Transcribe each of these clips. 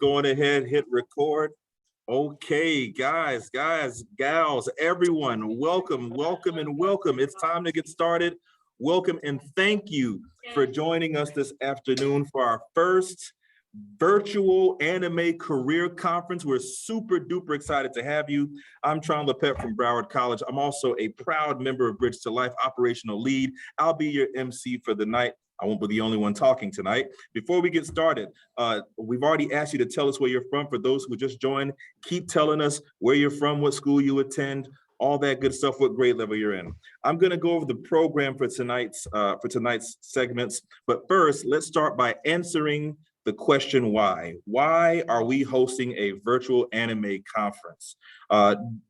going ahead, hit record. Okay, guys, gals, everyone, welcome. It's time to get started. Welcome and thank you for joining us this afternoon for our first virtual anime career conference. We're super duper excited to have you. I'm Tron Lepet from Broward College. I'm also a proud member of Bridge to Life operational lead. I'll be your MC for the night. I won't be the only one talking tonight. Before we get started, we've already asked you to tell us where you're from. For those who just joined, keep telling us where you're from, what school you attend, all that good stuff, what grade level you're in. I'm gonna go over the program for tonight's segments, but first, let's start by answering the question why. Why are we hosting a virtual anime conference?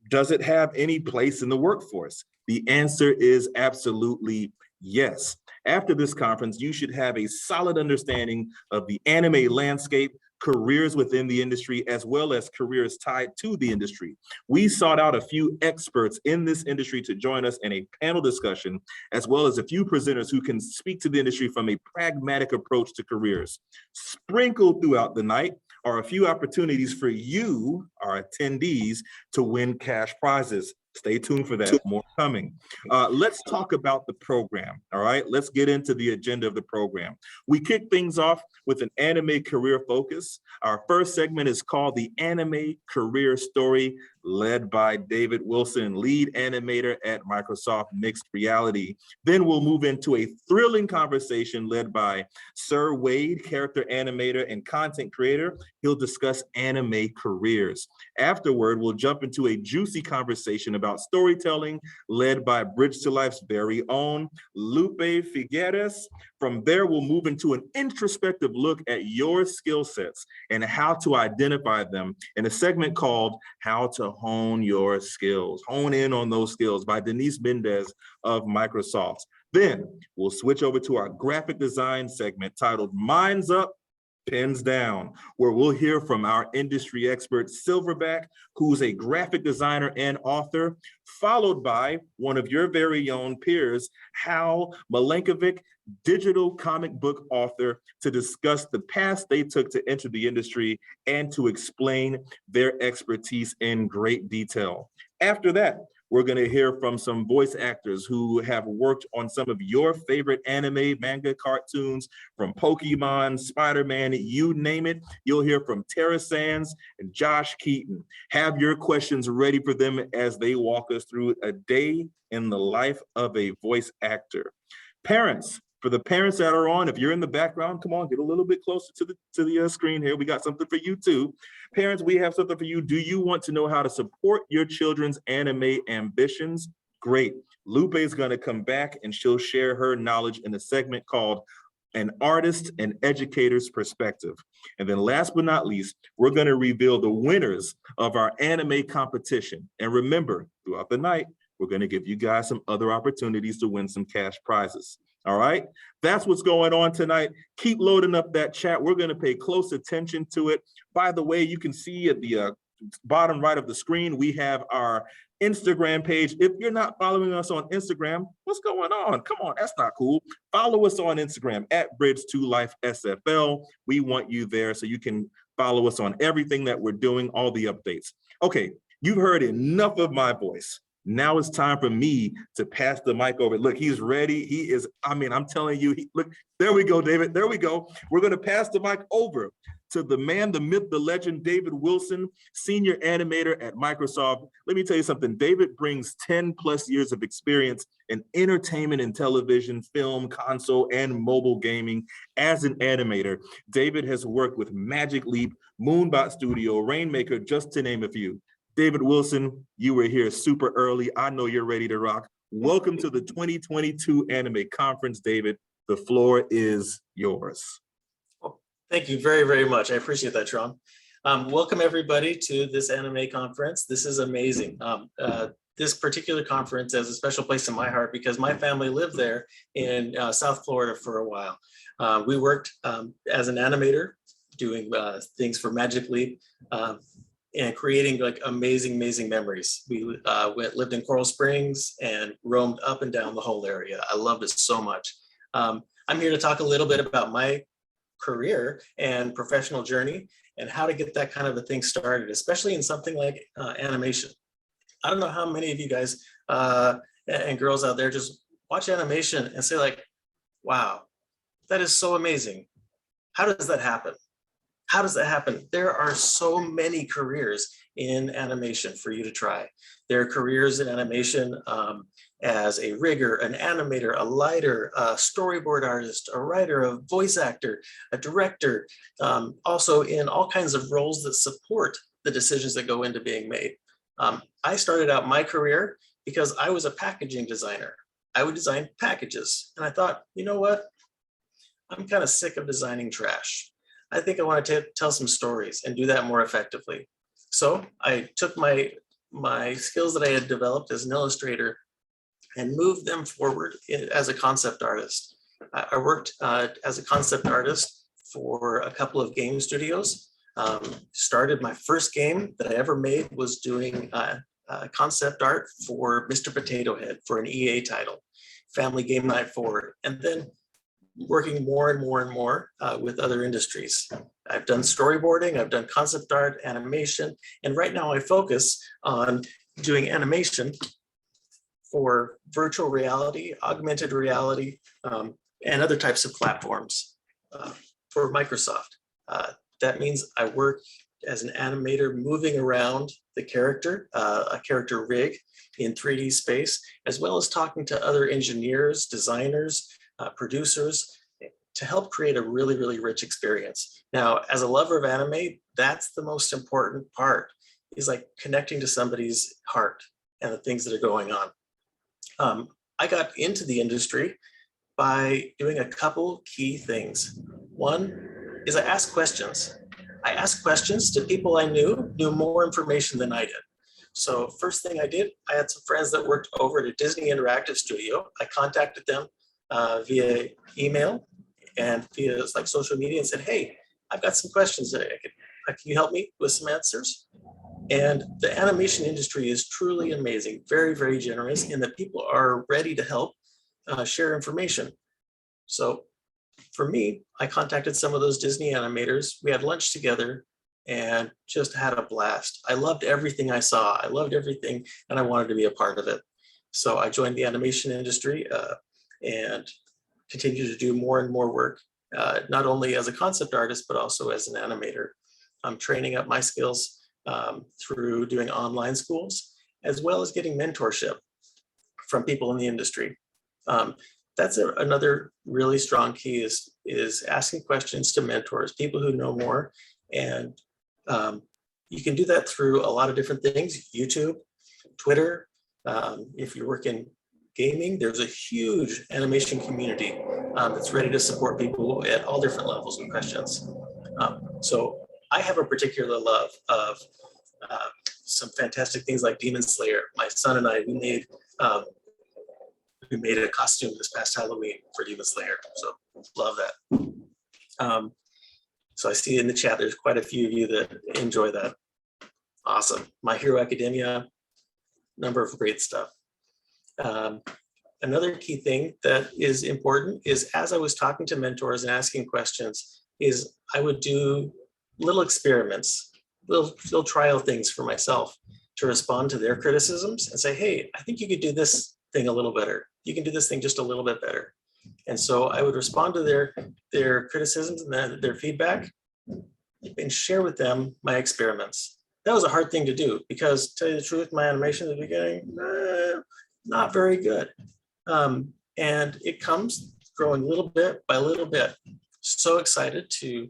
Does it have any place in the workforce? The answer is absolutely yes. After this conference, you should have a solid understanding of the anime landscape, careers within the industry, as well as careers tied to the industry. We sought out a few experts in this industry to join us in a panel discussion, as well as a few presenters who can speak to the industry from a pragmatic approach to careers. Sprinkled throughout the night are a few opportunities for you, our attendees, to win cash prizes. Stay tuned for that, more coming. Let's talk about the program, all right? Let's get into the agenda of the program. We kick things off with an anime career focus. Our first segment is called the Anime Career Story, led by David Wilson, lead animator at Microsoft Mixed Reality. Then we'll move into a thrilling conversation led by Sir Wade, character animator and content creator. He'll discuss anime careers. Afterward, we'll jump into a juicy conversation about storytelling led by Bridge to Life's very own Lupe Figueres. From there, we'll move into an introspective look at your skill sets and how to identify them in a segment called How to Hone Your Skills. Hone in on those skills by Denise Mendez of Microsoft. Then we'll switch over to our graphic design segment titled Minds Up, Pens Down, where we'll hear from our industry expert Silverback, who's a graphic designer and author, followed by one of your very own peers, Hal Malenkovic, digital comic book author, to discuss the path they took to enter the industry and to explain their expertise in great detail. After that, we're going to hear from some voice actors who have worked on some of your favorite anime, manga, cartoons, from Pokemon, Spider-Man, you name it. You'll hear from Tara Sands and Josh Keaton. Have your questions ready for them as they walk us through a day in the life of a voice actor. Parents, for the parents that are on, if you're in the background, come on, get a little bit closer to the screen here. We got something for you too. Parents, we have something for you. Do you want to know how to support your children's anime ambitions? Great. Lupe is going to come back and she'll share her knowledge in a segment called An Artist and Educator's Perspective. And then last but not least, we're going to reveal the winners of our anime competition. And remember, throughout the night, we're going to give you guys some other opportunities to win some cash prizes. All right, that's what's going on tonight. Keep loading up that chat. We're going to pay close attention to it. By the way, you can see at the bottom right of the screen, we have our Instagram page. If you're not following us on Instagram, what's going on? Come on, that's not cool. Follow us on Instagram at Bridge2Life SFL. We want you there so you can follow us on everything that we're doing, all the updates. Okay, you've heard enough of my voice. Now it's time for me to pass the mic over. Look, he's ready. He is, I mean, I'm telling you, look, there we go, David. There we go. We're going to pass the mic over to the man, the myth, the legend, David Wilson, senior animator at Microsoft. Let me tell you something. David brings 10 plus years of experience in entertainment and television, film, console, and mobile gaming. As an animator, David has worked with Magic Leap, Moonbot Studio, Rainmaker, just to name a few. David Wilson, you were here super early. I know you're ready to rock. Welcome to the 2022 Anime Conference, David. The floor is yours. Well, thank you very, very much. I appreciate that, Tron. Welcome everybody to this anime conference. This is amazing. This particular conference has a special place in my heart because my family lived there in South Florida for a while. We worked as an animator, doing things for Magic Leap, and creating like amazing memories. We lived in Coral Springs and roamed up and down the whole area. I loved it so much. I'm here to talk a little bit about my career and professional journey and how to get that kind of a thing started, especially in something like animation. I don't know how many of you guys and girls out there just watch animation and say like, wow, that is so amazing. How does that happen? How does that happen? There are so many careers in animation for you to try. There are careers in animation as a rigger, an animator, a lighter, a storyboard artist, a writer, a voice actor, a director, also in all kinds of roles that support the decisions that go into being made. I started out my career because I was a packaging designer. I would design packages. And I thought, you know what? I'm kind of sick of designing trash. I think I want to tell some stories and do that more effectively. So I took my skills that I had developed as an illustrator and moved them forward as a concept artist. I worked as a concept artist for a couple of game studios. Started my first game that I ever made was doing concept art for Mr. Potato Head for an EA title, Family Game Night Forward, and then working more and more and more with other industries. I've done storyboarding, I've done concept art, animation, and right now I focus on doing animation for virtual reality, augmented reality, and other types of platforms for Microsoft. That means I work as an animator moving around the character, a character rig in 3D space, as well as talking to other engineers, designers, producers to help create a really, really rich experience. Now, as a lover of anime, that's the most important part, is like connecting to somebody's heart and the things that are going on. I got into the industry by doing a couple key things. One is I asked questions. I asked questions to people I knew more information than I did. So first thing I did, I had some friends that worked over at a Disney Interactive studio. I contacted them via email and via like social media and said, hey, I've got some questions. Can you help me with some answers? And the animation industry is truly amazing, very, very generous, and that people are ready to help share information. So for me, I contacted some of those Disney animators. We had lunch together and just had a blast. I loved everything I saw. I loved everything, and I wanted to be a part of it. So I joined the animation industry and continued to do more and more work, not only as a concept artist, but also as an animator. I'm training up my skills through doing online schools, as well as getting mentorship from people in the industry. That's another really strong key is asking questions to mentors, people who know more. And you can do that through a lot of different things, YouTube, Twitter. If you work in gaming, there's a huge animation community that's ready to support people at all different levels and questions. So I have a particular love of some fantastic things like Demon Slayer. My son and I, we made a costume this past Halloween for Demon Slayer, so love that. So I see in the chat, there's quite a few of you that enjoy that. Awesome. My Hero Academia, number of great stuff. Another key thing that is important is as I was talking to mentors and asking questions is I would do little experiments, little trial things for myself to respond to their criticisms and say, hey, I think you could do this thing a little better. You can do this thing just a little bit better. And so I would respond to their criticisms and their feedback and share with them my experiments. That was a hard thing to do because, to tell you the truth, my animation at the beginning, not very good. And it comes growing little bit by little bit. So excited to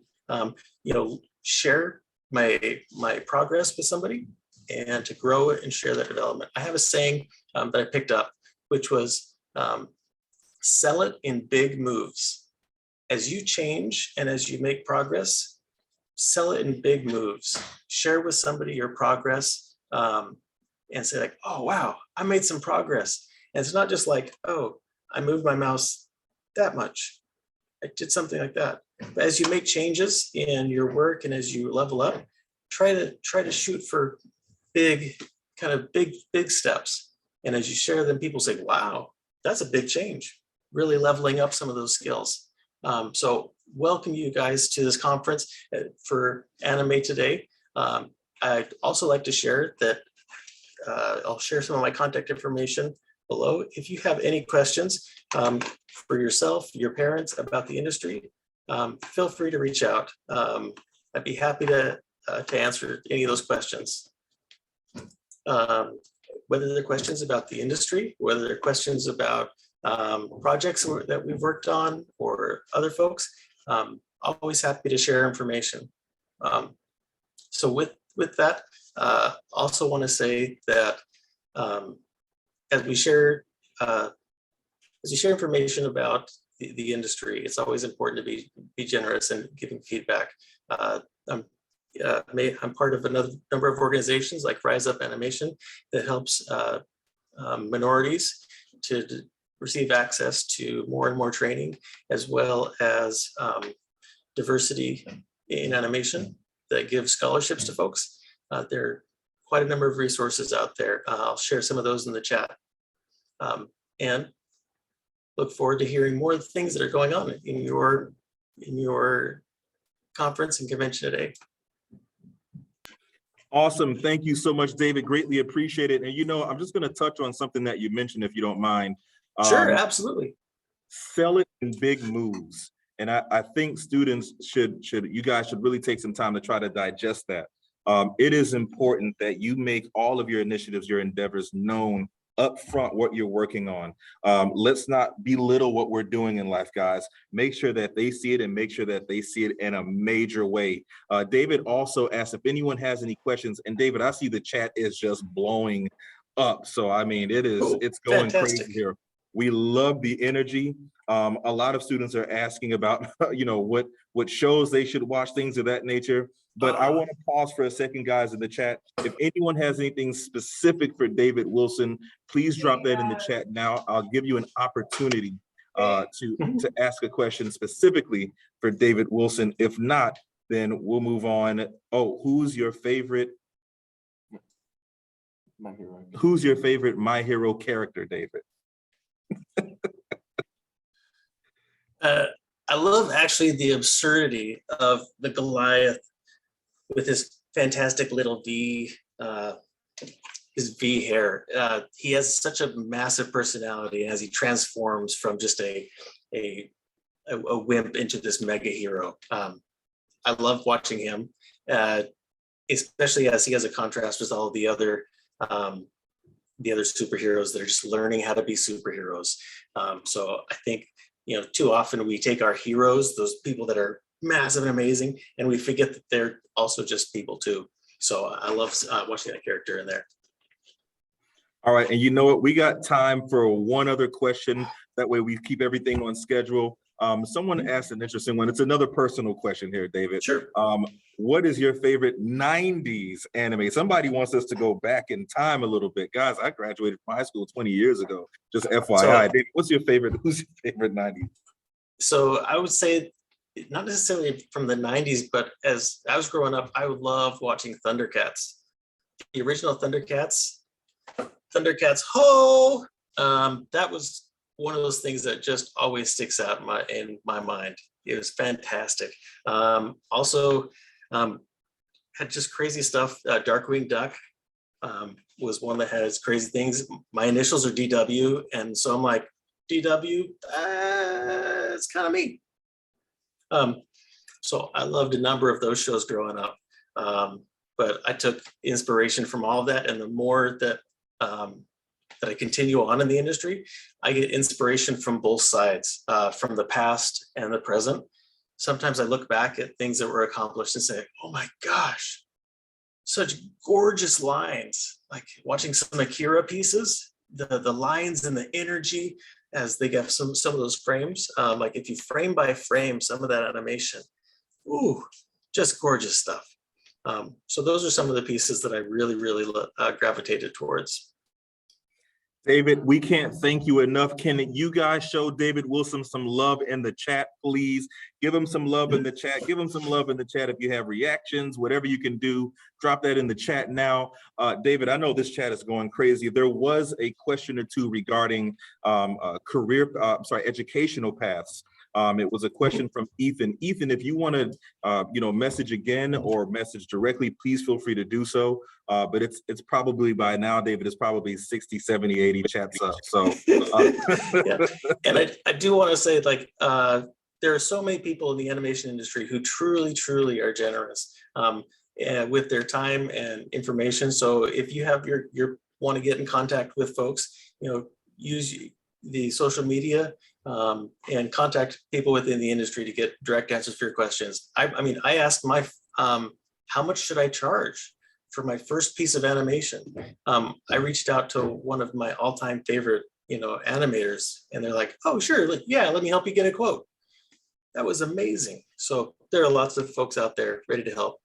share my progress with somebody and to grow it and share that development. I have a saying that I picked up, which was sell it in big moves. As you change and as you make progress, sell it in big moves. Share with somebody your progress and say like, oh, wow, I made some progress. And it's not just like, oh, I moved my mouse that much. I did something like that. But as you make changes in your work and as you level up, try to shoot for big steps. And as you share them, people say, wow, that's a big change, really leveling up some of those skills. So welcome you guys to this conference for Anime Today. I'd also like to share that I'll share some of my contact information below. If you have any questions for yourself, your parents about the industry, feel free to reach out. I'd be happy to answer any of those questions. Whether they're questions about the industry, whether they're questions about projects that we've worked on or other folks, always happy to share information. So with that, also want to say that as we share information about the industry, it's always important to be generous and giving feedback. I'm part of another number of organizations like Rise Up Animation that helps minorities to receive access to more and more training, as well as diversity in animation that gives scholarships to folks. There are quite a number of resources out there. I'll share some of those in the chat. And look forward to hearing more of the things that are going on in your conference and convention today. Awesome. Thank you so much, David. Greatly appreciate it. And I'm just going to touch on something that you mentioned, if you don't mind. Sure, absolutely. Sell it in big moves. And I think students you guys should really take some time to try to digest that. It is important that you make all of your initiatives, your endeavors known up front what you're working on. Let's not belittle what we're doing in life, guys. Make sure that they see it and make sure that they see it in a major way. David also asked if anyone has any questions. And David, I see the chat is just blowing up. So, I mean, it's going fantastic. crazy here. We love the energy. A lot of students are asking about, what shows they should watch, things of that nature. But I want to pause for a second, guys, in the chat. If anyone has anything specific for David Wilson, please drop that in the chat now. I'll give you an opportunity to ask a question specifically for David Wilson. If not, then we'll move on. Oh, who's your favorite My Hero character, David? I love actually the absurdity of the Goliath with his fantastic little V, his V hair. He has such a massive personality as he transforms from just a wimp into this mega hero. I love watching him, especially as he has a contrast with all the other superheroes that are just learning how to be superheroes. So I think, too often we take our heroes, those people that are massive and amazing, and we forget that they're also just people too. So I love watching that character in there. All right, and you know what? We got time for one other question. That way we keep everything on schedule. Someone asked an interesting one. It's another personal question here, David. Sure. What is your favorite 90s anime? Somebody wants us to go back in time a little bit. Guys, I graduated from high school 20 years ago. Just FYI. David, who's your favorite 90s? So I would say not necessarily from the 90s, but as I was growing up, I would love watching Thundercats. The original Thundercats, ho! That was one of those things that just always sticks out in my mind. It was fantastic. Also, had just crazy stuff. Darkwing Duck was one that has crazy things. My initials are DW, and so I'm like, DW, it's kind of me. So I loved a number of those shows growing up. But I took inspiration from all of that, and the more that I continue on in the industry, I get inspiration from both sides, from the past and the present. Sometimes I look back at things that were accomplished and say, oh my gosh, such gorgeous lines. Like watching some Akira pieces, the lines and the energy as they get some of those frames. Like if you frame by frame some of that animation, ooh, just gorgeous stuff. So those are some of the pieces that I really, really gravitated towards. David, we can't thank you enough. Can you guys show David Wilson some love in the chat, please? Give him some love in the chat. Give him some love in the chat. If you have reactions, whatever you can do, drop that in the chat now. David, I know this chat is going crazy. There was a question or two regarding educational paths. It was a question from Ethan. Ethan, if you want to, message again or message directly, please feel free to do so. But it's probably by now, David, it's probably 60, 70, 80 chats up. So yeah. And I do want to say, like, there are so many people in the animation industry who truly, truly are generous with their time and information. So if you have your want to get in contact with folks, use the social media and contact people within the industry to get direct answers for your questions. I asked my, how much should I charge for my first piece of animation? I reached out to one of my all-time favorite, animators, and they're like, oh, sure, yeah, let me help you get a quote. That was amazing. So there are lots of folks out there ready to help.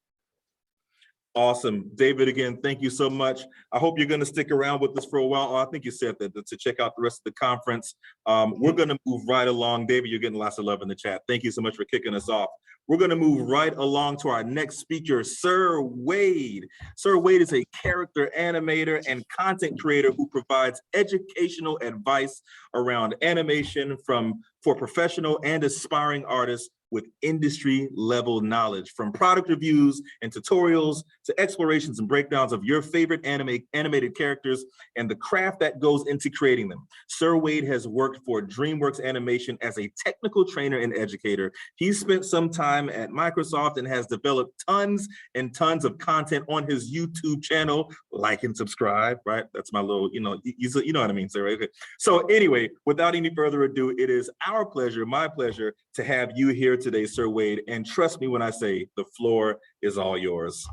Awesome. David, again, thank you so much. I hope you're going to stick around with us for a while. I think you said that to check out the rest of the conference. We're going to move right along. David, you're getting lots of love in the chat. Thank you so much for kicking us off. We're going to move right along to our next speaker, Sir Wade. Sir Wade is a character animator and content creator who provides educational advice around animation for professional and aspiring artists with industry level knowledge, from product reviews and tutorials to explorations and breakdowns of your favorite animated characters and the craft that goes into creating them. Sir Wade has worked for DreamWorks Animation as a technical trainer and educator. He's spent some time at Microsoft and has developed tons and tons of content on his YouTube channel. Like and subscribe, right? That's my little, you know what I mean, sir. Okay. So anyway, without any further ado, it is our pleasure, my pleasure, to have you here today, Sir Wade, and trust me when I say the floor is all yours.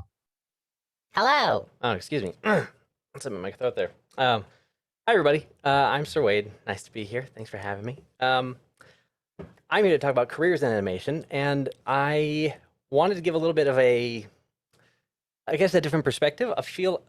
Hello. Oh, excuse me. What's up in my throat there? Hi, everybody. I'm Sir Wade. Nice to be here. Thanks for having me. I'm here to talk about careers in animation, and I wanted to give a little bit of a different perspective. I feel,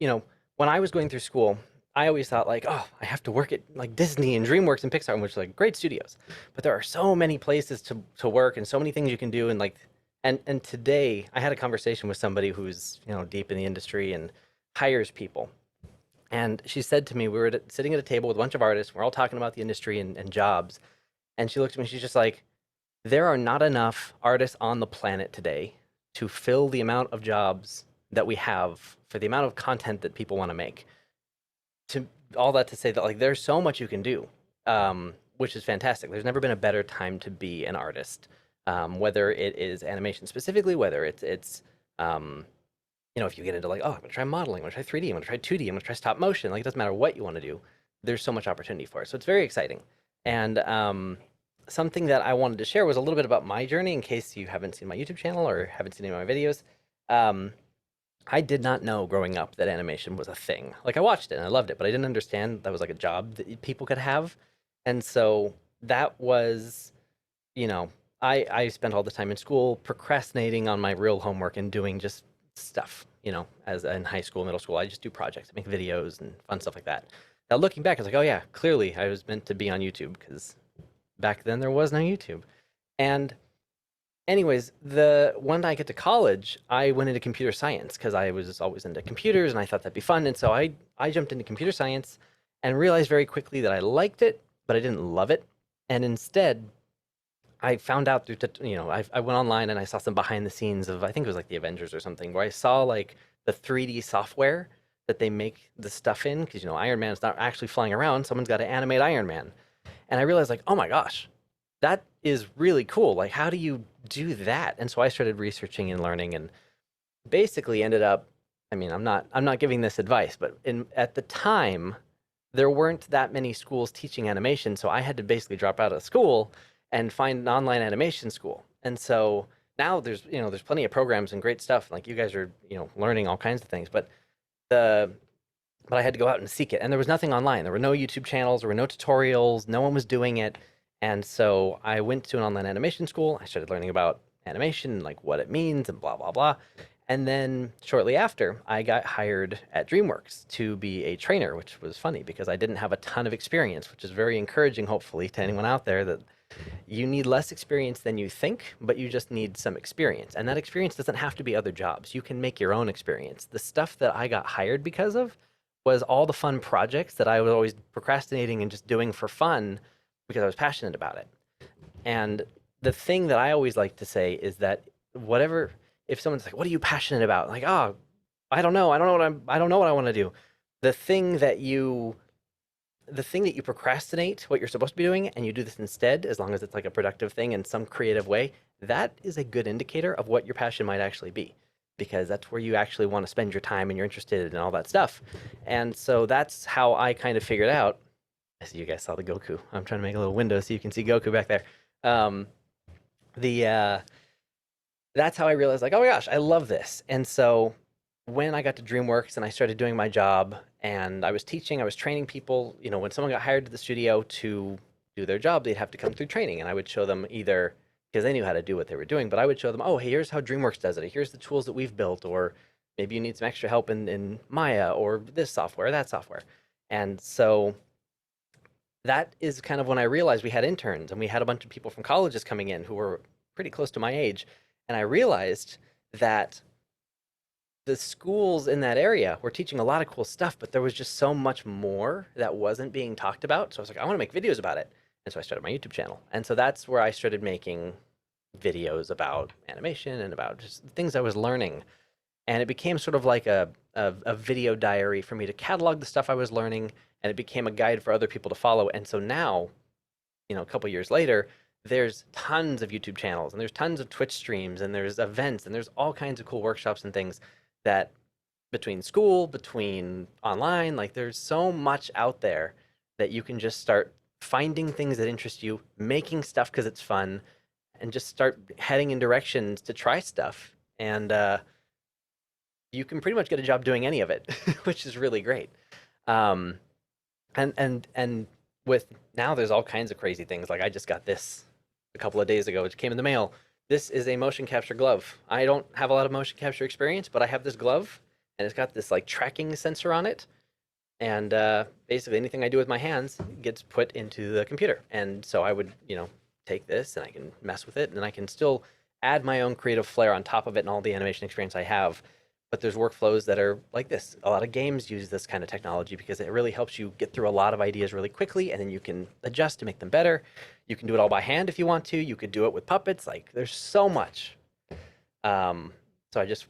when I was going through school, I always thought like, oh, I have to work at like Disney and DreamWorks and Pixar, which are like great studios. But there are so many places to work and so many things you can do. And today I had a conversation with somebody who's, deep in the industry and hires people. And she said to me, we were sitting at a table with a bunch of artists. We're all talking about the industry and jobs. And she looked at me, she's just like, there are not enough artists on the planet today to fill the amount of jobs that we have for the amount of content that people want to make. To all that to say that like there's so much you can do, which is fantastic. There's never been a better time to be an artist, whether it is animation specifically, whether it's if you get into like, oh, I'm gonna try modeling, I'm gonna try 3D, I'm gonna try 2D, I'm gonna try stop motion. Like it doesn't matter what you want to do. There's so much opportunity for it. So it's very exciting. And something that I wanted to share was a little bit about my journey in case you haven't seen my YouTube channel or haven't seen any of my videos. I did not know growing up that animation was a thing. Like I watched it and I loved it, but I didn't understand that was like a job that people could have. And so that was, I spent all the time in school procrastinating on my real homework and doing just stuff, as in high school, middle school. I just do projects, I make videos and fun stuff like that. Now looking back, I was like, oh yeah, clearly I was meant to be on YouTube because back then there was no YouTube. And anyways, when I get to college, I went into computer science because I was always into computers and I thought that'd be fun. And so I jumped into computer science and realized very quickly that I liked it, but I didn't love it. And instead, I found out through, I went online and I saw some behind the scenes of, I think it was like the Avengers or something, where I saw like the 3D software that they make the stuff in. Because, Iron Man's not actually flying around. Someone's got to animate Iron Man. And I realized like, oh my gosh, that is really cool. Like, how do you do that? And so I started researching and learning and basically ended up, I'm not giving this advice, but at the time, there weren't that many schools teaching animation. So I had to basically drop out of school and find an online animation school. And so now there's plenty of programs and great stuff. Like you guys are, learning all kinds of things, but I had to go out and seek it. And there was nothing online. There were no YouTube channels, there were no tutorials, no one was doing it. And so I went to an online animation school. I started learning about animation, like what it means and blah, blah, blah. And then shortly after, I got hired at DreamWorks to be a trainer, which was funny because I didn't have a ton of experience, which is very encouraging, hopefully, to anyone out there that you need less experience than you think, but you just need some experience. And that experience doesn't have to be other jobs. You can make your own experience. The stuff that I got hired because of was all the fun projects that I was always procrastinating and just doing for fun because I was passionate about it. And the thing that I always like to say is that whatever, if someone's like, "What are you passionate about?" Like, "Oh, I don't know what I want to do." The thing that you the thing that you procrastinate what you're supposed to be doing and you do this instead, as long as it's like a productive thing in some creative way, that is a good indicator of what your passion might actually be, because that's where you actually want to spend your time and you're interested in all that stuff. And so that's how I kind of figured out. As you guys saw the Goku, I'm trying to make a little window so you can see Goku back there. Um, the That's how I realized, like, oh my gosh, I love this. And so when I got to DreamWorks and I started doing my job and I was teaching, I was training people, when someone got hired to the studio to do their job, they'd have to come through training. And I would show them either because they knew how to do what they were doing, but I would show them, oh, hey, here's how DreamWorks does it. Here's the tools that we've built, or maybe you need some extra help in Maya or this software or that software. And so that is kind of when I realized we had interns and we had a bunch of people from colleges coming in who were pretty close to my age. And I realized that the schools in that area were teaching a lot of cool stuff, but there was just so much more that wasn't being talked about. So I was like, I want to make videos about it. And so I started my YouTube channel. And so that's where I started making videos about animation and about just things I was learning. And it became sort of like a video diary for me to catalog the stuff I was learning, and it became a guide for other people to follow. And so now, a couple years later, there's tons of YouTube channels and there's tons of Twitch streams and there's events and there's all kinds of cool workshops and things that between school, between online, like there's so much out there that you can just start finding things that interest you, making stuff because it's fun, and just start heading in directions to try stuff. And you can pretty much get a job doing any of it, which is really great. Um, and with now there's all kinds of crazy things. Like I just got this a couple of days ago. It came in the mail. This is a motion capture glove. I don't have a lot of motion capture experience, but I have this glove, and it's got this like tracking sensor on it. And basically anything I do with my hands gets put into the computer. And so I would, take this and I can mess with it, and I can still add my own creative flair on top of it and all the animation experience I have. But there's workflows that are like this. A lot of games use this kind of technology because it really helps you get through a lot of ideas really quickly, and then you can adjust to make them better. You can do it all by hand if you want to. You could do it with puppets. Like there's so much. So I just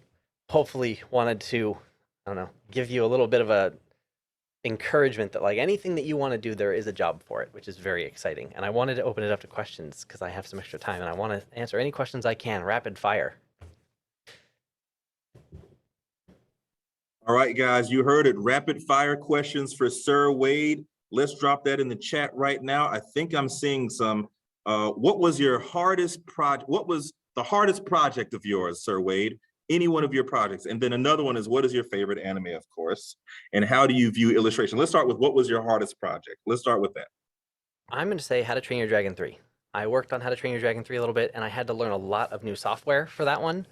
hopefully wanted to, I don't know, give you a little bit of a encouragement that like anything that you want to do, there is a job for it, which is very exciting. And I wanted to open it up to questions because I have some extra time and I want to answer any questions I can, rapid fire. All right, guys, you heard it. Rapid fire questions for Sir Wade. Let's drop that in the chat right now. I think I'm seeing some. What was the hardest project of yours, Sir Wade? Any one of your projects. And then another one is, what is your favorite anime, of course? And how do you view illustration? Let's start with what was your hardest project? Let's start with that. I'm going to say How to Train Your Dragon 3. I worked on How to Train Your Dragon 3 a little bit, and I had to learn a lot of new software for that one,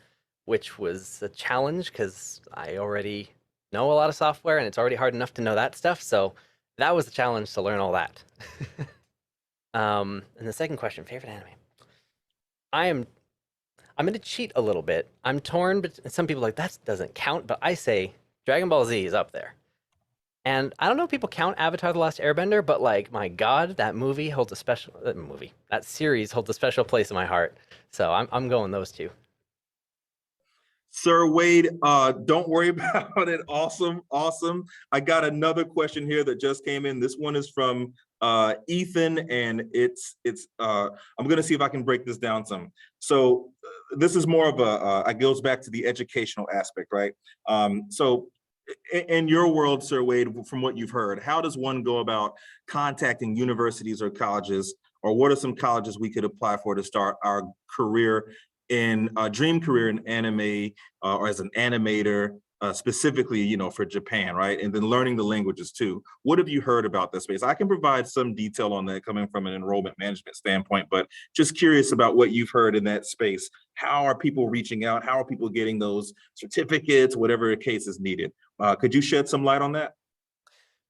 which was a challenge because I already know a lot of software and it's already hard enough to know that stuff. So that was the challenge, to learn all that. And the second question, favorite anime. I'm going to cheat a little bit. I'm torn, but some people are like, that doesn't count, but I say Dragon Ball Z is up there. And I don't know if people count Avatar: The Last Airbender, but like, my God, that that series holds a special place in my heart. So I'm going those two. Sir Wade, don't worry about it. Awesome, awesome. I got another question here that just came in. This one is from Ethan, and I'm gonna see if I can break this down some. So this is more of it goes back to the educational aspect, right? So in your world, Sir Wade, from what you've heard, how does one go about contacting universities or colleges, or what are some colleges we could apply for to start our career in a dream career in anime, or as an animator, specifically, for Japan, right? And then learning the languages too. What have you heard about this space? I can provide some detail on that coming from an enrollment management standpoint, but just curious about what you've heard in that space. How are people reaching out? How are people getting those certificates, whatever the case is needed? Could you shed some light on that?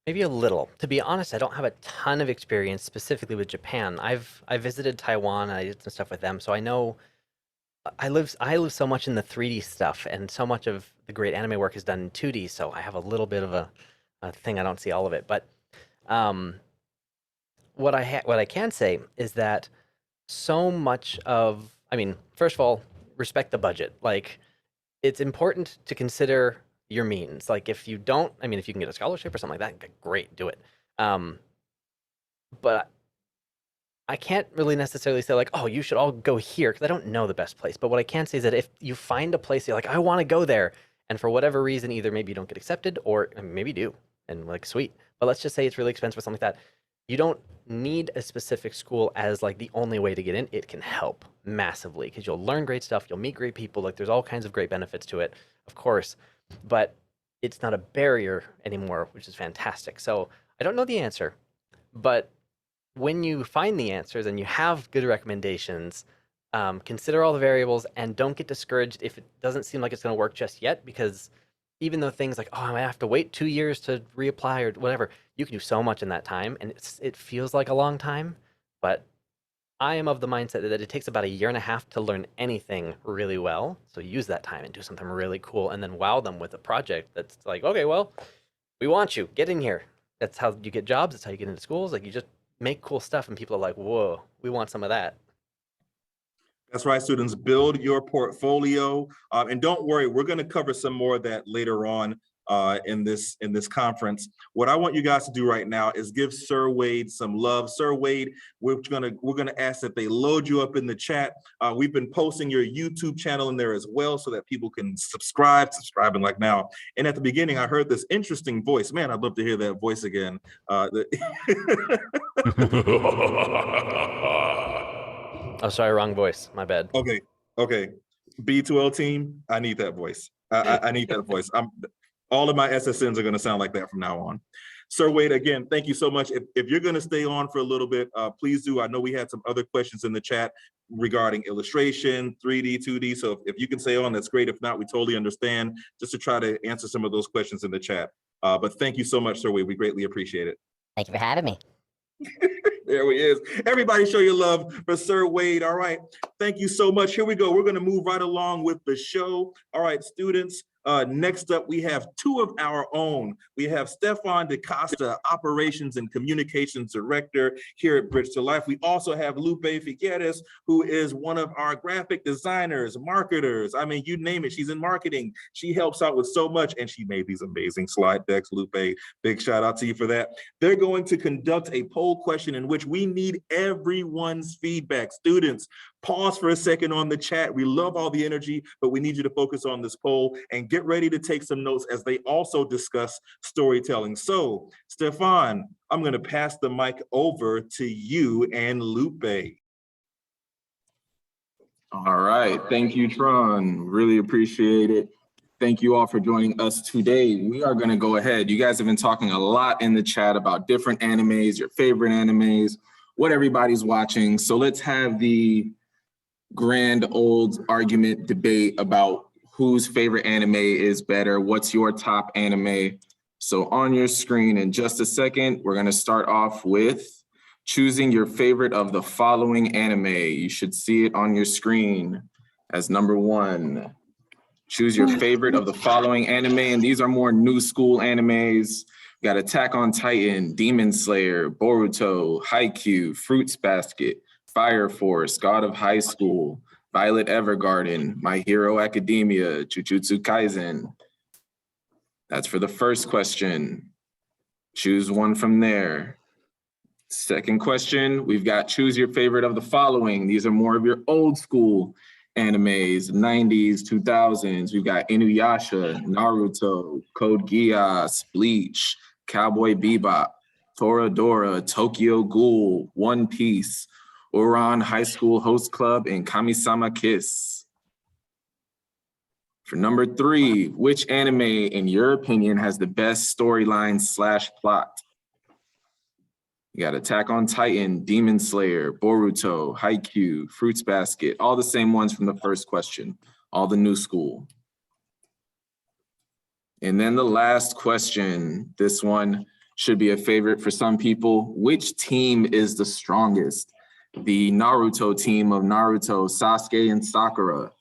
Maybe a little. To be honest, I don't have a ton of experience specifically with Japan. I visited Taiwan and I did some stuff with them, so I know I live so much in the 3D stuff, and so much of the great anime work is done in 2D. So I have a little bit of a thing. I don't see all of it, but what I can say is that so much of, I mean, first of all, respect the budget. Like, it's important to consider your means. Like, if you don't, I mean, if you can get a scholarship or something like that, great, do it. But I can't really necessarily say like, oh, you should all go here, because I don't know the best place. But what I can say is that if you find a place you're like, I want to go there, and for whatever reason, either maybe you don't get accepted, or maybe you do, and like, sweet. But let's just say it's really expensive or something like that. You don't need a specific school as like the only way to get in. It can help massively, because you'll learn great stuff, you'll meet great people. Like, there's all kinds of great benefits to it, of course, but it's not a barrier anymore, which is fantastic. So I don't know the answer, but when you find the answers and you have good recommendations, consider all the variables and don't get discouraged if it doesn't seem like it's going to work just yet, because even though things like, oh, I might have to wait 2 years to reapply or whatever, you can do so much in that time, and it feels like a long time. But I am of the mindset that it takes about 1.5 years to learn anything really well. So use that time and do something really cool, and then wow them with a project that's like, okay, well, we want you, get in here. That's how you get jobs. That's how you get into schools. Like, you just make cool stuff and people are like, whoa, we want some of that. That's right, students, build your portfolio. And don't worry, we're going to cover some more of that later on in this conference. What I want you guys to do right now is give Sir Wade some love. Sir Wade, we're gonna ask that they load you up in the chat. We've been posting your YouTube channel in there as well, so that people can subscribing like now. And at the beginning, I heard this interesting voice. Man, I'd love to hear that voice again. Oh, sorry, wrong voice. My bad. Okay. B2L team, I need that voice. I need that voice. All of my SSNs are going to sound like that from now on. Sir Wade, again, thank you so much. If you're going to stay on for a little bit, please do. I know we had some other questions in the chat regarding illustration, 3D, 2D. So if you can stay on, that's great. If not, we totally understand, just to try to answer some of those questions in the chat. But thank you so much, Sir Wade. We greatly appreciate it. Thank you for having me. There he is. Everybody show your love for Sir Wade. All right. Thank you so much. Here we go. We're going to move right along with the show. All right, students. Next up, we have two of our own. We have Stefan DaCosta, Operations and Communications Director here at Bridge to Life. We also have Lupe Figueres, who is one of our graphic designers, marketers. I mean, you name it, she's in marketing. She helps out with so much, and she made these amazing slide decks, Lupe. Big shout out to you for that. They're going to conduct a poll question in which we need everyone's feedback. Students, pause for a second on the chat. We love all the energy, but we need you to focus on this poll and get ready to take some notes as they also discuss storytelling. So, Stefan, I'm going to pass the mic over to you and Lupe. All right. Thank you, Tron. Really appreciate it. Thank you all for joining us today. We are going to go ahead. You guys have been talking a lot in the chat about different animes, your favorite animes, what everybody's watching. So let's have the grand old argument debate about whose favorite anime is better. What's your top anime? So on your screen in just a second, we're going to start off with choosing your favorite of the following anime. You should see it on your screen as number 1. Choose your favorite of the following anime, and these are more new school animes. We got Attack on Titan, Demon Slayer, Boruto, Haikyuu, Fruits Basket, Fire Force, God of High School, Violet Evergarden, My Hero Academia, Jujutsu Kaisen. That's for the first question. Choose one from there. Second question, we've got choose your favorite of the following. These are more of your old school animes, 90s, 2000s. We've got Inuyasha, Naruto, Code Geass, Bleach, Cowboy Bebop, Toradora, Tokyo Ghoul, One Piece, Ouran High School Host Club, and Kami-sama Kiss. For number 3, which anime, in your opinion, has the best storyline / plot? You got Attack on Titan, Demon Slayer, Boruto, Haikyuu, Fruits Basket, all the same ones from the first question, all the new school. And then the last question, this one should be a favorite for some people. Which team is the strongest? The Naruto team of Naruto, Sasuke, and Sakura.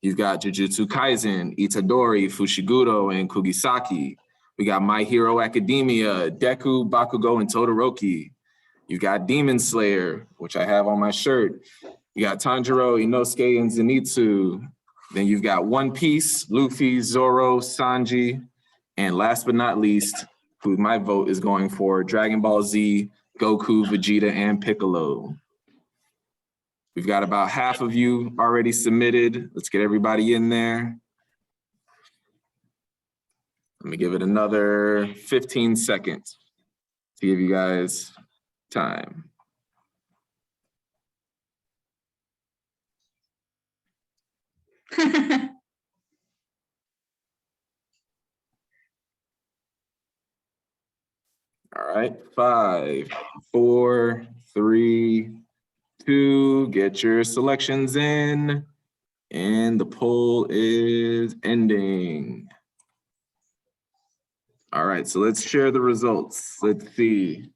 You've got Jujutsu Kaisen, Itadori, Fushiguro, and Kugisaki. We got My Hero Academia, Deku, Bakugo, and Todoroki. You got Demon Slayer, which I have on my shirt, You got Tanjiro, Inosuke, and Zenitsu. Then you've got One Piece, Luffy, Zoro, Sanji, and last but not least, who my vote is going for, Dragon Ball Z, Goku, Vegeta, and Piccolo. We've got about half of you already submitted. Let's get everybody in there. Let me give it another 15 seconds to give you guys time. All right, 5, 4, 3, 2, get your selections in, and the poll is ending. All right, so let's share the results. Let's see.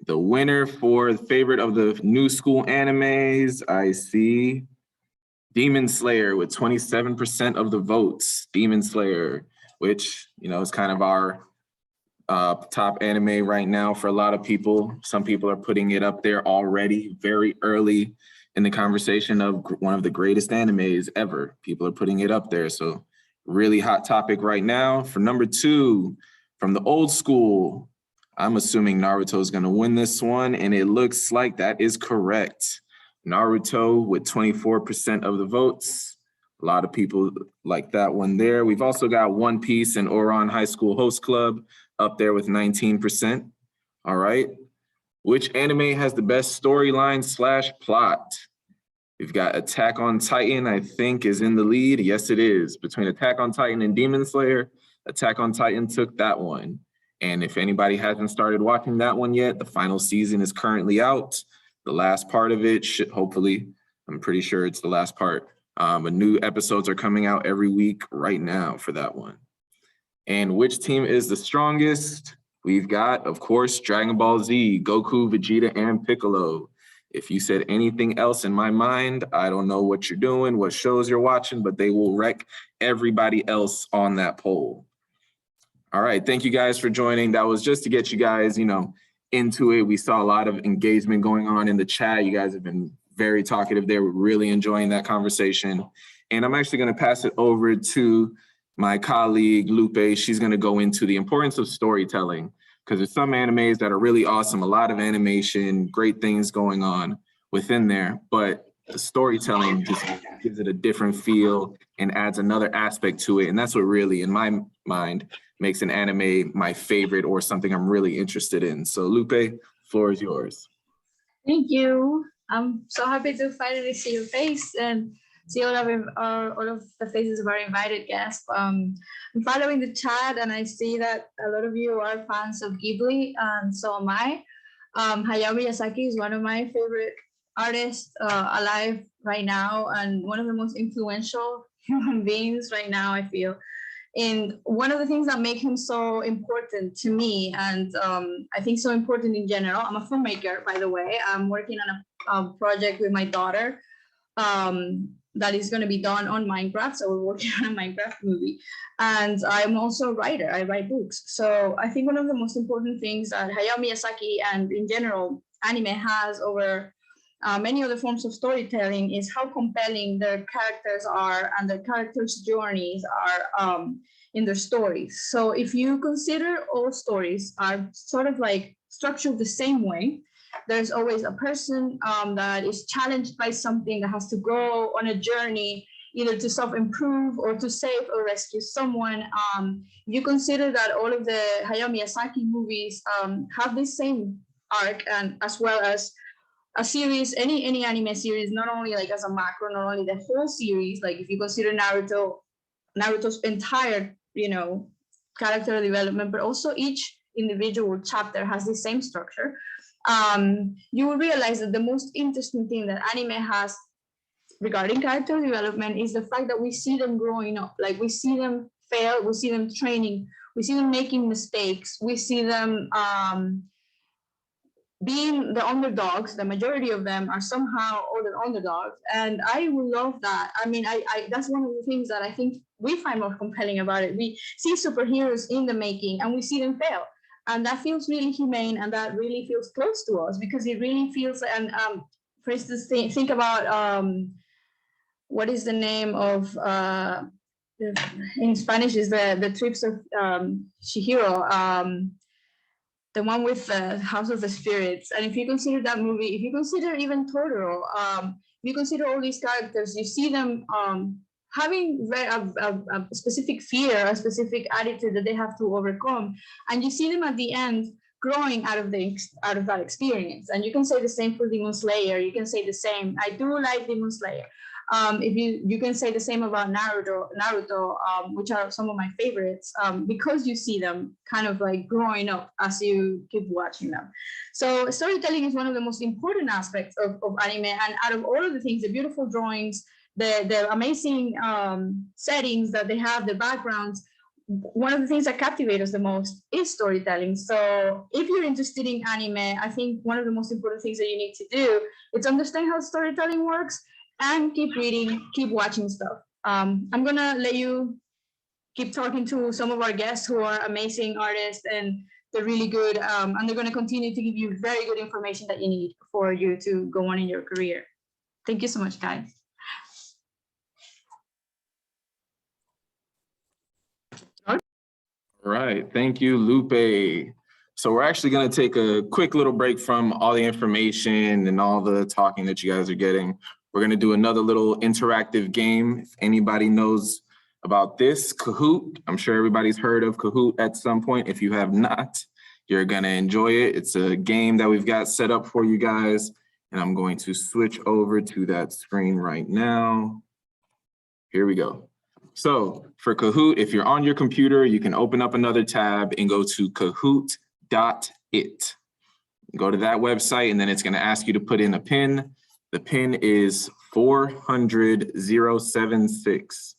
The winner for the favorite of the new school animes, I see Demon Slayer with 27% of the votes. Demon Slayer, which, you know, is kind of our top anime right now for a lot of people. Some people are putting it up there already very early in the conversation of one of the greatest animes ever. People are putting it up there. So really hot topic right now. For number 2, from the old school, I'm assuming Naruto is going to win this one, and it looks like that is correct. Naruto with 24% of the votes. A lot of people like that one there. We've also got One Piece and Ouran High School Host Club up there with 19%. All right. Which anime has the best storyline / plot? We've got Attack on Titan, I think, is in the lead. Yes, it is. Between Attack on Titan and Demon Slayer, Attack on Titan took that one. And if anybody hasn't started watching that one yet, the final season is currently out. The last part of it should hopefully, I'm pretty sure it's the last part. But new episodes are coming out every week right now for that one. And which team is the strongest? We've got, of course, Dragon Ball Z, Goku, Vegeta, and Piccolo. If you said anything else in my mind, I don't know what you're doing, what shows you're watching, but they will wreck everybody else on that poll. All right, thank you guys for joining. That was just to get you guys, you know, into it. We saw a lot of engagement going on in the chat. You guys have been very talkative there. We're really enjoying that conversation. And I'm actually gonna pass it over to my colleague, Lupe. She's gonna go into the importance of storytelling, because there's some animes that are really awesome, a lot of animation, great things going on within there, but the storytelling just gives it a different feel and adds another aspect to it. And that's what really, in my mind, makes an anime my favorite or something I'm really interested in. So Lupe, floor is yours. Thank you. I'm so happy to finally see your face and see all of the faces of our invited guests. I'm following the chat and I see that a lot of you are fans of Ghibli, and so am I. Hayao Miyazaki is one of my favorite artists alive right now, and one of the most influential human beings right now, I feel. And one of the things that make him so important to me, and I think so important in general, I'm a filmmaker, by the way. I'm working on a project with my daughter that is going to be done on Minecraft. So we're working on a Minecraft movie. And I'm also a writer. I write books. So I think one of the most important things that Hayao Miyazaki and in general anime has over many other forms of storytelling is how compelling their characters are and their characters' journeys are in their stories. So if you consider all stories are sort of like structured the same way, there's always a person that is challenged by something, that has to go on a journey either to self-improve or to save or rescue someone. You consider that all of the Hayao Miyazaki movies have this same arc, and as well as a series, any anime series, not only like as a macro, not only the whole series, like if you consider Naruto's entire, you know, character development, but also each individual chapter has the same structure. You will realize that the most interesting thing that anime has regarding character development is the fact that we see them growing up. Like we see them fail, we see them training, we see them making mistakes, we see them being the underdogs. The majority of them are somehow other underdogs, and I would love that. I mean, I that's one of the things that I think we find more compelling about it. We see superheroes in the making, and we see them fail, and that feels really humane, and that really feels close to us, because it really feels. And for instance, think about what is the name of in Spanish is the trips of Chihiro, the one with the House of the Spirits. And if you consider that movie, if you consider even Totoro, if you consider all these characters, you see them having a specific fear, a specific attitude that they have to overcome, and you see them at the end growing out of that experience. And you can say the same for Demon Slayer. You can say the same. I do like Demon Slayer. If you can say the same about Naruto, which are some of my favorites, because you see them kind of like growing up as you keep watching them. So storytelling is one of the most important aspects of anime, and out of all of the things, the beautiful drawings, the amazing settings that they have, the backgrounds, one of the things that captivate us the most is storytelling. So if you're interested in anime, I think one of the most important things that you need to do is understand how storytelling works and keep reading, keep watching stuff. I'm gonna let you keep talking to some of our guests who are amazing artists, and they're really good, and they're gonna continue to give you very good information that you need for you to go on in your career. Thank you so much, guys. All right, thank you, Lupe. So we're actually going to take a quick little break from all the information and all the talking that you guys are getting. We're going to do another little interactive game. If anybody knows about this, Kahoot, I'm sure everybody's heard of Kahoot at some point. If you have not, you're going to enjoy it. It's a game that we've got set up for you guys, and I'm going to switch over to that screen right now. Here we go. So for Kahoot, if you're on your computer, you can open up another tab and go to kahoot.it. Go to that website, and then it's going to ask you to put in a PIN. The PIN is 400-076.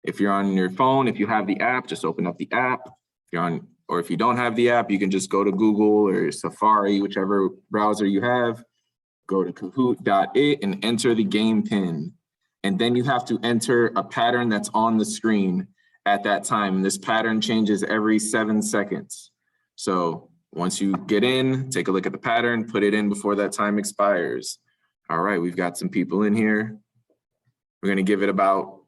If you're on your phone, if you have the app, just open up the app. If you don't have the app, you can just go to Google or Safari, whichever browser you have. Go to kahoot.it and enter the game PIN. And then you have to enter a pattern that's on the screen at that time. This pattern changes every 7 seconds. So once you get in, take a look at the pattern, put it in before that time expires. All right, we've got some people in here. We're gonna give it about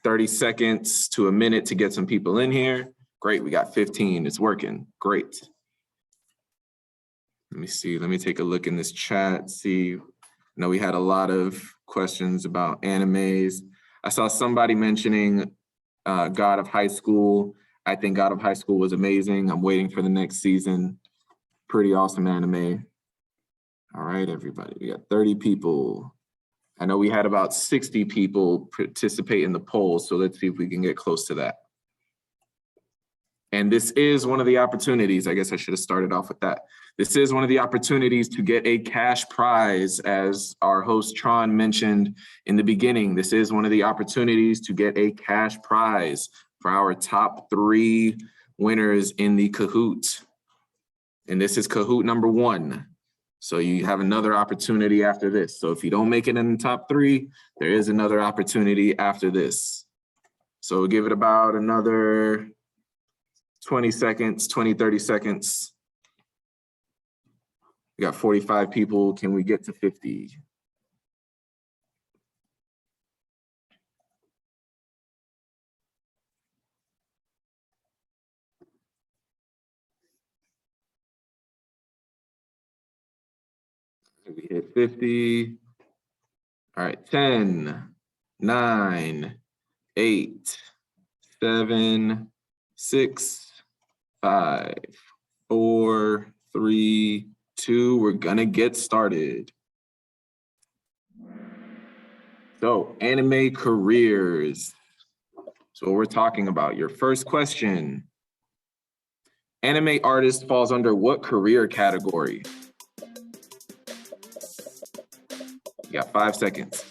30 seconds to a minute to get some people in here. Great, we got 15, it's working, great. Let me see, let me take a look in this chat, see. I know we had a lot of questions about animes. I saw somebody mentioning God of High School. I think God of High School was amazing. I'm waiting for the next season. Pretty awesome anime. All right, everybody, we got 30 people. I know we had about 60 people participate in the poll, so let's see if we can get close to that. And this is one of the opportunities, I guess I should have started off with that. This is one of the opportunities to get a cash prize, as our host Tron mentioned in the beginning. This is one of the opportunities to get a cash prize for our top 3 winners in the Kahoot. And this is Kahoot number 1. So you have another opportunity after this. So if you don't make it in the top 3, there is another opportunity after this. So we'll give it about another 20 seconds, 20, 30 seconds. We got 45 people. Can we get to 50? We hit 50. All right, 10, 9, 8, 7, 6, 5, 4, 3, 2. We're gonna get started. So, anime careers. So what we're talking about. Your first question. Anime artist falls under what career category? You got 5 seconds.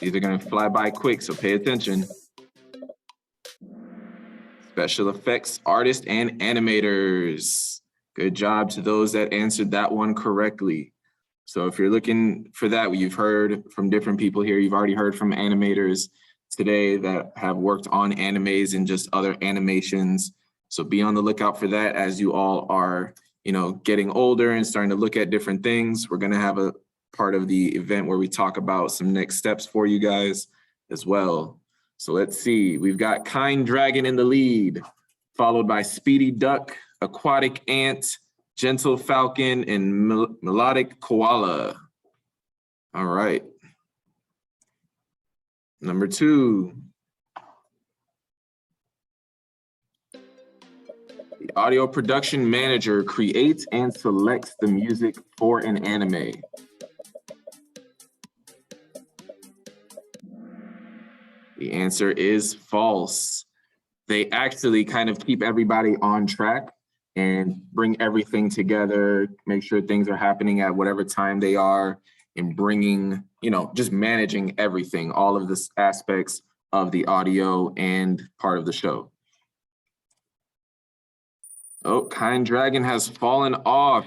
These are gonna fly by quick, so pay attention. Special effects artist and animators. Good job to those that answered that one correctly. So if you're looking for that, you've heard from different people here. You've already heard from animators today that have worked on animes and just other animations. So be on the lookout for that as you all are, getting older and starting to look at different things. We're gonna have a part of the event where we talk about some next steps for you guys as well. So let's see, we've got Kind Dragon in the lead, followed by Speedy Duck, Aquatic Ant, Gentle Falcon, and Melodic Koala. All right. Number 2. The audio production manager creates and selects the music for an anime. The answer is false. They actually kind of keep everybody on track and bring everything together, make sure things are happening at whatever time they are, and bringing, just managing everything, all of the aspects of the audio and part of the show. Oh, Kind Dragon has fallen off.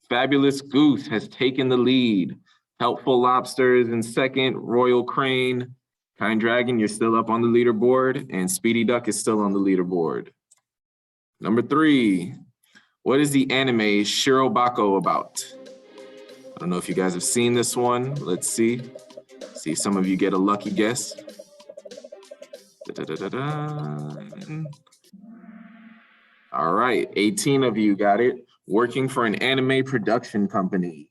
Fabulous Goose has taken the lead. Helpful Lobster is in second, Royal Crane. Kind Dragon, you're still up on the leaderboard, and Speedy Duck is still on the leaderboard. Number 3, what is the anime Shirobako about? I don't know if you guys have seen this one. Let's see. See some of you get a lucky guess. All right, 18 of you got it. Working for an anime production company.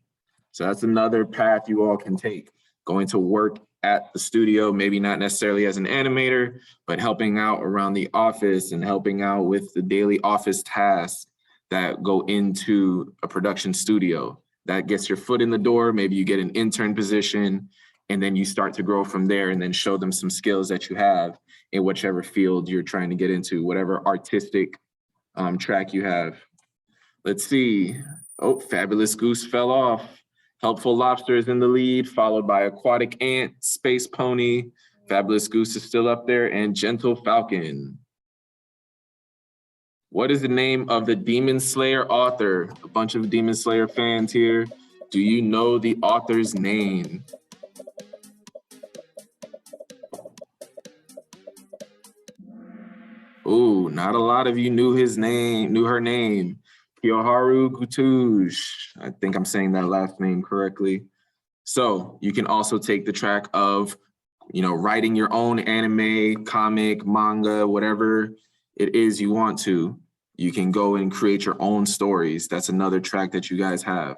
So that's another path you all can take. Going to work at the studio, maybe not necessarily as an animator, but helping out around the office and helping out with the daily office tasks that go into a production studio. That gets your foot in the door. Maybe you get an intern position, and then you start to grow from there and then show them some skills that you have in whichever field you're trying to get into, whatever artistic track you have. Let's see. Oh, Fabulous Goose fell off. Helpful Lobster is in the lead, followed by Aquatic Ant, Space Pony. Fabulous Goose is still up there, and Gentle Falcon. What is the name of the Demon Slayer author? A bunch of Demon Slayer fans here. Do you know the author's name? Ooh, not a lot of you knew her name. Kiyoharu Gutouge. I think I'm saying that last name correctly. So you can also take the track of, writing your own anime, comic, manga, whatever it is you want to. You can go and create your own stories. That's another track that you guys have.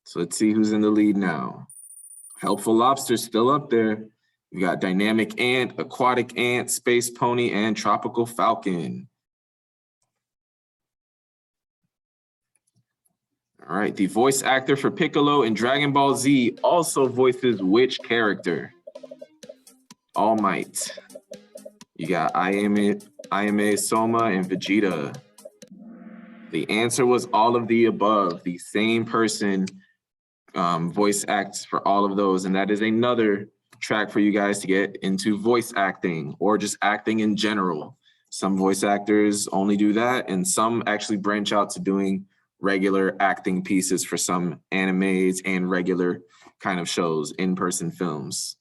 So let's see who's in the lead now. Helpful Lobster still up there. We got Dynamic Ant, Aquatic Ant, Space Pony, and Tropical Falcon. All right, the voice actor for Piccolo in Dragon Ball Z also voices which character? All Might. You got Ayame Soma and Vegeta. The answer was all of the above. The same person voice acts for all of those, and that is another track for you guys to get into voice acting or just acting in general. Some voice actors only do that, and some actually branch out to doing regular acting pieces for some animes and regular kind of shows, in-person films.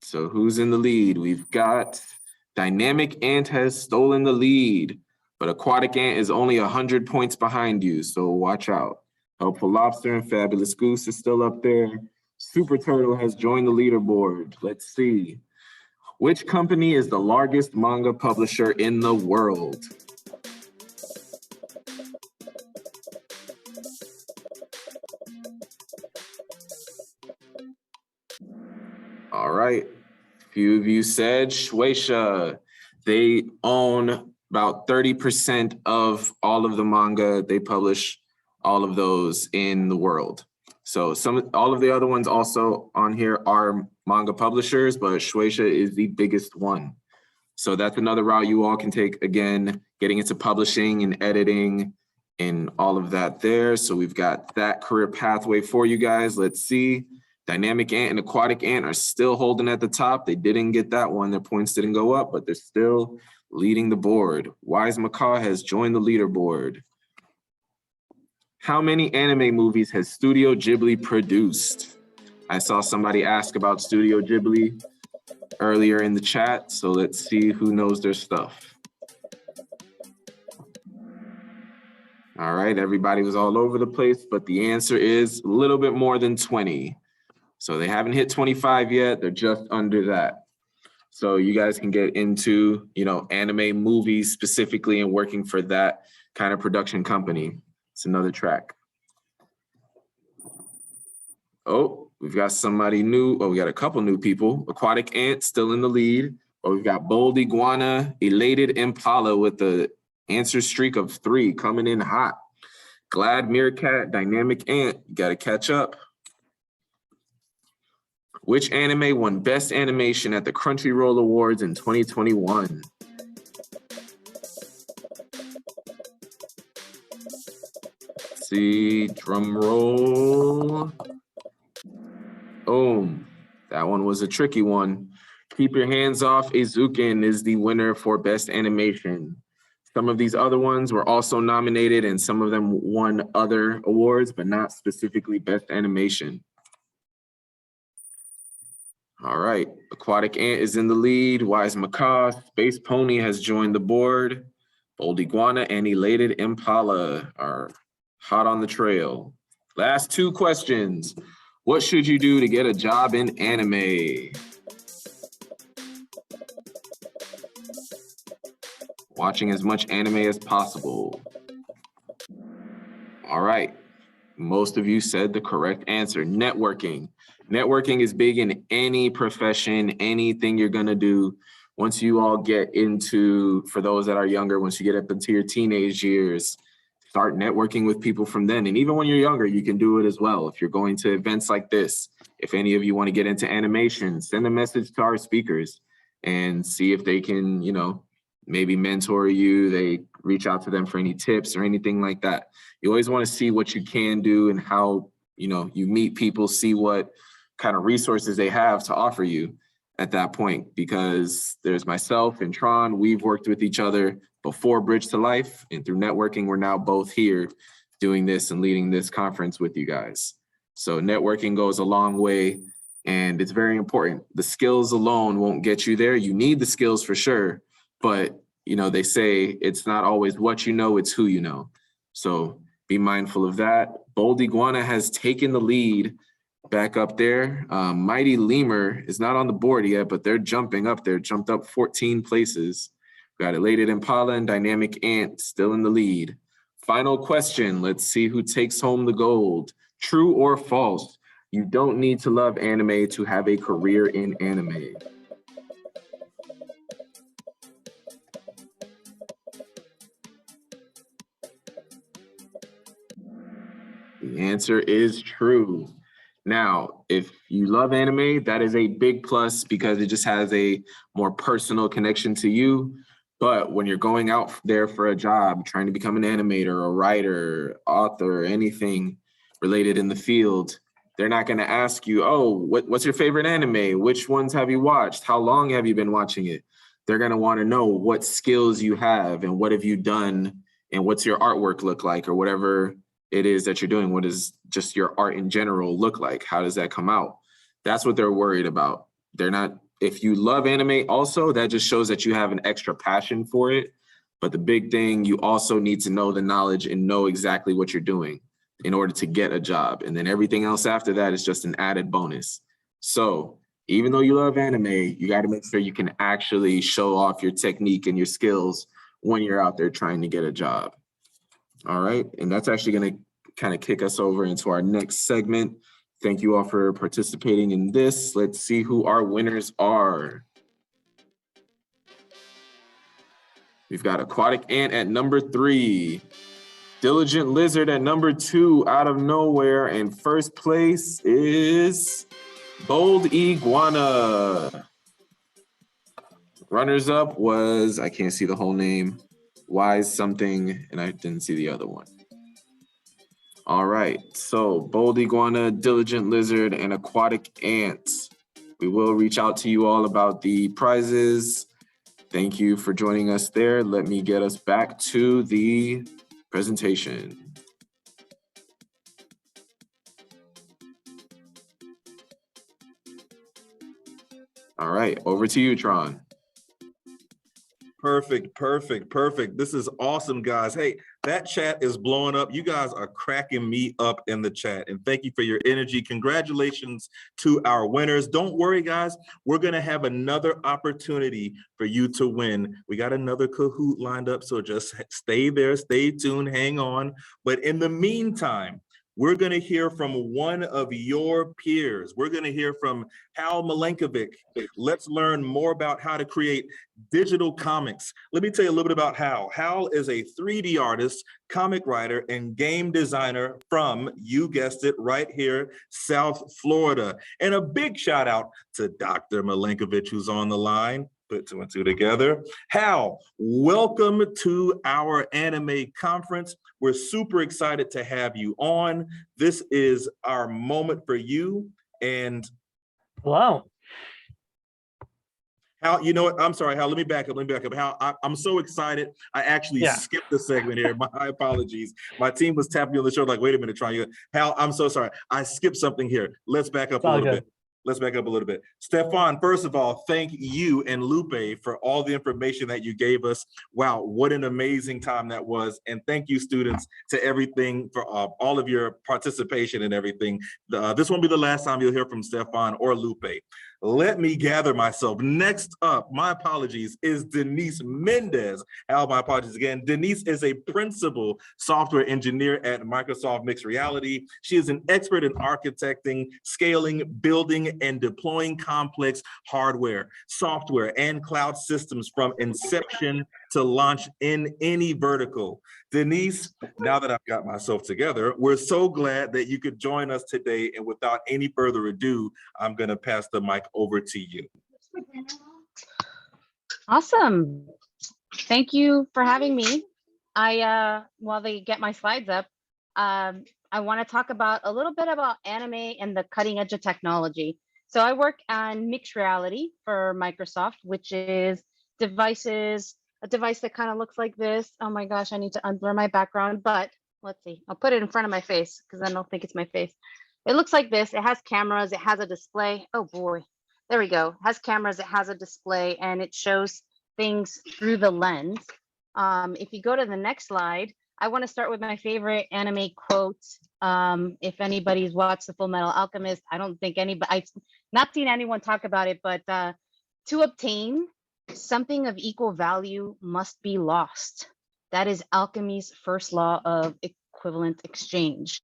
So who's in the lead? We've got Dynamic Ant has stolen the lead, but Aquatic Ant is only 100 points behind you, so watch out. Helpful Lobster and Fabulous Goose is still up there. Super Turtle has joined the leaderboard. Let's see. Which company is the largest manga publisher in the world? All right. A few of you said Shueisha. They own about 30% of all of the manga. They publish all of those in the world. So all of the other ones also on here are manga publishers, but Shueisha is the biggest one. So that's another route you all can take, again, getting into publishing and editing and all of that there. So we've got that career pathway for you guys. Let's see. Dynamic Ant and Aquatic Ant are still holding at the top. They didn't get that one. Their points didn't go up, but they're still leading the board. Wise Macaw has joined the leaderboard. How many anime movies has Studio Ghibli produced? I saw somebody ask about Studio Ghibli earlier in the chat, so let's see who knows their stuff. All right, everybody was all over the place, but the answer is a little bit more than 20. So they haven't hit 25 yet, they're just under that. So you guys can get into, anime movies specifically and working for that kind of production company. It's another track. Oh, we've got somebody new. Oh, we got a couple new people. Aquatic Ant still in the lead. Oh, we've got Bold Iguana, Elated Impala with the answer streak of 3 coming in hot. Glad Meerkat, Dynamic Ant, you got to catch up. Which anime won Best Animation at the Crunchyroll Awards in 2021? Let's see, drum roll. Boom, that one was a tricky one. Keep Your Hands Off Eizouken is the winner for Best Animation. Some of these other ones were also nominated and some of them won other awards, but not specifically Best Animation. All right, Aquatic Ant is in the lead. Wise Macaw, Space Pony has joined the board. Bold Iguana and Elated Impala are hot on the trail. Last 2 questions. What should you do to get a job in anime? Watching as much anime as possible. All right, most of you said the correct answer, networking. Networking is big in any profession, anything you're gonna do. Once you all get into, for those that are younger, once you get up into your teenage years, start networking with people from then. And even when you're younger, you can do it as well. If you're going to events like this, if any of you want to get into animation, send a message to our speakers and see if they can, maybe mentor you. They reach out to them for any tips or anything like that. You always want to see what you can do and how, you meet people, see what kind of resources they have to offer you at that point, because there's myself and Tron, we've worked with each other before Bridge to Life, and through networking, we're now both here doing this and leading this conference with you guys. So networking goes a long way and it's very important. The skills alone won't get you there. You need the skills for sure, but they say it's not always what you know, it's who you know. So be mindful of that. Bold Iguana has taken the lead back up there. Mighty Lemur is not on the board yet, but they're jumping up there, jumped up 14 places. Got Elated Impala and Dynamic Ant still in the lead. Final question, let's see who takes home the gold. True or false? You don't need to love anime to have a career in anime. The answer is true. Now, if you love anime, that is a big plus because it just has a more personal connection to you. But when you're going out there for a job, trying to become an animator, a writer, author, anything related in the field, they're not going to ask you, oh, what's your favorite anime? Which ones have you watched? How long have you been watching it? They're going to want to know what skills you have and what have you done and what's your artwork look like, or whatever it is that you're doing. What does just your art in general look like? How does that come out? That's what they're worried about. They're not, if you love anime also, that just shows that you have an extra passion for it. But the big thing, you also need to know the knowledge and know exactly what you're doing in order to get a job. And then everything else after that is just an added bonus. So even though you love anime, you got to make sure you can actually show off your technique and your skills when you're out there trying to get a job. All right, and that's actually going to kind of kick us over into our next segment. Thank you all for participating in this. Let's see who our winners are. We've got Aquatic Ant at number 3, Diligent Lizard at number 2, out of nowhere, and first place is Bold Iguana. Runners up was, I can't see the whole name, Wise something, and I didn't see the other one. All right, so Bold Iguana, Diligent Lizard, and Aquatic Ant. We will reach out to you all about the prizes. Thank you for joining us there. Let me get us back to the presentation. All right, over to you, Tron. Perfect, perfect, perfect. This is awesome, guys. Hey, that chat is blowing up. You guys are cracking me up in the chat. And thank you for your energy. Congratulations to our winners. Don't worry, guys. We're going to have another opportunity for you to win. We got another Kahoot lined up, so just stay there, stay tuned, hang on. But in the meantime, we're going to hear from one of your peers. We're going to hear from Hal Milenkovic. Let's learn more about how to create digital comics. Let me tell you a little bit about Hal. Hal is a 3D artist, comic writer, and game designer from, you guessed it, right here, South Florida. And a big shout out to Dr. Milenkovic, who's on the line. Put two and two together. Hal, welcome to our anime conference. We're super excited to have you on. This is our moment for you. And hello. Hal, you know what? I'm sorry, Hal, let me back up. Hal, I'm so excited. I actually skipped the segment here. My apologies. My team was tapping me on the shoulder like, wait a minute, try you. Hal, I'm so sorry. I skipped something here. Let's back up a little bit. Let's back up a little bit. Stefan, first of all, thank you and Lupe for all the information that you gave us. Wow, what an amazing time that was. And thank you, students, to everything for all of your participation and everything. This won't be the last time you'll hear from Stefan or Lupe. Let me gather myself. Next up, my apologies, is Denise Mendez. Al, my apologies again. Denise is a principal software engineer at Microsoft Mixed Reality. She is an expert in architecting, scaling, building, and deploying complex hardware, software, and cloud systems from inception to launch in any vertical. Denise, now that I've got myself together, we're so glad that you could join us today. And without any further ado, I'm going to pass the mic over to you. Awesome. Thank you for having me. While they get my slides up, I want to talk about a little bit about anime and the cutting edge of technology. So I work on mixed reality for Microsoft, which is a device that kind of looks like this. Oh my gosh, I need to unblur my background, but let's see. I'll put it in front of my face because I don't think it's my face. It looks like this. It has cameras. It has a display. Oh boy, there we go. It has cameras. It has a display, and it shows things through the lens. If you go to the next slide, I want to start with my favorite anime quote. If anybody's watched The Full Metal Alchemist, I don't think I've not seen anyone talk about it, but to obtain something of equal value must be lost. That is alchemy's first law of equivalent exchange.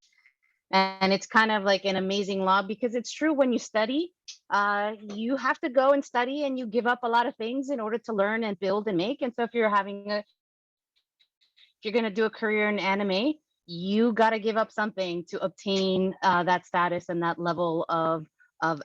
And it's kind of like an amazing law because it's true when you study, you have to go and study and you give up a lot of things in order to learn and build and make. And so if you're going to do a career in anime, you got to give up something to obtain that status and that level of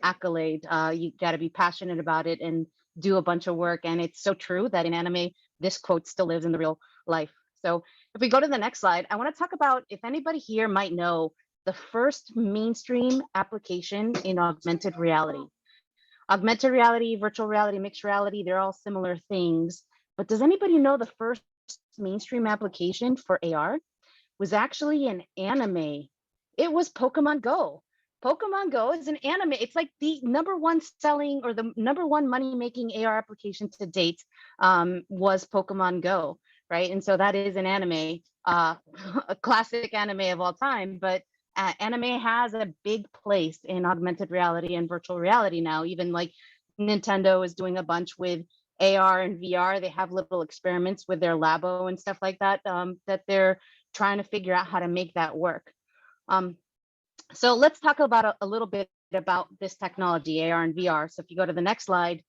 accolade. You got to be passionate about it and do a bunch of work. And it's so true that in anime, this quote still lives in the real life. So if we go to the next slide, I want to talk about, if anybody here might know, the first mainstream application in augmented reality. Augmented reality, virtual reality, mixed reality, they're all similar things. But does anybody know the first mainstream application for AR was actually an anime? It was Pokemon Go. Pokemon Go is an anime. It's like the #1 selling or the #1 money-making AR application to date was Pokemon Go, right? And so that is an anime, a classic anime of all time. But anime has a big place in augmented reality and virtual reality now. Even like Nintendo is doing a bunch with AR and VR. They have little experiments with their Labo and stuff like that, that they're trying to figure out how to make that work. So let's talk about a little bit about this technology, AR and VR. So if you go to the next slide,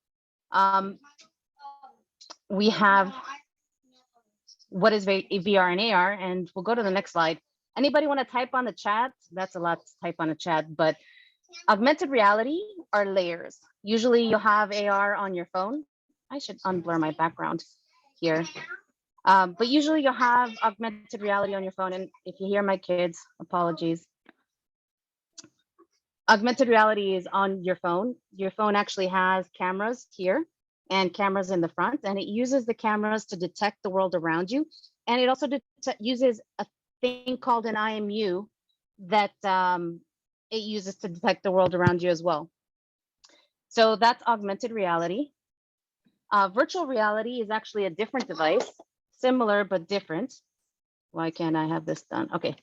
we have what is VR and AR, and we'll go to the next slide. Anybody want to type on the chat? That's a lot to type on a chat, but augmented reality are layers. Usually you'll have AR on your phone. I should unblur my background here. But usually you'll have augmented reality on your phone. And if you hear my kids, apologies. Augmented reality is on your phone. Your phone actually has cameras here and cameras in the front, and it uses the cameras to detect the world around you. And it also uses a thing called an IMU that it uses to detect the world around you as well. So that's augmented reality. Virtual reality is actually a different device, similar but different. Why can't I have this done? Okay.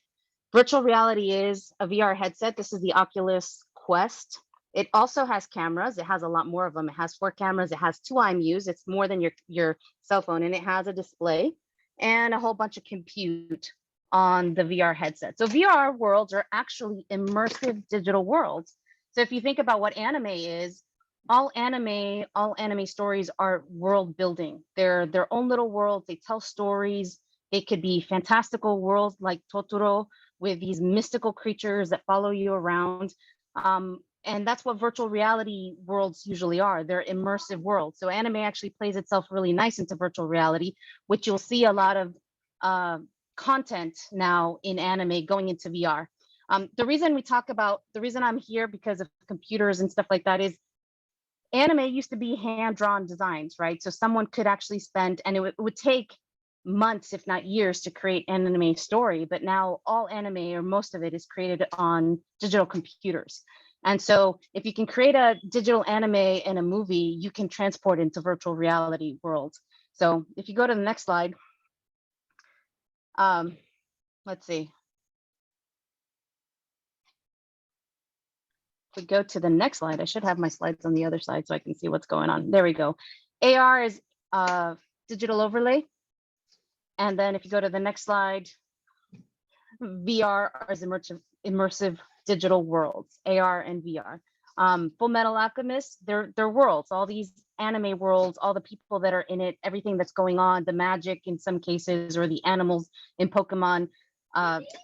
Virtual reality is a VR headset. This is the Oculus Quest. It also has cameras. It has a lot more of them. It has 4 cameras. It has 2 IMUs. It's more than your cell phone, and it has a display and a whole bunch of compute on the VR headset. So VR worlds are actually immersive digital worlds. So if you think about what anime is, all anime stories are world building. They're their own little worlds. They tell stories. It could be fantastical worlds like Totoro with these mystical creatures that follow you around. And that's what virtual reality worlds usually are. They're immersive worlds. So anime actually plays itself really nice into virtual reality, which you'll see a lot of content now in anime going into VR. The reason I'm here because of computers and stuff like that is anime used to be hand-drawn designs, right? So someone could actually spend, and it would take months, if not years, to create an anime story. But now all anime, or most of it, is created on digital computers. And so if you can create a digital anime and a movie, you can transport it into virtual reality worlds. So if you go to the next slide, let's see. If we go to the next slide, I should have my slides on the other side so I can see what's going on. There we go. AR is digital overlay. And then if you go to the next slide, VR is immersive digital worlds, AR and VR. Full Metal Alchemist, they're worlds, all these anime worlds, all the people that are in it, everything that's going on, the magic in some cases, or the animals in Pokemon.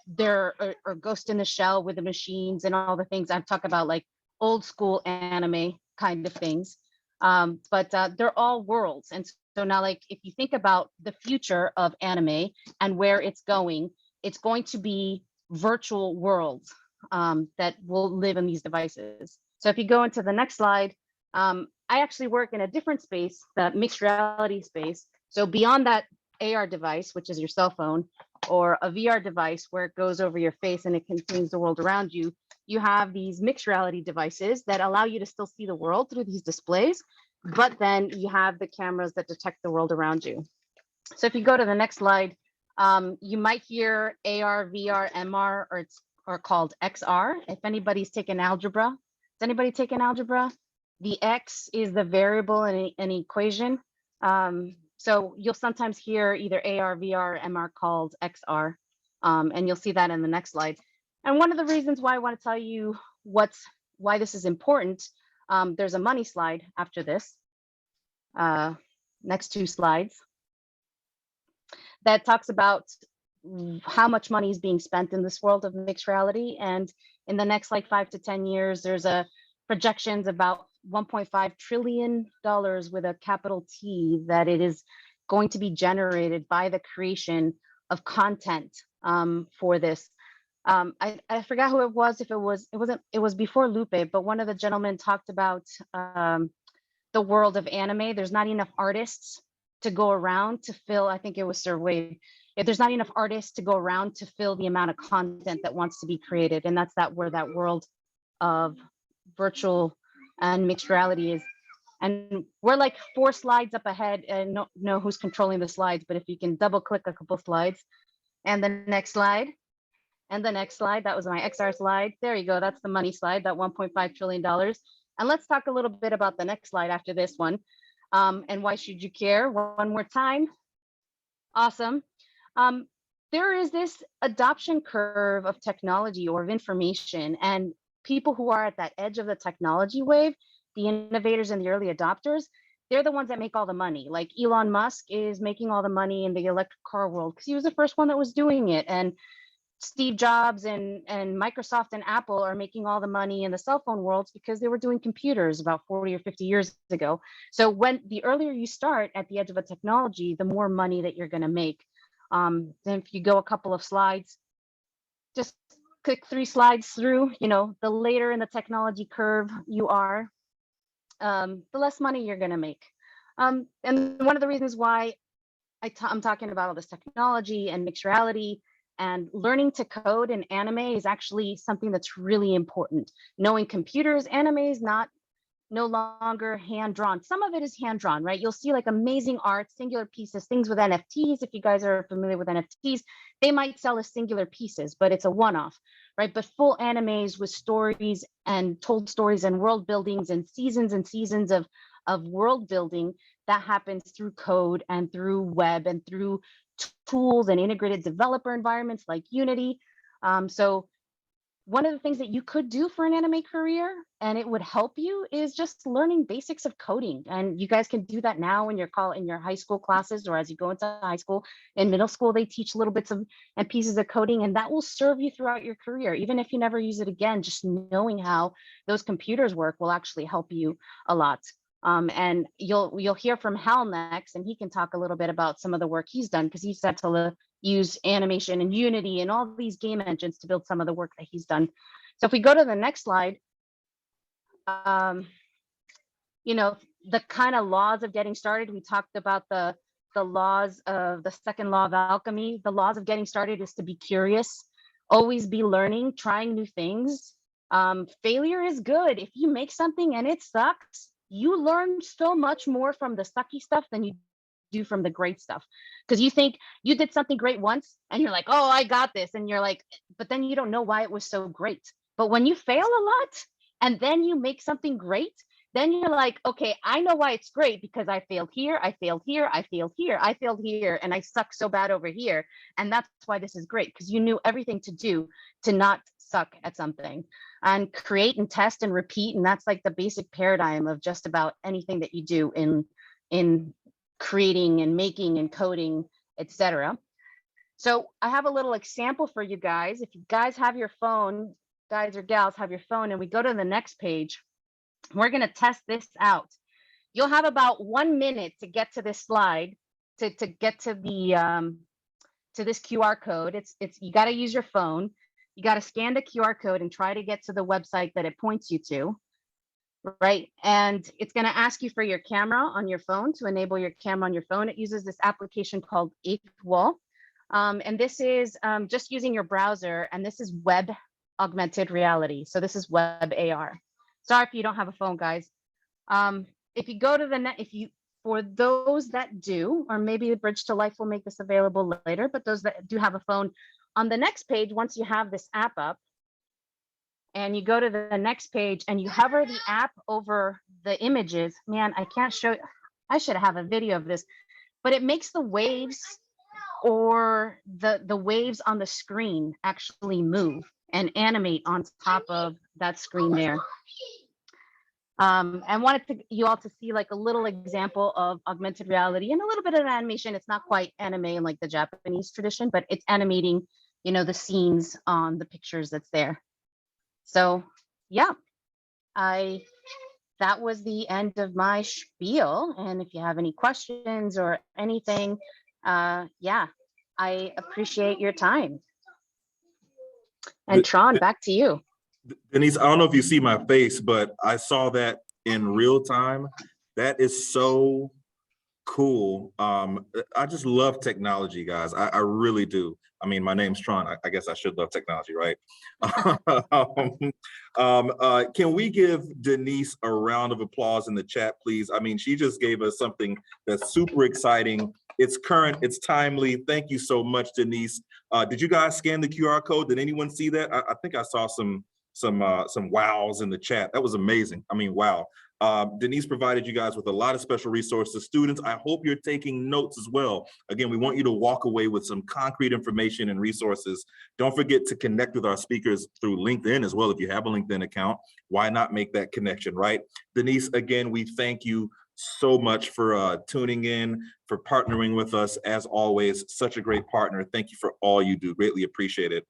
There are Ghost in the Shell with the machines and all the things I've talked about, like old school anime kind of things. But they're all worlds. And so now, like, if you think about the future of anime and where it's going to be virtual worlds that will live in these devices. So if you go into the next slide, I actually work in a different space, the mixed reality space. So beyond that AR device, which is your cell phone, or a VR device where it goes over your face and it contains the world around you, you have these mixed reality devices that allow you to still see the world through these displays, but then you have the cameras that detect the world around you. So if you go to the next slide, you might hear AR, VR, MR, or called XR. If anybody's taken algebra, has anybody taken algebra? The X is the variable in an equation. So you'll sometimes hear either AR, VR, MR called XR, and you'll see that in the next slide. And one of the reasons why I want to tell you why this is important, there's a money slide after this, next 2 slides, that talks about how much money is being spent in this world of mixed reality. And in the next like 5 to 10 years, there's a projections about $1.5 trillion with a capital T that it is going to be generated by the creation of content for this. I forgot who it was. If it was before Lupe, but one of the gentlemen talked about the world of anime. There's not enough artists to go around to fill. I think it was Sir Wade. If there's not enough artists to go around to fill the amount of content that wants to be created, and that's where that world of virtual and mixed reality is. And we're like 4 slides up ahead, and don't know who's controlling the slides, but if you can double click a couple slides, and the next slide, and the next slide, that was my XR slide. There you go, that's the money slide, that $1.5 trillion. And let's talk a little bit about the next slide after this one. And why should you care? One more time. Awesome. There is this adoption curve of technology or of information, and people who are at that edge of the technology wave, the innovators and the early adopters, they're the ones that make all the money. Like Elon Musk is making all the money in the electric car world because he was the first one that was doing it. And Steve Jobs and Microsoft and Apple are making all the money in the cell phone worlds because they were doing computers about 40 or 50 years ago. So when the earlier you start at the edge of a technology, the more money that you're going to make. Then if you go a couple of slides, just click 3 slides through, the later in the technology curve you are, the less money you're going to make. And one of the reasons why I'm talking about all this technology and mixed reality and learning to code in anime is actually something that's really important. Knowing computers, anime is not no longer hand drawn. Some of it is hand drawn, right? You'll see like amazing art, singular pieces, things with NFTs. If you guys are familiar with NFTs, they might sell as singular pieces, but it's a one-off, right? But full animes with stories and told stories and world buildings and seasons of world building that happens through code and through web and through tools and integrated developer environments like Unity. So one of the things that you could do for an anime career, and it would help you, is just learning basics of coding. And you guys can do that now in your high school classes, or as you go into high school. In middle school, they teach little bits of and pieces of coding, and that will serve you throughout your career. Even if you never use it again, just knowing how those computers work will actually help you a lot. And you'll hear from Hal next, and he can talk a little bit about some of the work he's done, because he's had to use animation and Unity and all these game engines to build some of the work that he's done. So if we go to the next slide, you know, the kind of laws of getting started, we talked about the laws of the second law of alchemy. The laws of getting started is to be curious, always be learning, trying new things. Failure is good. If you make something and it sucks, you learn so much more from the sucky stuff than you do from the great stuff, because you think you did something great once and you're like, oh, I got this, and you're like, but then you don't know why it was so great. But when you fail a lot and then you make something great, then you're like, okay, I know why it's great, because I failed here, I failed here, I failed here, I failed here, and I suck so bad over here, and that's why this is great, because you knew everything to do to not suck at something. And create and test and repeat, and that's like the basic paradigm of just about anything that you do in creating and making and coding, etc. So I have a little example for you guys. If you guys have your phone, guys or gals have your phone, and we go to the next page, we're going to test this out. You'll have about 1 minute to get to this slide, to get to the to this QR code. It's you got to use your phone. You got to scan the QR code and try to get to the website that it points you to. Right, and it's going to ask you for your camera on your phone. To enable your camera on your phone, it uses this application called Eighth Wall, and this is just using your browser, and this is web augmented reality. So this is web AR. Sorry if you don't have a phone, guys. If you go to the net, for those that do, or maybe the Bridge to Life will make this available later, but those that do have a phone, on the next page, once you have this app up, and you go to the next page and you hover the app over the images, man, I can't show you. I should have a video of this, but it makes the waves or the waves on the screen actually move and animate on top of that screen there. I wanted you all to see like a little example of augmented reality and a little bit of animation. It's not quite anime in like the Japanese tradition, but it's animating, you know, the scenes on the pictures that's there. So yeah, that was the end of my spiel. And if you have any questions or anything, yeah, I appreciate your time. And Tron, back to you. Denise, I don't know if you see my face, but I saw that in real time. That is so cool. I just love technology, guys. I really do. I mean, my name's Tron. I guess I should love technology, right? Can we give Denise a round of applause in the chat, please? I mean, she just gave us something that's super exciting. It's current, it's timely. Thank you so much, Denise. Did you guys scan the QR code? Did anyone see that? I think I saw some wows in the chat. That was amazing. I mean, wow. Denise provided you guys with a lot of special resources. Students, I hope you're taking notes as well. Again, we want you to walk away with some concrete information and resources. Don't forget to connect with our speakers through LinkedIn as well. If you have a LinkedIn account, why not make that connection, right? Denise, again, we thank you so much for tuning in, for partnering with us. As always, such a great partner. Thank you for all you do. Greatly appreciate it.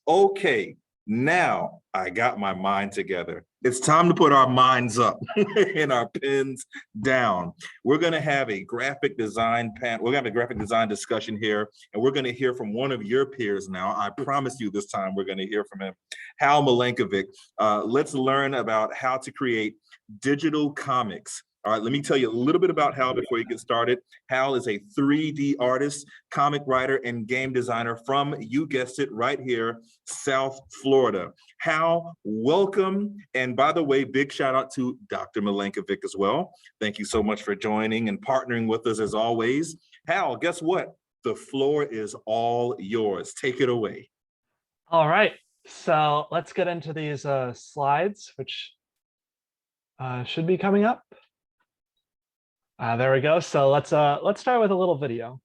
Okay. Now I got my mind together. It's time to put our minds up and our pens down. We're going to have a graphic design panel. We're going to have a graphic design discussion here, and we're going to hear from one of your peers now. I promise you this time we're going to hear from him, Hal Milankovic. Let's learn about how to create digital comics All right, let me tell you a little bit about Hal before you get started. Hal is a 3D artist, comic writer, and game designer from, you guessed it, right here, South Florida. Hal, welcome. And by the way, big shout out to Dr. Milankovic as well. Thank you so much for joining and partnering with us as always. Hal, guess what? The floor is all yours. Take it away. All right, so let's get into these slides, which should be coming up. There we go. So let's start with a little video.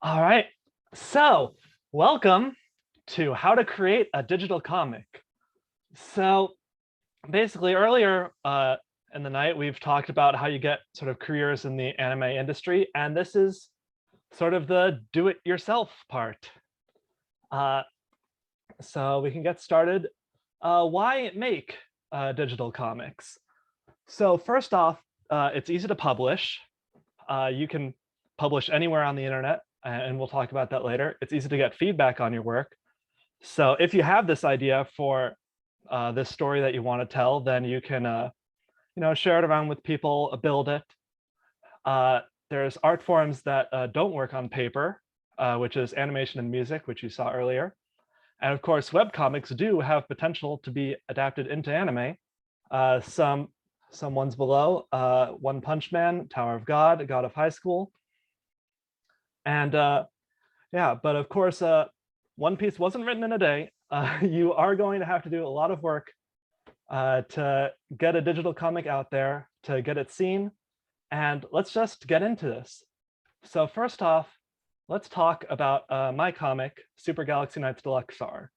All right, so welcome to how to create a digital comic. So basically earlier in the night, we've talked about how you get sort of careers in the anime industry, and this is sort of the do-it-yourself part. So we can get started. Why make digital comics? So first off, it's easy to publish. You can publish anywhere on the internet, and we'll talk about that later. It's easy to get feedback on your work. So if you have this idea for this story that you want to tell, then you can share it around with people, build it. There's art forms that don't work on paper, which is animation and music, which you saw earlier. And of course, webcomics do have potential to be adapted into anime. Some ones below, One Punch Man, Tower of God, God of High School. And yeah, but of course, One Piece wasn't written in a day. You are going to have to do a lot of work to get a digital comic out there, to get it seen. And let's just get into this. So first off, let's talk about my comic, Super Galaxy Knights Deluxe R.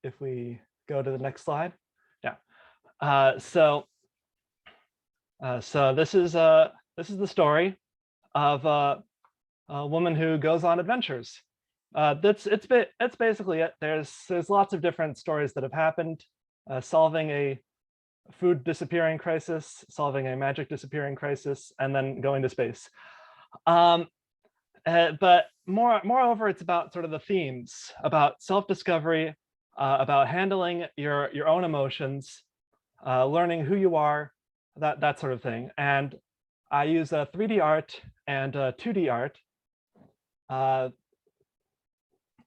If we go to the next slide. Yeah. So this is the story of a woman who goes on adventures. It's basically it. There's lots of different stories that have happened, solving a food disappearing crisis, solving a magic disappearing crisis, and then going to space. But moreover, it's about sort of the themes, about self-discovery, about handling your own emotions, learning who you are, that sort of thing. And I use 3D art and 2D art.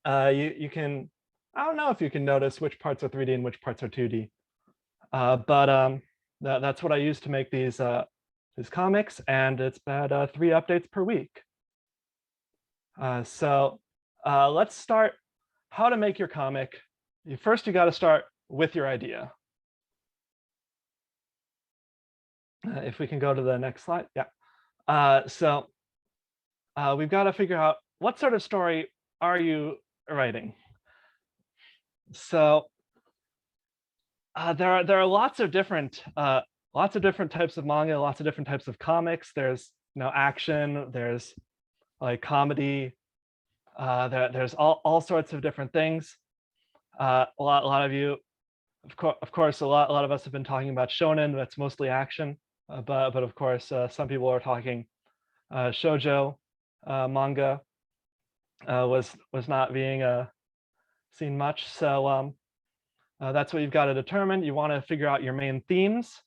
You can, I don't know if you can notice which parts are 3D and which parts are 2D. But that's what I use to make these comics, and it's about 3 updates per week. So let's start how to make your comic. First, you got to start with your idea. If we can go to the next slide. Yeah. So we've got to figure out what sort of story are you writing. So there are lots of different types of manga, lots of different types of comics. There's action, there's like comedy, there's all sorts of different things. A lot of you, of course, a lot of us have been talking about shonen. That's mostly action, but of course, some people are talking shoujo manga was not being seen much. So that's what you've got to determine. You want to figure out your main themes.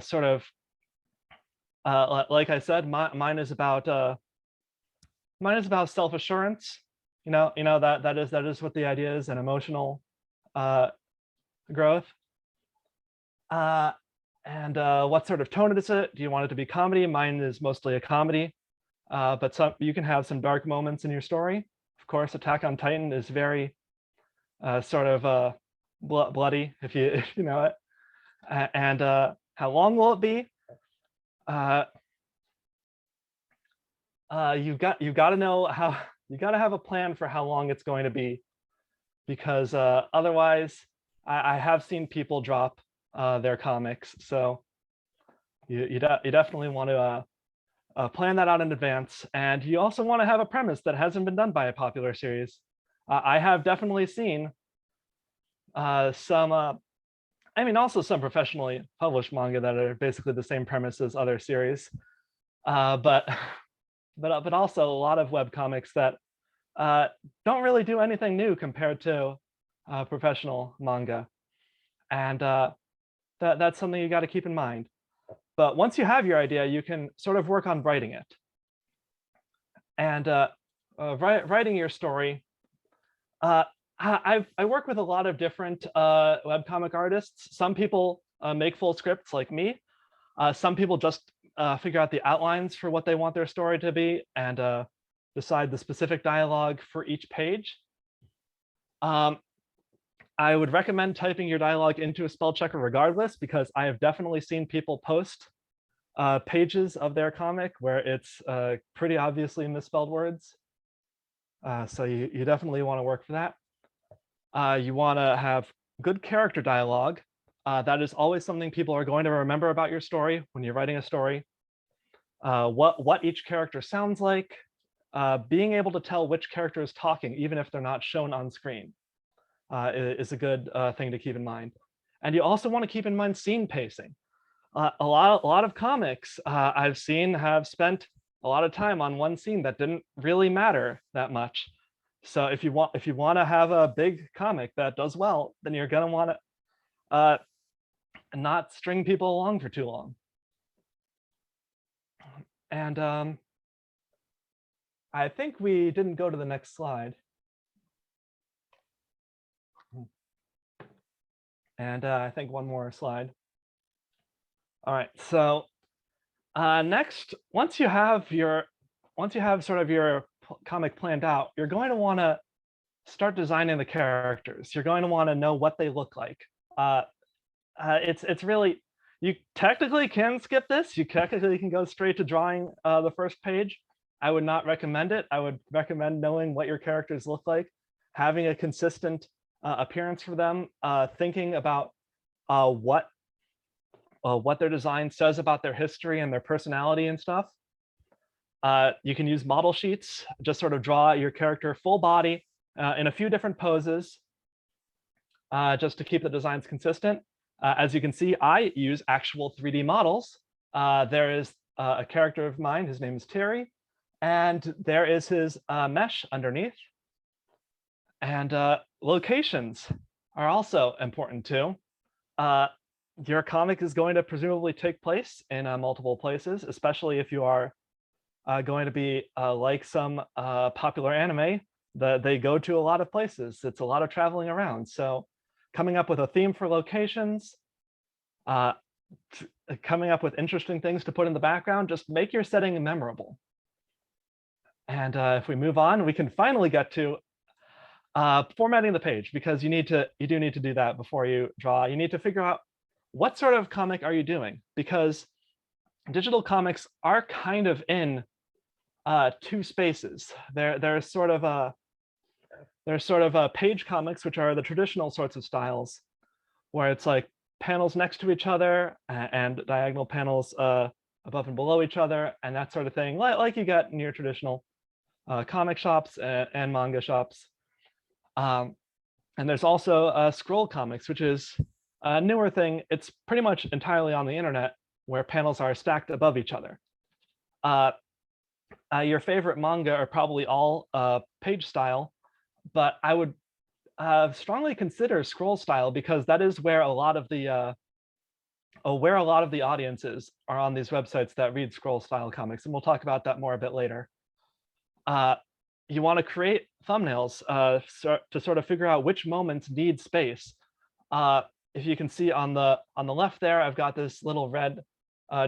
Sort of like I said, mine is about self-assurance. That is what the idea is, and emotional growth. And what sort of tone is it? Do you want it to be comedy? Mine is mostly a comedy, but you can have some dark moments in your story. Of course, Attack on Titan is very sort of bloody, if you know it. And how long will it be? You've got to know how. You got to have a plan for how long it's going to be, because otherwise, I have seen people drop their comics. So you definitely want to plan that out in advance, and you also want to have a premise that hasn't been done by a popular series. I have definitely seen some. Also some professionally published manga that are basically the same premise as other series, but also a lot of webcomics that don't really do anything new compared to professional manga, and that's something you got to keep in mind. But once you have your idea, you can sort of work on writing it, and writing your story. I work with a lot of different webcomic artists. Some people make full scripts like me. Some people just figure out the outlines for what they want their story to be and decide the specific dialogue for each page. I would recommend typing your dialogue into a spell checker regardless, because I have definitely seen people post pages of their comic where it's pretty obviously misspelled words. So you definitely want to work for that. You want to have good character dialogue. That is always something people are going to remember about your story when you're writing a story. What each character sounds like, being able to tell which character is talking, even if they're not shown on screen, is a good thing to keep in mind. And you also want to keep in mind scene pacing. A lot of comics I've seen have spent a lot of time on one scene that didn't really matter that much. So if you want to have a big comic that does well, then you're gonna want to not string people along for too long. And I think we didn't go to the next slide. And I think one more slide. All right. So next, once you have sort of your comic planned out, you're going to want to start designing the characters. You're going to want to know what they look like. It's really, you technically can skip this. You technically can go straight to drawing the first page. I would not recommend it. I would recommend knowing what your characters look like, having a consistent appearance for them, thinking about what their design says about their history and their personality and stuff. You can use model sheets, just sort of draw your character full body in a few different poses, just to keep the designs consistent. As you can see, I use actual 3D models. There is a character of mine, his name is Terry, and there is his mesh underneath. And locations are also important too. Your comic is going to presumably take place in multiple places, especially if you are going to be like some popular anime that they go to a lot of places. It's a lot of traveling around. So coming up with a theme for locations, coming up with interesting things to put in the background, just make your setting memorable. And if we move on, we can finally get to formatting the page, because you do need to do that before you draw. You need to figure out what sort of comic are you doing, because digital comics are kind of in two spaces. There's sort of page comics, which are the traditional sorts of styles, where it's like panels next to each other and diagonal panels above and below each other and that sort of thing, like you get in your traditional comic shops and manga shops. And there's also scroll comics, which is a newer thing. It's pretty much entirely on the internet, where panels are stacked above each other. Your favorite manga are probably all page style, but I would strongly consider scroll style, because that is where a lot of the audiences are on these websites that read scroll style comics, and we'll talk about that more a bit later. You want to create thumbnails to sort of figure out which moments need space. If you can see on the left there, I've got this little red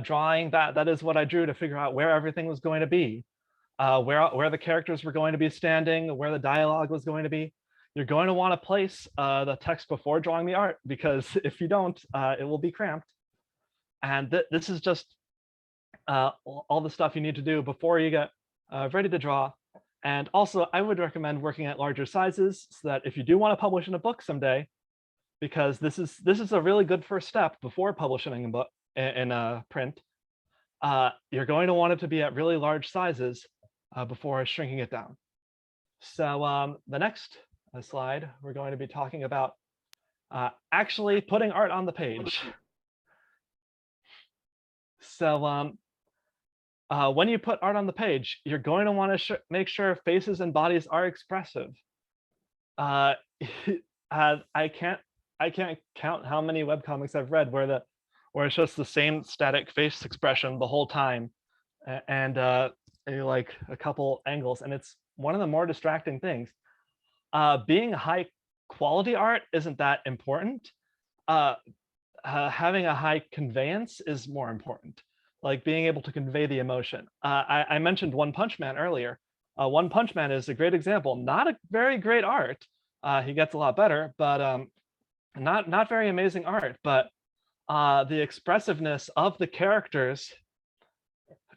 drawing. That is what I drew to figure out where everything was going to be, where the characters were going to be standing, where the dialogue was going to be. You're going to want to place the text before drawing the art, because if you don't, it will be cramped. And this is just all the stuff you need to do before you get ready to draw. And also, I would recommend working at larger sizes, so that if you do want to publish in a book someday, because this is a really good first step before publishing a book in print, you're going to want it to be at really large sizes before shrinking it down. So the next slide, we're going to be talking about actually putting art on the page. So when you put art on the page, you're going to want to make sure faces and bodies are expressive. I can't count how many webcomics I've read where it's just the same static face expression the whole time, and like a couple angles, and it's one of the more distracting things. Being high quality art isn't that important. Having a high conveyance is more important, like being able to convey the emotion. I mentioned One Punch Man earlier. One Punch Man is a great example. Not a very great art. He gets a lot better, but not very amazing art. But the expressiveness of the characters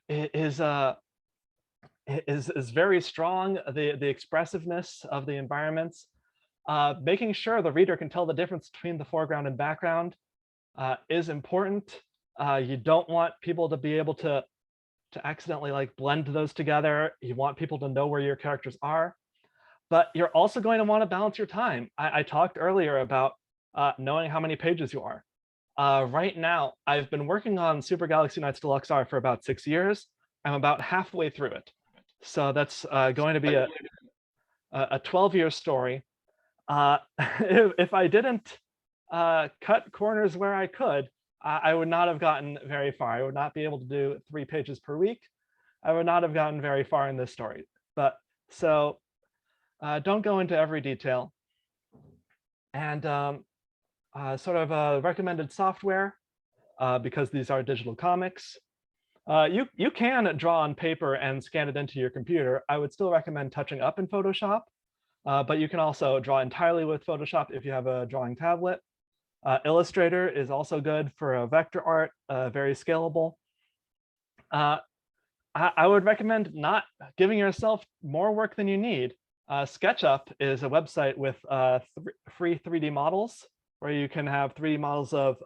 is very strong. The expressiveness of the environments, making sure the reader can tell the difference between the foreground and background is important. You don't want people to be able to accidentally like blend those together. You want people to know where your characters are, but you're also going to want to balance your time. I talked earlier about knowing how many pages you are. Right now, I've been working on Super Galaxy Knights Deluxe R for about 6 years. I'm about halfway through it. So that's going to be a 12-year story. If I didn't cut corners where I could, I would not have gotten very far. I would not be able to do 3 pages per week. I would not have gotten very far in this story. But so don't go into every detail. And sort of recommended software, because these are digital comics. You can draw on paper and scan it into your computer. I would still recommend touching up in Photoshop, but you can also draw entirely with Photoshop if you have a drawing tablet. Illustrator is also good for vector art, very scalable. I would recommend not giving yourself more work than you need. SketchUp is a website with free 3D models, where you can have 3D models of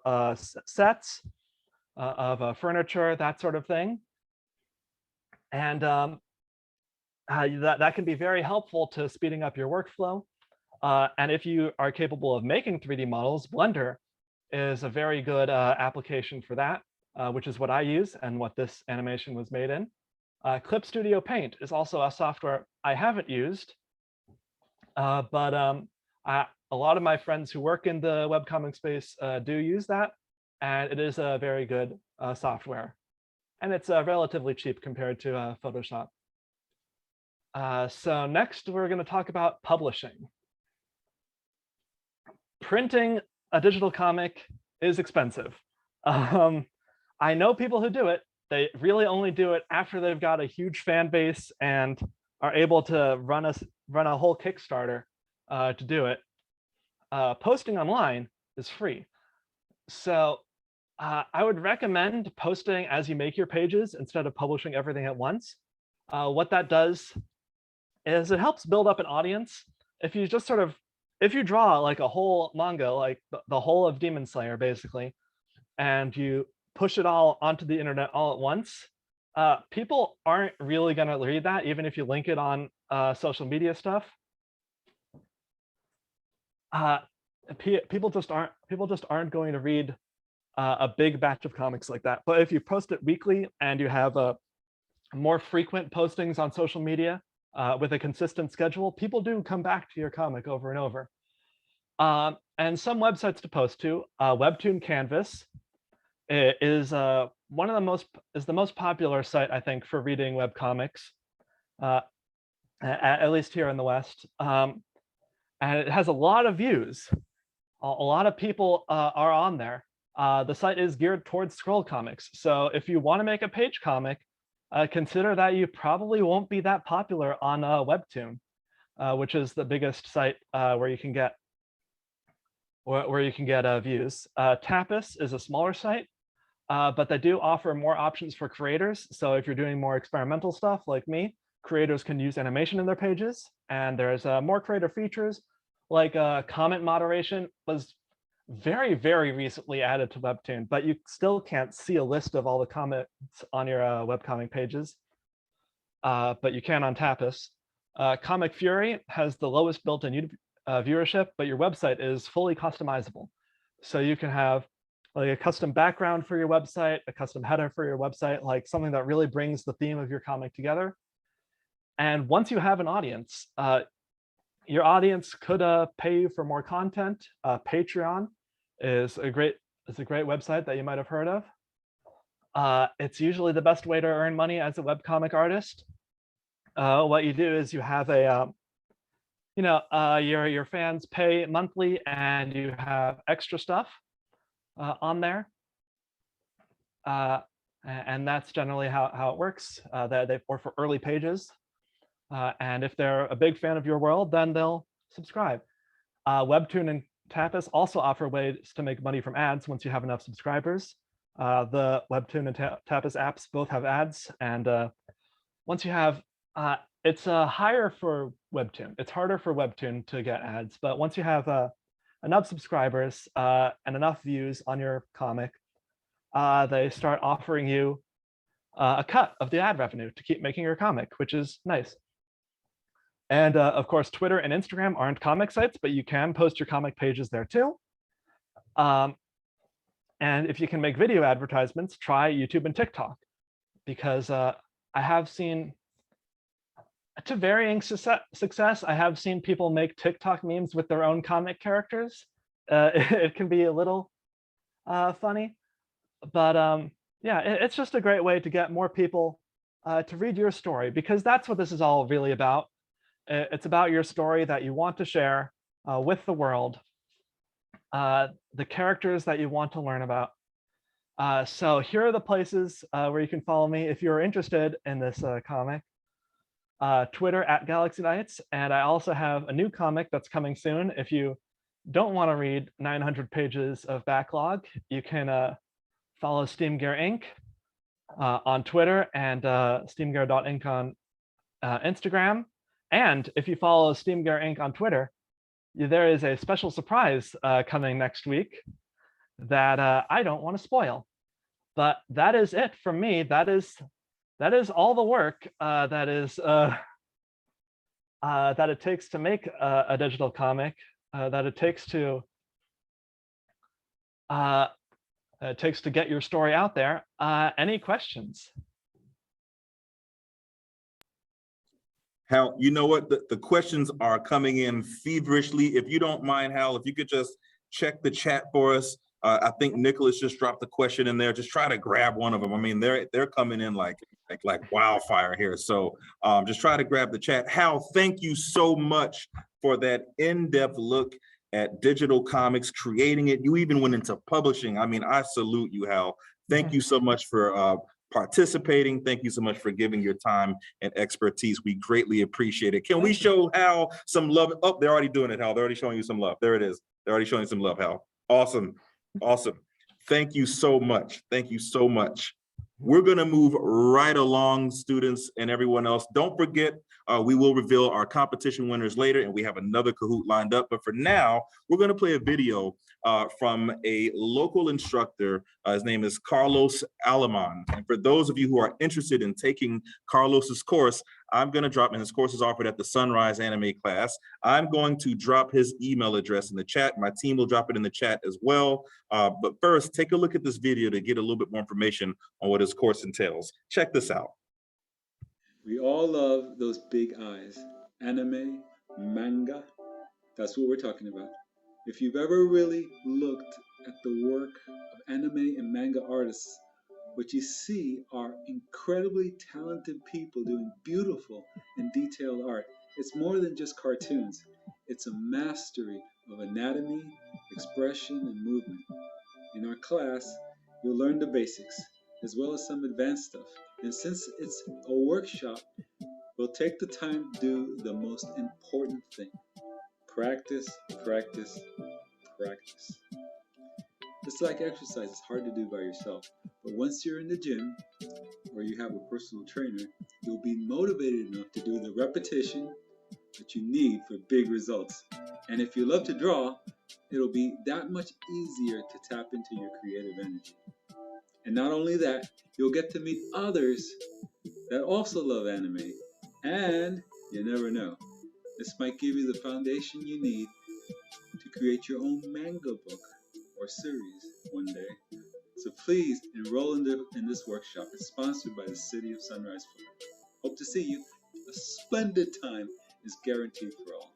sets, of furniture, that sort of thing. And that can be very helpful to speeding up your workflow. And if you are capable of making 3D models, Blender is a very good application for that, which is what I use and what this animation was made in. Clip Studio Paint is also a software I haven't used, but a lot of my friends who work in the webcomic space do use that, and it is a very good software. And it's relatively cheap compared to Photoshop. So next, we're going to talk about publishing. Printing a digital comic is expensive. I know people who do it. They really only do it after they've got a huge fan base and are able to run a whole Kickstarter to do it. Posting online is free. So I would recommend posting as you make your pages instead of publishing everything at once. What that does is it helps build up an audience. If you just sort of if you draw like a whole manga, like the whole of Demon Slayer, basically, and you push it all onto the internet all at once, people aren't really going to read that, even if you link it on social media stuff. People just aren't going to read a big batch of comics like that. But if you post it weekly and you have more frequent postings on social media with a consistent schedule, people do come back to your comic over and over. And some websites to post to, Webtoon Canvas is the most popular site, I think, for reading webcomics, at least here in the West. And it has a lot of views. A lot of people are on there. The site is geared towards scroll comics. So if you want to make a page comic, consider that you probably won't be that popular on Webtoon, which is the biggest site where you can get views. Tapas is a smaller site, but they do offer more options for creators. So if you're doing more experimental stuff like me, creators can use animation in their pages, and there's more creator features like comment moderation was very, very recently added to Webtoon, but you still can't see a list of all the comments on your webcomic pages, but you can on Tapas. Comic Fury has the lowest built-in viewership, but your website is fully customizable. So you can have like a custom background for your website, a custom header for your website, like something that really brings the theme of your comic together. And once you have an audience, your audience could pay you for more content. Patreon is a great website that you might have heard of. It's usually the best way to earn money as a webcomic artist. What you do is you have a your fans pay monthly, and you have extra stuff on there, and that's generally how it works. Or for early pages, and if they're a big fan of your world, then they'll subscribe. Webtoon and Tapas also offer ways to make money from ads once you have enough subscribers. The Webtoon and Tapas apps both have ads, and once you have, it's higher for Webtoon. It's harder for Webtoon to get ads, but once you have enough subscribers and enough views on your comic, they start offering you a cut of the ad revenue to keep making your comic, which is nice. And of course, Twitter and Instagram aren't comic sites, but you can post your comic pages there too. And if you can make video advertisements, try YouTube and TikTok, because I have seen, to varying success, I have seen people make TikTok memes with their own comic characters. It can be a little funny, but yeah, it's just a great way to get more people to read your story, because that's what this is all really about. It's about your story that you want to share with the world, the characters that you want to learn about. So here are the places where you can follow me if you're interested in this comic. Twitter @Galaxy Knights, and I also have a new comic that's coming soon. If you don't want to read 900 pages of backlog, you can follow Steam Gear Inc. On Twitter and steamgear.inc on Instagram. And if you follow Steam Gear Inc. on Twitter, there is a special surprise coming next week that I don't want to spoil. But that is it from me. That is all the work that it takes to make a digital comic, that it takes to get your story out there. Any questions? Hal, you know what? The questions are coming in feverishly. If you don't mind, Hal, if you could just check the chat for us. I think Nicholas just dropped the question in there. Just try to grab one of them. I mean, they're coming in like wildfire here. So just try to grab the chat. Hal, thank you so much for that in-depth look at digital comics, creating it. You even went into publishing. I mean, I salute you, Hal. Thank you so much for participating. Thank you so much for giving your time and expertise. We greatly appreciate it. Can we show Hal some love? Oh, they're already doing it, Hal. They're already showing you some love. There it is. They're already showing you some love, Hal. Awesome. Awesome. Thank you so much. Thank you so much. We're gonna move right along, students and everyone else. Don't forget, we will reveal our competition winners later, and we have another Kahoot lined up. But for now, we're gonna play a video from a local instructor. His name is Carlos Alemán. And for those of you who are interested in taking Carlos's course, I'm going to drop, and his course is offered at the Sunrise Anime class. I'm going to drop his email address in the chat. My team will drop it in the chat as well. But first, take a look at this video to get a little bit more information on what his course entails. Check this out. We all love those big eyes. Anime, manga, that's what we're talking about. If you've ever really looked at the work of anime and manga artists, what you see are incredibly talented people doing beautiful and detailed art. It's more than just cartoons. It's a mastery of anatomy, expression, and movement. In our class, you'll learn the basics, as well as some advanced stuff. And since it's a workshop, we'll take the time to do the most important thing. Practice, practice, practice. It's like exercise, it's hard to do by yourself. But once you're in the gym, or you have a personal trainer, you'll be motivated enough to do the repetition that you need for big results. And if you love to draw, it'll be that much easier to tap into your creative energy. And not only that, you'll get to meet others that also love anime. And you never know, this might give you the foundation you need to create your own manga book or series one day. So please enroll in this workshop. It's sponsored by the City of Sunrise Florida. Hope to see you. A splendid time is guaranteed for all.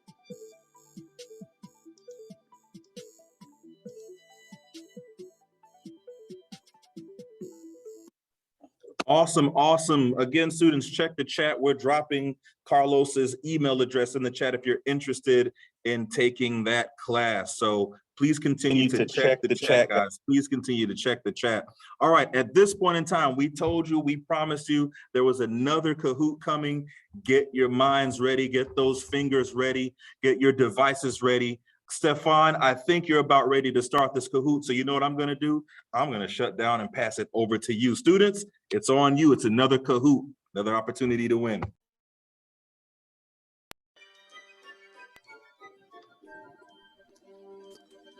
Awesome, awesome. Again, students, check the chat. We're dropping Carlos's email address in the chat if you're interested in taking that class. So please continue to check the chat, guys. Please continue to check the chat. All right, at this point in time, we told you, we promised you there was another Kahoot coming. Get your minds ready, get those fingers ready, get your devices ready. Stefan, I think you're about ready to start this Kahoot. So you know what I'm gonna do? I'm gonna shut down and pass it over to you. Students, it's on you. It's another Kahoot, another opportunity to win.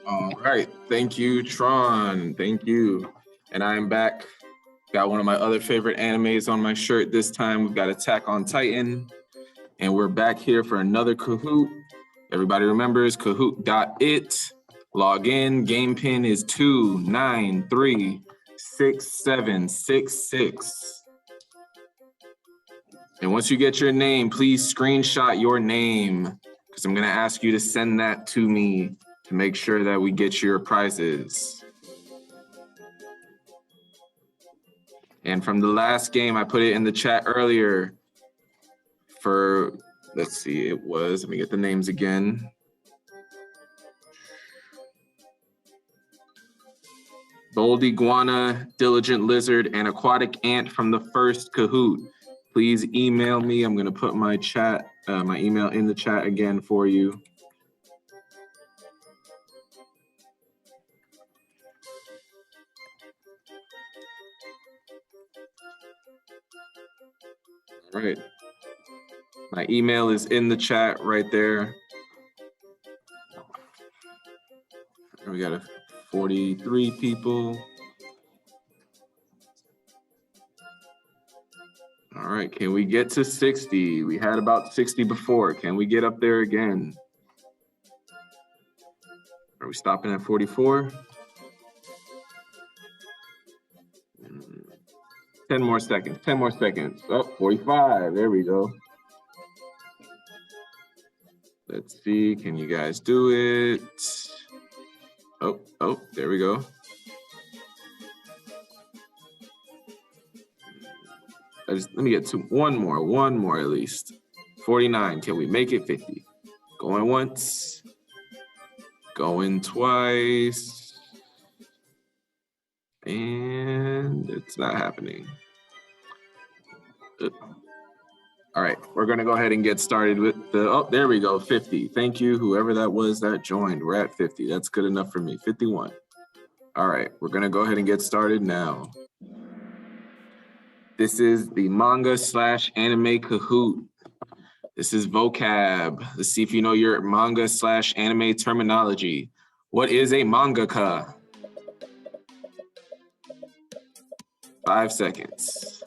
All right, thank you, Tron, thank you. And I'm back. Got one of my other favorite animes on my shirt this time. We've got Attack on Titan. And we're back here for another Kahoot. Everybody remembers Kahoot.it. Log in, game pin is 2936766. And once you get your name, please screenshot your name, because I'm gonna ask you to send that to me to make sure that we get your prizes. And from the last game, I put it in the chat earlier for, let's see, it was, let me get the names again. Bold Iguana, Diligent Lizard, and Aquatic Ant from the first Kahoot. Please email me. I'm gonna put my chat, my email in the chat again for you. All right. My email is in the chat right there. We got 43 people. All right, can we get to 60? We had about 60 before. Can we get up there again? Are we stopping at 44? 10 more seconds, 10 more seconds. Oh, 45, there we go. Let's see, can you guys do it? Oh, there we go. Let me get to one more at least. 49, can we make it 50? Going once, going twice. And it's not happening. All right, we're gonna go ahead and get started with the, oh, there we go, 50. Thank you, whoever that was that joined. We're at 50, that's good enough for me, 51. All right, we're gonna go ahead and get started now. This is the manga/anime Kahoot. This is vocab. Let's see if you know your manga/anime terminology. What is a mangaka? 5 seconds.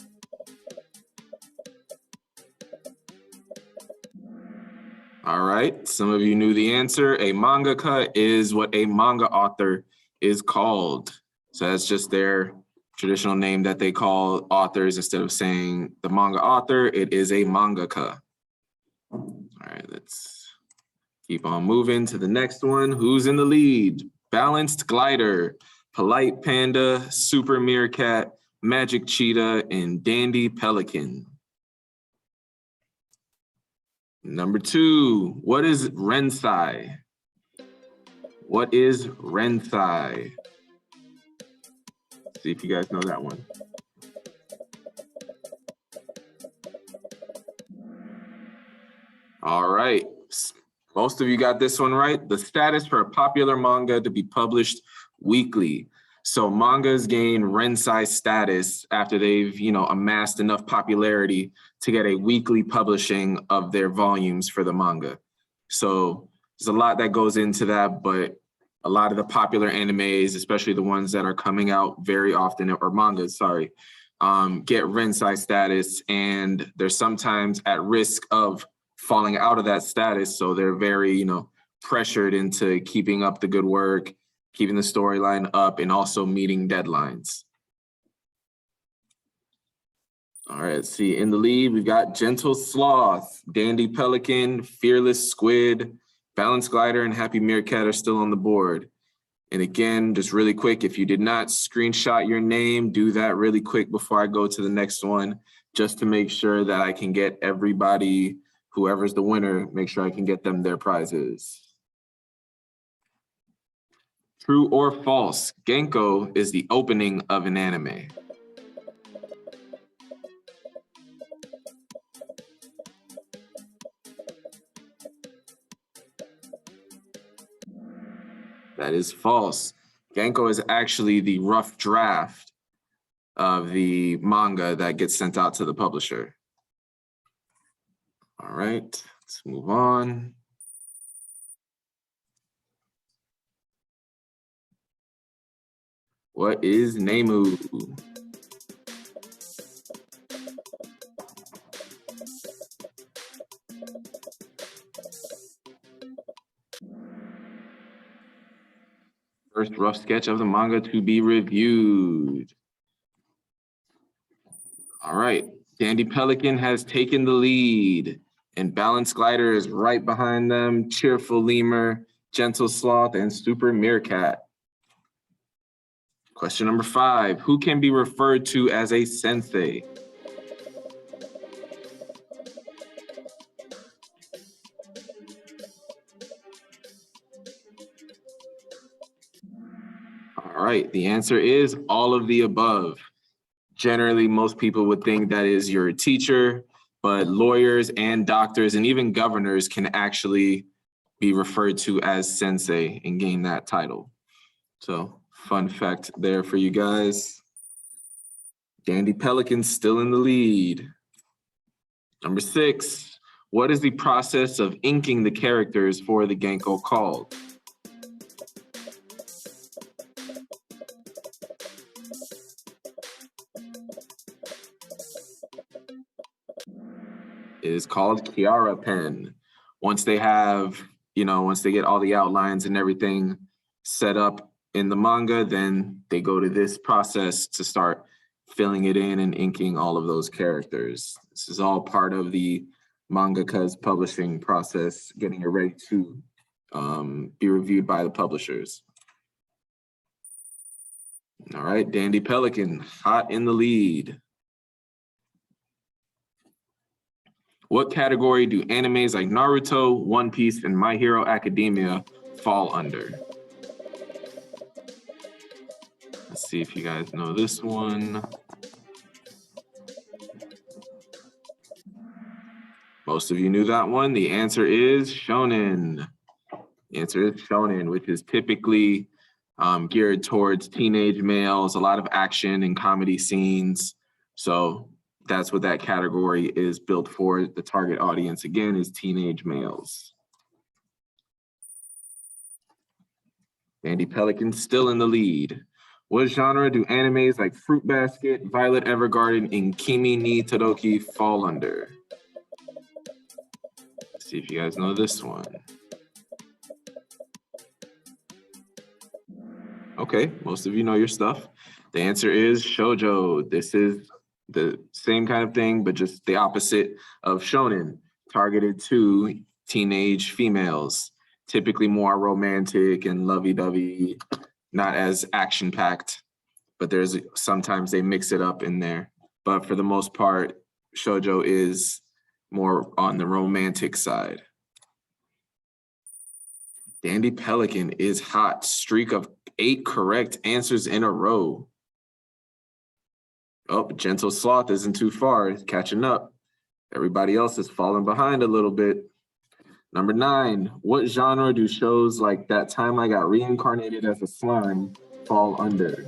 All right, some of you knew the answer. A mangaka is what a manga author is called. So that's just their traditional name that they call authors. Instead of saying the manga author, it is a mangaka. All right, let's keep on moving to the next one. Who's in the lead? Balanced Glider, Polite Panda, Super Meerkat, Magic Cheetah, and Dandy Pelican. Number 2, what is Rensai? What is Rensai? See if you guys know that one. All right, most of you got this one right. The status for a popular manga to be published weekly. So mangas gain Rensai status after they've, amassed enough popularity to get a weekly publishing of their volumes for the manga. So there's a lot that goes into that, but a lot of the popular animes, especially the ones that are coming out very often, or mangas, sorry, get Rensai status, and they're sometimes at risk of falling out of that status. So they're very, pressured into keeping up the good work, keeping the storyline up, and also meeting deadlines. All right, let's see. In the lead, we've got Gentle Sloth, Dandy Pelican, Fearless Squid, Balanced Glider, and Happy Meerkat are still on the board. And again, just really quick, if you did not screenshot your name, do that really quick before I go to the next one, just to make sure that I can get everybody, whoever's the winner, make sure I can get them their prizes. True or false, Genko is the opening of an anime. That is false. Genko is actually the rough draft of the manga that gets sent out to the publisher. All right, let's move on. What is Nemu? First rough sketch of the manga to be reviewed. All right, Dandy Pelican has taken the lead, and Balanced Glider is right behind them. Cheerful Lemur, Gentle Sloth, and Super Meerkat. Question number 5, who can be referred to as a sensei? All right, the answer is all of the above. Generally, most people would think that is your teacher, but lawyers and doctors and even governors can actually be referred to as sensei and gain that title. So fun fact there for you guys. Dandy Pelican's still in the lead. Number 6, what is the process of inking the characters for the Genko called? It is called Kiara Pen. Once they have, once they get all the outlines and everything set up in the manga, then they go to this process to start filling it in and inking all of those characters. This is all part of the mangaka's publishing process, getting it ready to be reviewed by the publishers. All right, Dandy Pelican, hot in the lead. What category do animes like Naruto, One Piece, and My Hero Academia fall under? Let's see if you guys know this one. Most of you knew that one. The answer is shonen. The answer is shonen, which is typically geared towards teenage males, a lot of action and comedy scenes. So that's what that category is built for. The target audience, again, is teenage males. Dandy Pelican still in the lead. What genre do animes like Fruit Basket, Violet Evergarden, and Kimi ni Todoki fall under? Let's see if you guys know this one. Okay, most of you know your stuff. The answer is shoujo. This is the same kind of thing, but just the opposite of shonen, targeted to teenage females, typically more romantic and lovey-dovey, not as action-packed, but there's sometimes they mix it up in there. But for the most part, shoujo is more on the romantic side. Dandy Pelican is hot. Streak of 8 correct answers in a row. Oh, Gentle Sloth isn't too far. He's catching up. Everybody else is falling behind a little bit. Number 9, what genre do shows like That Time I Got Reincarnated as a Slime fall under?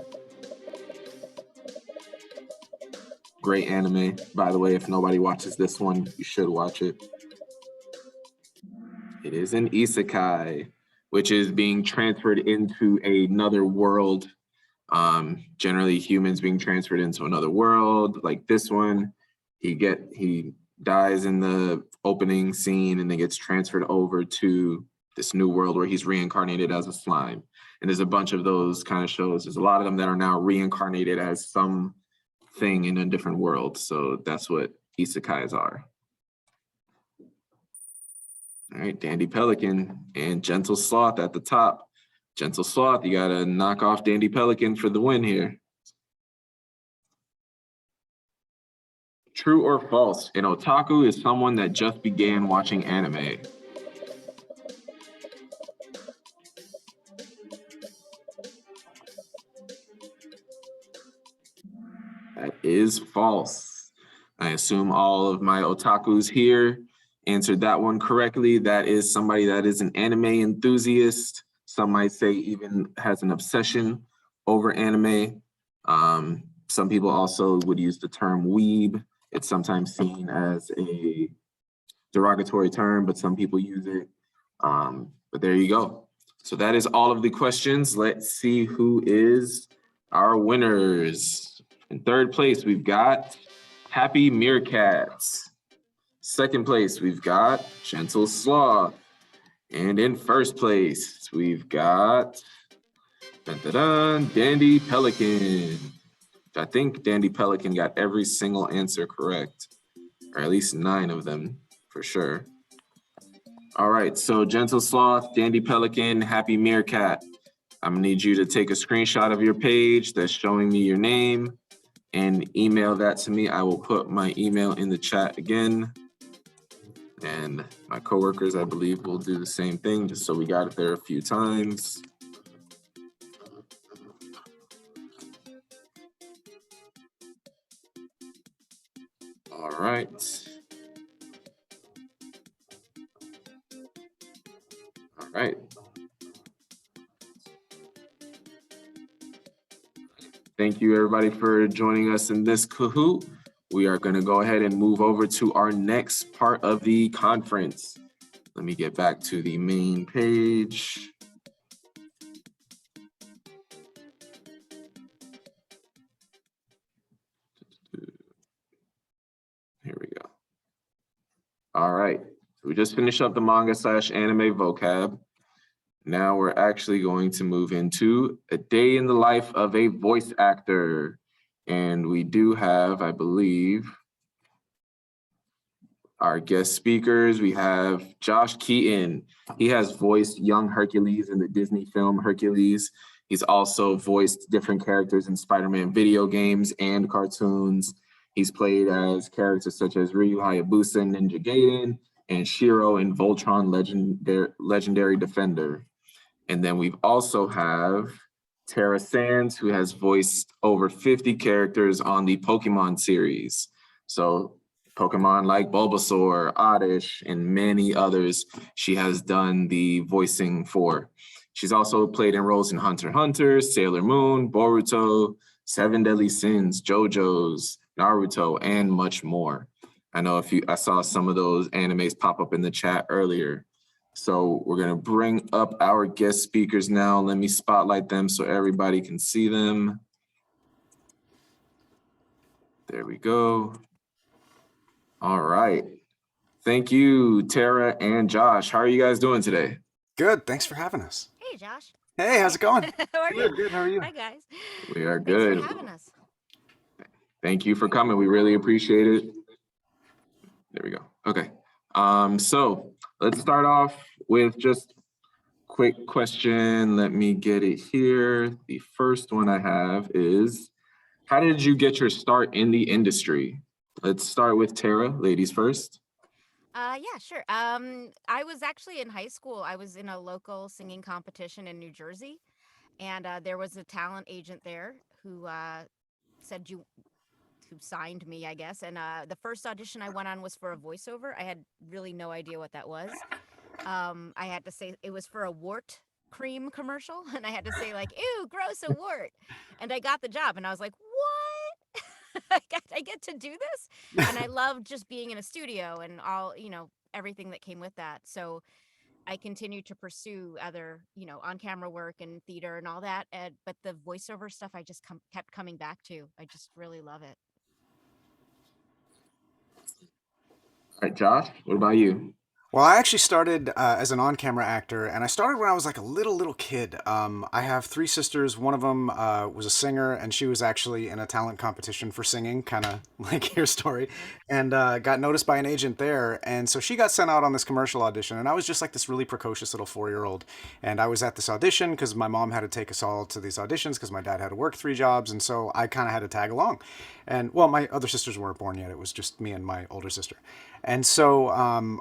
Great anime, by the way. If nobody watches this one, you should watch it. It is an isekai, which is being transferred into another world. Generally humans being transferred into another world. Like this one, he dies in the opening scene and then gets transferred over to this new world where he's reincarnated as a slime. And there's a bunch of those kind of shows. There's a lot of them that are now reincarnated as some thing in a different world. So that's what isekais are. All right, Dandy Pelican and Gentle Sloth at the top. Gentle Sloth, you gotta knock off Dandy Pelican for the win here. True or false, an otaku is someone that just began watching anime. That is false. I assume all of my otakus here answered that one correctly. That is somebody that is an anime enthusiast. Some might say even has an obsession over anime. Some people also would use the term weeb. It's sometimes seen as a derogatory term, but some people use it. But there you go. So that is all of the questions. Let's see who is our winners. In third place, we've got Happy Meerkats. Second place, we've got Gentle Sloth. And in first place, we've got Dandy Pelican. I think Dandy Pelican got every single answer correct, or at least 9 of them for sure. All right, so Gentle Sloth, Dandy Pelican, Happy Meerkat. I'm gonna need you to take a screenshot of your page that's showing me your name and email that to me. I will put my email in the chat again. And my coworkers, I believe, will do the same thing, just so we got it there a few times. All right. All right. Thank you, everybody, for joining us in this Kahoot. We are going to go ahead and move over to our next part of the conference. Let me get back to the main page. Here we go. All right. So we just finished up the manga/anime vocab. Now we're actually going to move into a day in the life of a voice actor. And we do have, I believe, our guest speakers. We have Josh Keaton. He has voiced young Hercules in the Disney film Hercules. He's also voiced different characters in Spider-Man video games and cartoons. He's played as characters such as Ryu Hayabusa in Ninja Gaiden and Shiro in Voltron Legendary Defender. And then we've also have Tara Sands, who has voiced over 50 characters on the Pokemon series. So Pokemon like Bulbasaur, Oddish, and many others she has done the voicing for. She's also played in roles in Hunter x Hunter, Sailor Moon, Boruto, Seven Deadly Sins, JoJo's, Naruto, and much more. I know I saw some of those animes pop up in the chat earlier. So we're gonna bring up our guest speakers now. Let me spotlight them so everybody can see them. There we go. All right. Thank you, Tara and Josh. How are you guys doing today? Good. Thanks for having us. Hey, Josh. Hey, how's it going? How are you? Good. How are you? Hi, guys. We are Thanks good. for having us. Thank you for coming. We really appreciate it. There we go. Okay. So let's start off with just quick question. Let me get it here. The first one I have is, how did you get your start in the industry? Let's start with Tara, ladies first. Yeah, sure. I was actually in high school. I was in a local singing competition in New Jersey, and there was a talent agent there who who signed me, I guess. And the first audition I went on was for a voiceover. I had really no idea what that was. I had to say it was for a wart cream commercial, and I had to say like, "Ew, gross, a wart," and I got the job, and I was like, "What? I get to do this?" And I loved just being in a studio and all, everything that came with that. So I continued to pursue other, on-camera work and theater and all that. But the voiceover stuff, I just kept coming back to. I just really love it. All right, Josh, what about you? Well, I actually started as an on-camera actor, and I started when I was like a little kid. I have three sisters. One of them was a singer, and she was actually in a talent competition for singing, kind of like your story, and got noticed by an agent there. And so she got sent out on this commercial audition, and I was just like this really precocious little 4-year-old. And I was at this audition because my mom had to take us all to these auditions because my dad had to work 3 jobs, and so I kind of had to tag along. And well, my other sisters weren't born yet. It was just me and my older sister. And so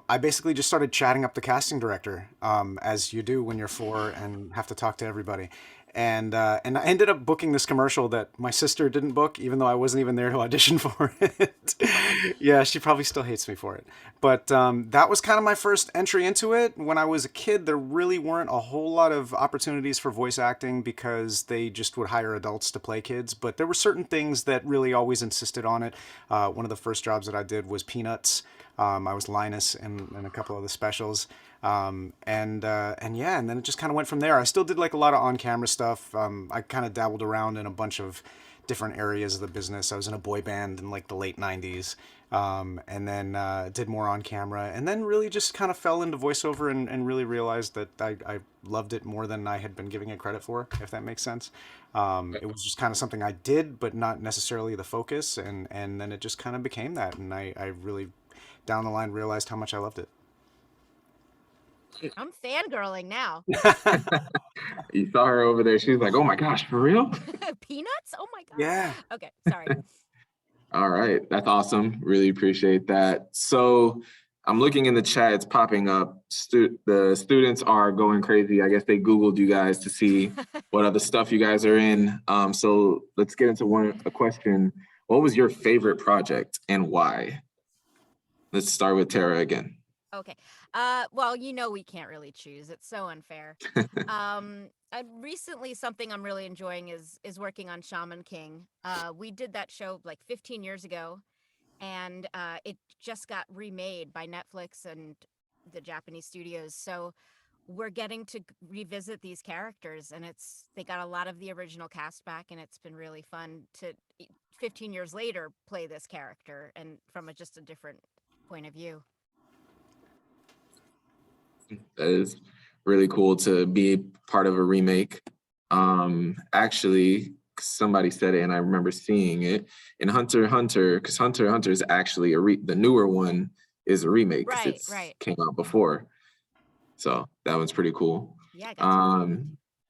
I basically just started chatting up the casting director, as you do when you're 4 and have to talk to everybody. And I ended up booking this commercial that my sister didn't book, even though I wasn't even there to audition for it. Yeah, she probably still hates me for it. But that was kind of my first entry into it. When I was a kid, there really weren't a whole lot of opportunities for voice acting because they just would hire adults to play kids. But there were certain things that really always insisted on it. One of the first jobs that I did was Peanuts. I was Linus in a couple of the specials. And yeah, and then it just kind of went from there. I still did like a lot of on-camera stuff. I kind of dabbled around in a bunch of different areas of the business. I was in a boy band in like the late 90s. And then did more on camera, and then really just kind of fell into voiceover and really realized that I loved it more than I had been giving it credit for, if that makes sense. It was just kind of something I did, but not necessarily the focus, and then it just kind of became that, and I really down the line realized how much I loved it. I'm fangirling now. You saw her over there. She's like, "Oh my gosh, for real?" Peanuts? Oh my god. Yeah. Okay, sorry. All right, that's awesome. Really appreciate that. So I'm looking in the chat, it's popping up. The students are going crazy. I guess they Googled you guys to see what other stuff you guys are in. So let's get into a question. What was your favorite project and why? Let's start with Tara again. Okay. Well, we can't really choose. It's so unfair. Recently, something I'm really enjoying is working on Shaman King. We did that show like 15 years ago, and it just got remade by Netflix and the Japanese studios. So we're getting to revisit these characters, and they got a lot of the original cast back, and it's been really fun to 15 years later play this character and from just a different point of view. That is really cool to be part of a remake. Actually, somebody said it and I remember seeing it in Hunter x Hunter, because Hunter x Hunter is actually the newer one is a remake. Right. Came out before. So that one's pretty cool. Yeah.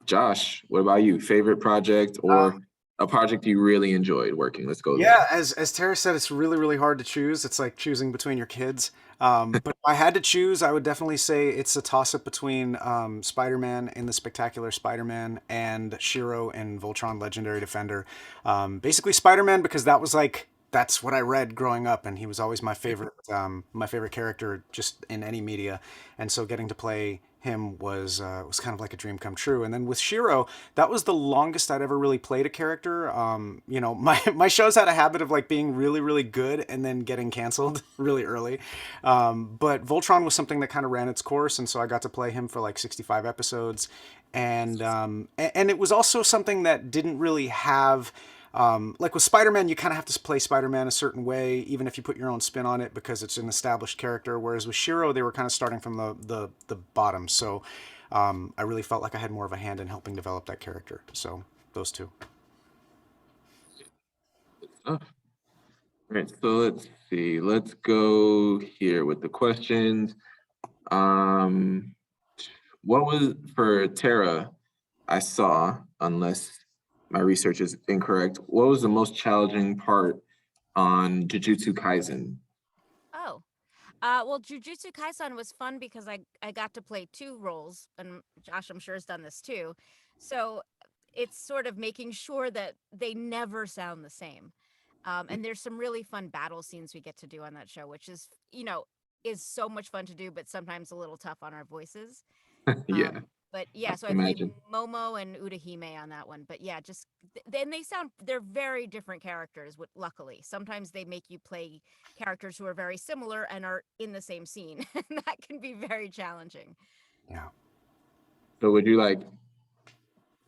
Josh, what about you? Favorite project or a project you really enjoyed working? Let's go there. Yeah, as Tara said, it's really, really hard to choose. It's like choosing between your kids. But if I had to choose, I would definitely say it's a toss-up between Spider-Man in The Spectacular Spider-Man and Shiro in Voltron Legendary Defender. Basically Spider-Man because that was like that's what I read growing up, and he was always my favorite character just in any media. And so getting to play him was kind of like a dream come true. And then with Shiro, that was the longest I'd ever really played a character. You know, my shows had a habit of like being really really good and then getting canceled really early. But Voltron was something that kind of ran its course, and so I got to play him for like 65 episodes, and it was also something that didn't really have like with Spider-Man, you kind of have to play Spider-Man a certain way, even if you put your own spin on it, because it's an established character. Whereas with Shiro, they were kind of starting from the bottom. So I really felt like I had more of a hand in helping develop that character. So those two. Oh, all right, so let's see. Let's go here with the questions. What was for Tara? I saw, unless my research is incorrect, what was the most challenging part on Jujutsu Kaisen? Oh, well, Jujutsu Kaisen was fun because I got to play two roles, and Josh, I'm sure, has done this too. So it's sort of making sure that they never sound the same. And there's some really fun battle scenes we get to do on that show, which is, is so much fun to do, but sometimes a little tough on our voices. Yeah, But yeah, so I played imagine. Momo and Udahime on that one. But yeah, just then they're very different characters. Luckily, sometimes they make you play characters who are very similar and are in the same scene, and that can be very challenging. Yeah. So would you like,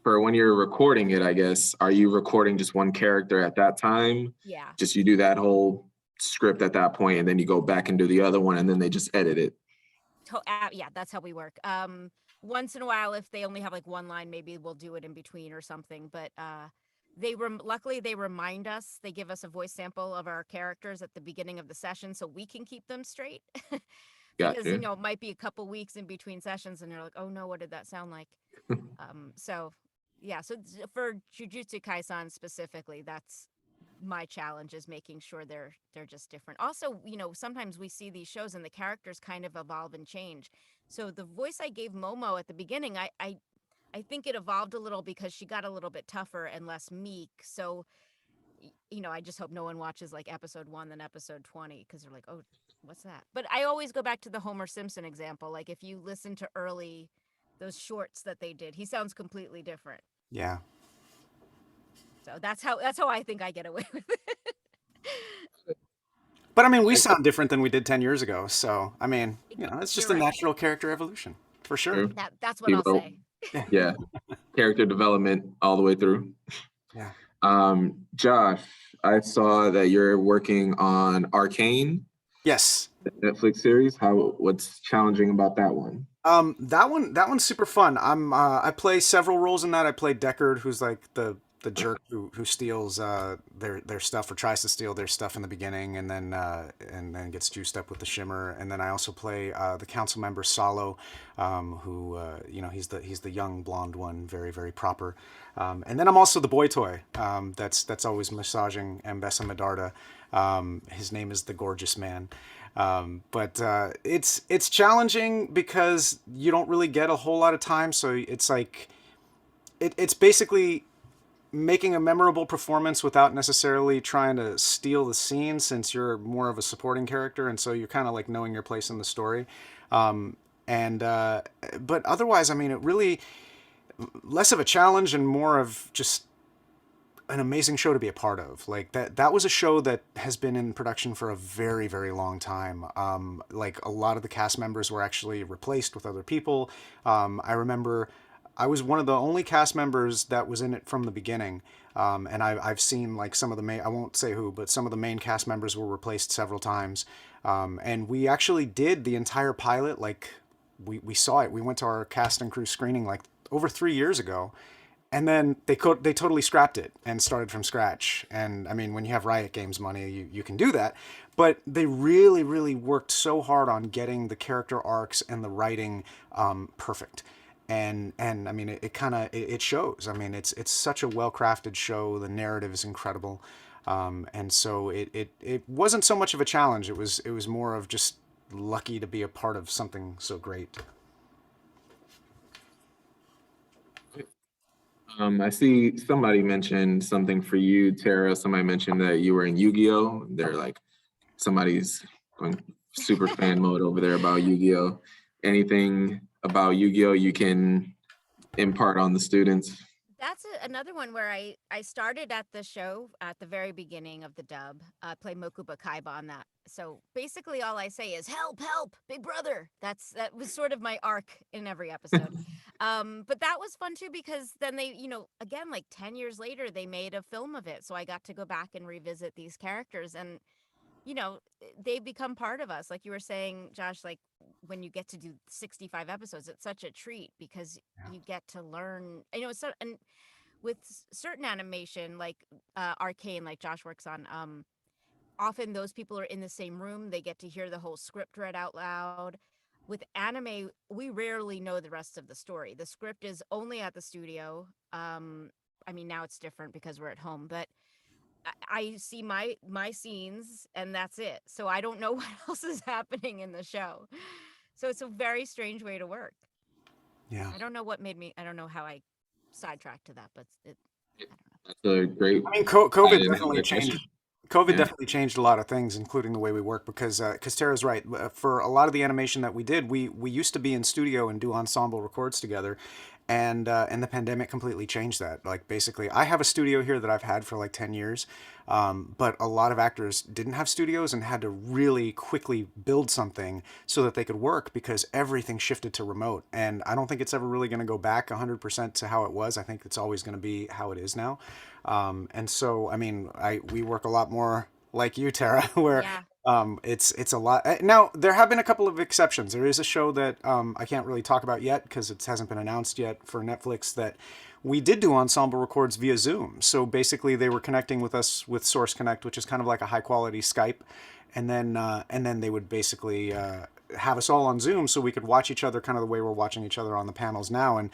for when you're recording it, I guess, are you recording just one character at that time? Yeah. Just you do that whole script at that point, and then you go back and do the other one, and then they just edit it. Yeah, that's how we work. Once in a while, if they only have like one line, maybe we'll do it in between or something. But luckily they remind us. They give us a voice sample of our characters at the beginning of the session, so we can keep them straight. Because Gotcha. it might be a couple weeks in between sessions, and you're like, oh no, what did that sound like? So yeah, so for Jujutsu Kaisen specifically, that's my challenge, is making sure they're just different. Also, sometimes we see these shows and the characters kind of evolve and change. So the voice I gave Momo at the beginning, I think it evolved a little because she got a little bit tougher and less meek. So I just hope no one watches like episode 1 then episode 20, because they're like, oh, what's that? But I always go back to the Homer Simpson example. Like if you listen to those shorts that they did, he sounds completely different. Yeah. So that's how I think I get away with it. But I mean, we sound different than we did 10 years ago. So, I mean, it's just You're a right. natural character evolution for sure. That's what I'll say. Yeah. Character development all the way through. Yeah. Josh, I saw that you're working on Arcane. Yes. The Netflix series. What's challenging about that one? That one's super fun. I play several roles in that. I play Deckard, who's like the jerk who steals their stuff, or tries to steal their stuff in the beginning, and then gets juiced up with the shimmer. And then I also play the council member Salo, who he's the young blonde one, very very proper. And then I'm also the boy toy that's always massaging Mbessa Medarda. His name is the Gorgeous Man. But it's challenging because you don't really get a whole lot of time. So it's like it's basically making a memorable performance without necessarily trying to steal the scene, since you're more of a supporting character, and so you're kind of like knowing your place in the story. But otherwise, I mean, it really less of a challenge and more of just an amazing show to be a part of. Like that was a show that has been in production for a very very long time. Like a lot of the cast members were actually replaced with other people. I remember I was one of the only cast members that was in it from the beginning. And I've seen like some of the main, I won't say who, but some of the main cast members were replaced several times. And we actually did the entire pilot. Like we saw it. We went to our cast and crew screening like over 3 years ago. And then they totally scrapped it and started from scratch. And I mean, when you have Riot Games money, you can do that. But they really, really worked so hard on getting the character arcs and the writing perfect. And I mean, it shows. I mean, it's such a well-crafted show. The narrative is incredible. And so it wasn't so much of a challenge. It was more of just lucky to be a part of something so great. I see somebody mentioned something for you, Tara. Somebody mentioned that you were in Yu-Gi-Oh! They're like, somebody's going super fan mode over there about Yu-Gi-Oh! Anything about Yu-Gi-Oh! You can impart on the students? That's another one where I started at the show at the very beginning of the dub. I play Mokuba Kaiba on that. So basically, all I say is "Help! Help! Big brother!" That was sort of my arc in every episode. But that was fun too because then they, again, like 10 years later, they made a film of it. So I got to go back and revisit these characters, and they become part of us. Like you were saying, Josh, like when you get to do 65 episodes, it's such a treat because you get to learn, and with certain animation, like Arcane, like Josh works on, often those people are in the same room. They get to hear the whole script read out loud. With anime, we rarely know the rest of the story. The script is only at the studio. I mean, now it's different because we're at home, but I see my scenes and that's it. So I don't know what else is happening in the show. So it's a very strange way to work. Yeah. I don't know what made me. I don't know how I sidetracked to that, but I don't know. That's a great. I mean, COVID didn't have definitely that changed. question. COVID Yeah. definitely changed a lot of things, including the way we work. Because Tara's right. For a lot of the animation that we did, we used to be in studio and do ensemble records together, and the pandemic completely changed that. Like basically, I have a studio here that I've had for like 10 years, but a lot of actors didn't have studios and had to really quickly build something so that they could work because everything shifted to remote. And I don't think it's ever really going to go back 100% to how it was. I think it's always going to be how it is now. And so, I mean, we work a lot more like you, Tara, where Yeah. it's a lot. Now, there have been a couple of exceptions. There is a show that I can't really talk about yet because it hasn't been announced yet for Netflix that we did do ensemble records via Zoom. So basically, they were connecting with us with Source Connect, which is kind of like a high quality Skype, and then they would basically have us all on Zoom so we could watch each other kind of the way we're watching each other on the panels now, and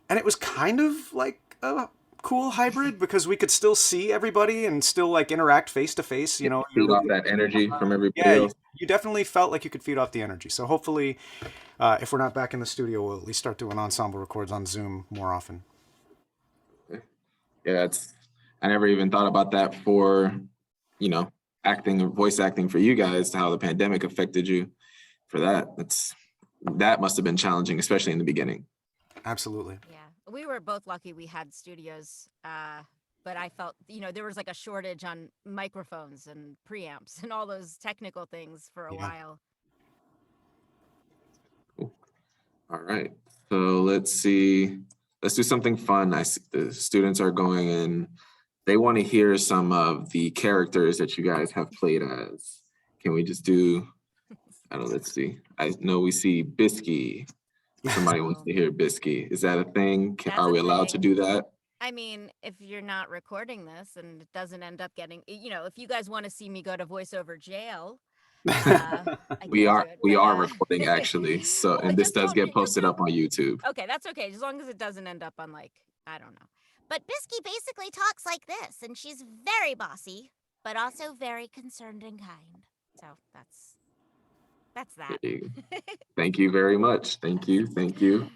it was kind of like a cool hybrid because we could still see everybody and still like interact face to face. You know, Feed off that energy from everybody yeah, else. you definitely felt like you could feed off the energy. So hopefully, if we're not back in the studio, we'll at least start doing ensemble records on Zoom more often. Yeah, I never even thought about that for, acting or voice acting for you guys, how the pandemic affected you for that. That must have been challenging, especially in the beginning. Absolutely. Yeah. We were both lucky we had studios, but I felt, there was like a shortage on microphones and preamps and all those technical things for a while. Cool. All right. So let's see. Let's do something fun. I see the students are going and they want to hear some of the characters that you guys have played as. Can we just do, I don't know, let's see. I know we see Bisky. Somebody wants to hear Bisky. Is that a thing? That's Are a we allowed to thing. do that? I mean, if you're not recording this and it doesn't end up getting, if you guys want to see me go to voiceover jail, We are recording actually. So, and this does get posted up on YouTube. Okay, that's okay. As long as it doesn't end up on like, I don't know. But Bisky basically talks like this, and she's very bossy, but also very concerned and kind. So that's that. Thank you very much. Thank you. Thank you.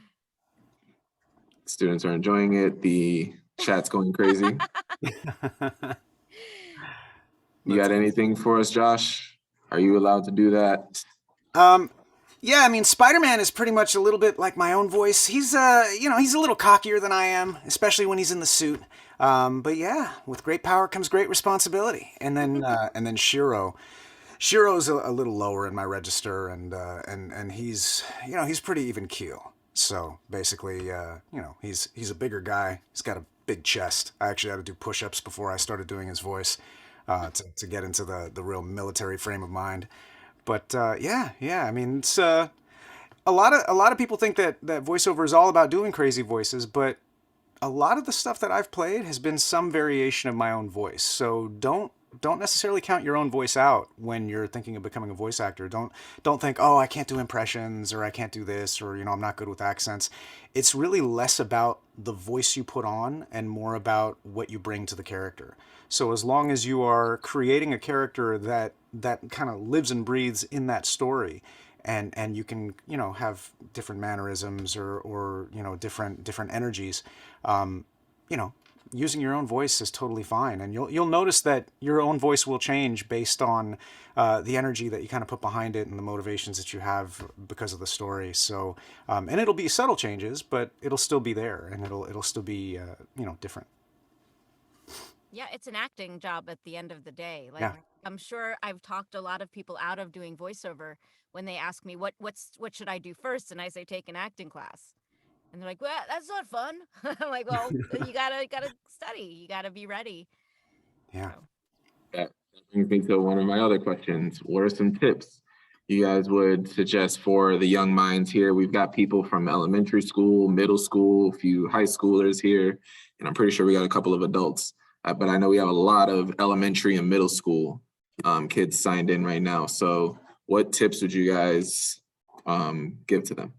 Students are enjoying it. The chat's going crazy. You got anything for us, Josh? Are you allowed to do that? Yeah, I mean, Spider-Man is pretty much a little bit like my own voice. He's, he's a little cockier than I am, especially when he's in the suit. But yeah, with great power comes great responsibility. And then Shiro. Shiro's a little lower in my register, and he's, he's pretty even keel. So basically, he's a bigger guy. He's got a big chest. I actually had to do push-ups before I started doing his voice to get into the real military frame of mind. But yeah. I mean, it's a lot of people think that voiceover is all about doing crazy voices, but a lot of the stuff that I've played has been some variation of my own voice. So don't necessarily count your own voice out when you're thinking of becoming a voice actor. Don't think, oh, I can't do impressions, or I can't do this, or I'm not good with accents. It's really less about the voice you put on and more about what you bring to the character. So as long as you are creating a character that kind of lives and breathes in that story, and you can have different mannerisms or different energies, you know, using your own voice is totally fine, and you'll notice that your own voice will change based on the energy that you kind of put behind it and the motivations that you have because of the story. So, and it'll be subtle changes, but it'll still be there, and it'll still be you know, different. Yeah, it's an acting job at the end of the day. Like Yeah. I'm sure I've talked a lot of people out of doing voiceover when they ask me what should I do first, and I say take an acting class. And they're like, "Well, that's not fun." I'm like, "Well, you gotta study. You gotta be ready." Yeah. So, That brings me to one of my other questions. What are some tips you guys would suggest for the young minds here? We've got people from elementary school, middle school, a few high schoolers here, and I'm pretty sure we got a couple of adults. But I know we have a lot of elementary and middle school kids signed in right now. So what tips would you guys give to them?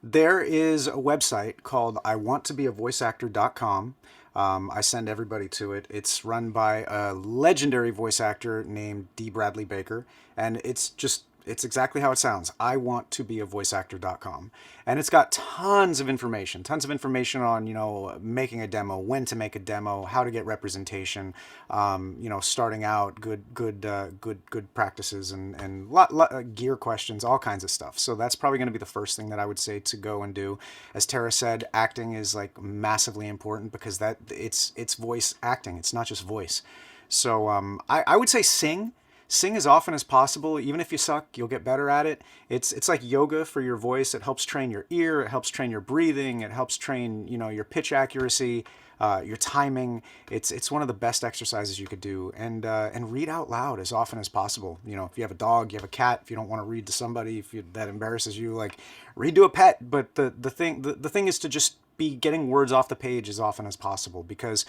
There is a website called iwanttobeavoiceactor.com. I send everybody to it. It's run by a legendary voice actor named D. Bradley Baker, and it's exactly how it sounds. iwanttobeavoiceactor.com. And it's got tons of information on, you know, making a demo, when to make a demo, how to get representation, you know, starting out, good practices, and gear questions, all kinds of stuff. So that's probably going to be the first thing that I would say to go and do. As Tara said, acting is like massively important because it's voice acting. It's not just voice. So I would say sing as often as possible. Even if you suck, you'll get better at it. It's like yoga for your voice. It helps train your ear. It helps train your breathing. It helps train, you know, your pitch accuracy, your timing. It's one of the best exercises you could do. And read out loud as often as possible. You know, if you have a dog, you have a cat. If you don't want to read to somebody, that embarrasses you, like read to a pet. But the thing is to just be getting words off the page as often as possible, because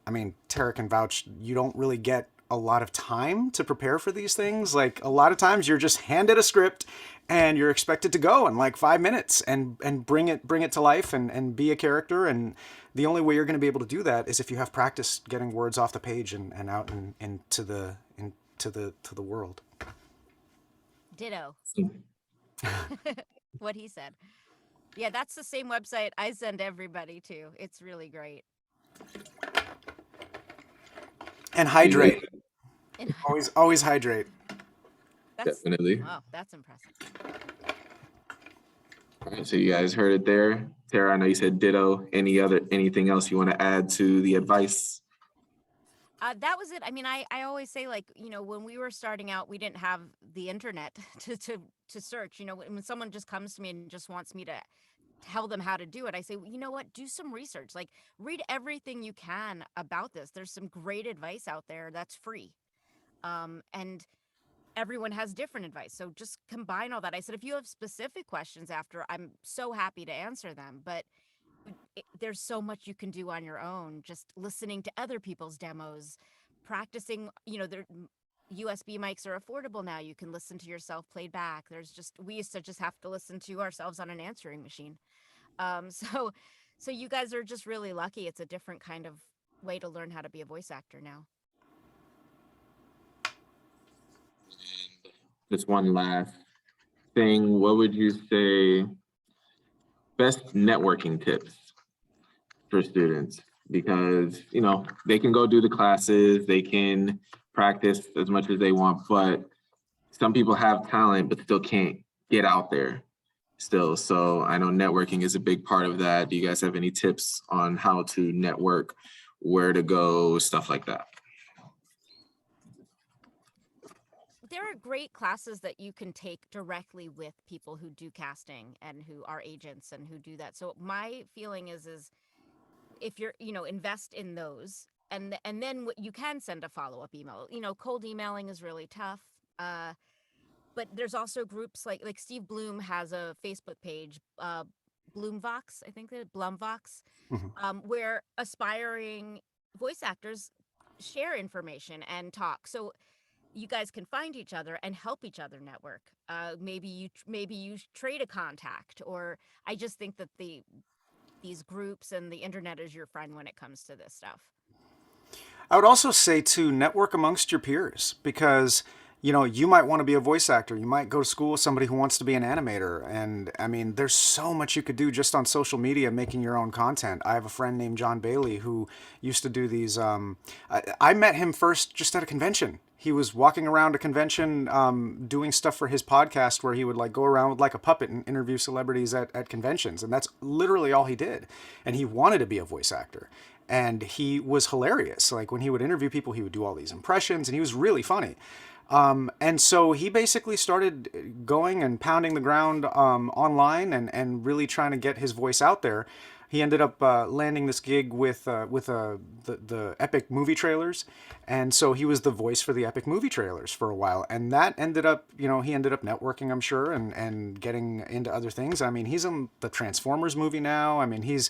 I mean, Tara can vouch, you don't really get a lot of time to prepare for these things. Like a lot of times you're just handed a script and you're expected to go in like 5 minutes and bring it to life and be a character. And the only way you're going to be able to do that is if you have practice getting words off the page and out into the world. ditto. What he said. Yeah, that's the same website I send everybody to. It's really great. And hydrate. Always hydrate. Definitely. Wow, that's impressive. All right, so you guys heard it there. Tara, I know you said ditto. Anything else you want to add to the advice? That was it. I mean, I always say, like, you know, when we were starting out, we didn't have the internet to search. You know, when someone just comes to me and just wants me to tell them how to do it, I say, well, you know what, do some research. Like, read everything you can about this. There's some great advice out there that's free. And everyone has different advice. So just combine all that. I said, if you have specific questions after, I'm so happy to answer them. But there's so much you can do on your own, just listening to other people's demos, practicing. You know, USB mics are affordable now. You can listen to yourself played back. We used to just have to listen to ourselves on an answering machine. So you guys are just really lucky. It's a different kind of way to learn how to be a voice actor now. Just one last thing. What would you say best networking tips for students? Because, you know, they can go do the classes, they can practice as much as they want, but some people have talent but still can't get out there still. So I know networking is a big part of that. Do you guys have any tips on how to network, where to go, stuff like that? There are great classes that you can take directly with people who do casting and who are agents and who do that. So my feeling is if you're, you know, invest in those, and then you can send a follow-up email. You know, cold emailing is really tough. But there's also groups like Steve Bloom has a Facebook page, Bloomvox, I think that Blumvox, where aspiring voice actors share information and talk. So you guys can find each other and help each other network. Maybe you trade a contact, or I just think that these groups and the internet is your friend when it comes to this stuff. I would also say to network amongst your peers, because you might want to be a voice actor. You might go to school with somebody who wants to be an animator. And I mean, there's so much you could do just on social media making your own content. I have a friend named John Bailey who used to do these. I met him first just at a convention. He was walking around a convention doing stuff for his podcast where he would like go around with like a puppet and interview celebrities at conventions. And that's literally all he did. And he wanted to be a voice actor. And he was hilarious. Like when he would interview people, he would do all these impressions and he was really funny. And so he basically started going and pounding the ground online and really trying to get his voice out there. He ended up landing this gig with the Epic movie trailers, and so he was the voice for the Epic movie trailers for a while. And that ended up, he ended up networking, I'm sure, and getting into other things. I mean, he's in the Transformers movie now. I mean, he's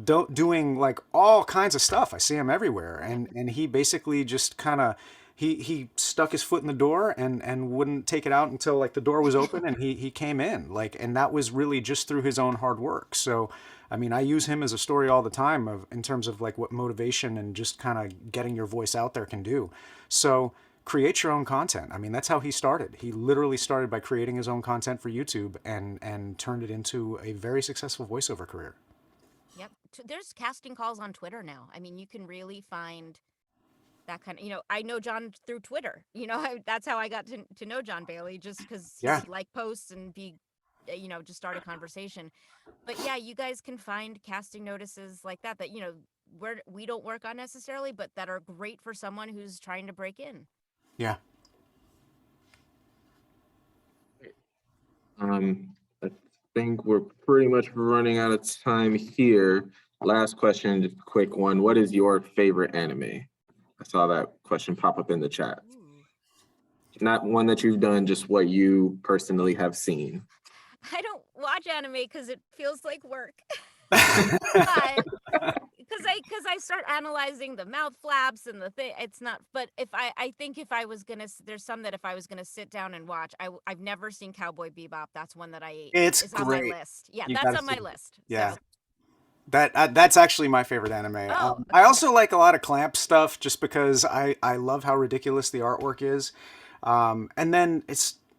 doing like all kinds of stuff. I see him everywhere, and he basically just kind of. He stuck his foot in the door and wouldn't take it out until like the door was open and he came in, like, and that was really just through his own hard work. So, I mean, I use him as a story all the time in terms of like what motivation and just kind of getting your voice out there can do. So create your own content. I mean, that's how he started. He literally started by creating his own content for YouTube and turned it into a very successful voiceover career. Yep. There's casting calls on Twitter now. I mean, you can really find that kind of, I know John through Twitter. That's how I got to know John Bailey, just because he would like posts and be, just start a conversation. But yeah, you guys can find casting notices like that we don't work on necessarily, but that are great for someone who's trying to break in. Yeah. I think we're pretty much running out of time here. Last question, just a quick one. What is your favorite anime? I saw that question pop up in the chat. Ooh. Not one that you've done, just what you personally have seen. I don't watch anime because it feels like work. But because I start analyzing the mouth flaps and the thing, it's not. But I think if I was gonna, there's some that if I was gonna sit down and watch, I've never seen Cowboy Bebop. That's one that It's is great. on my list. Yeah, that's on my list. Yeah. So. That's actually my favorite anime. Oh, okay. I also like a lot of Clamp stuff just because I love how ridiculous the artwork is. And then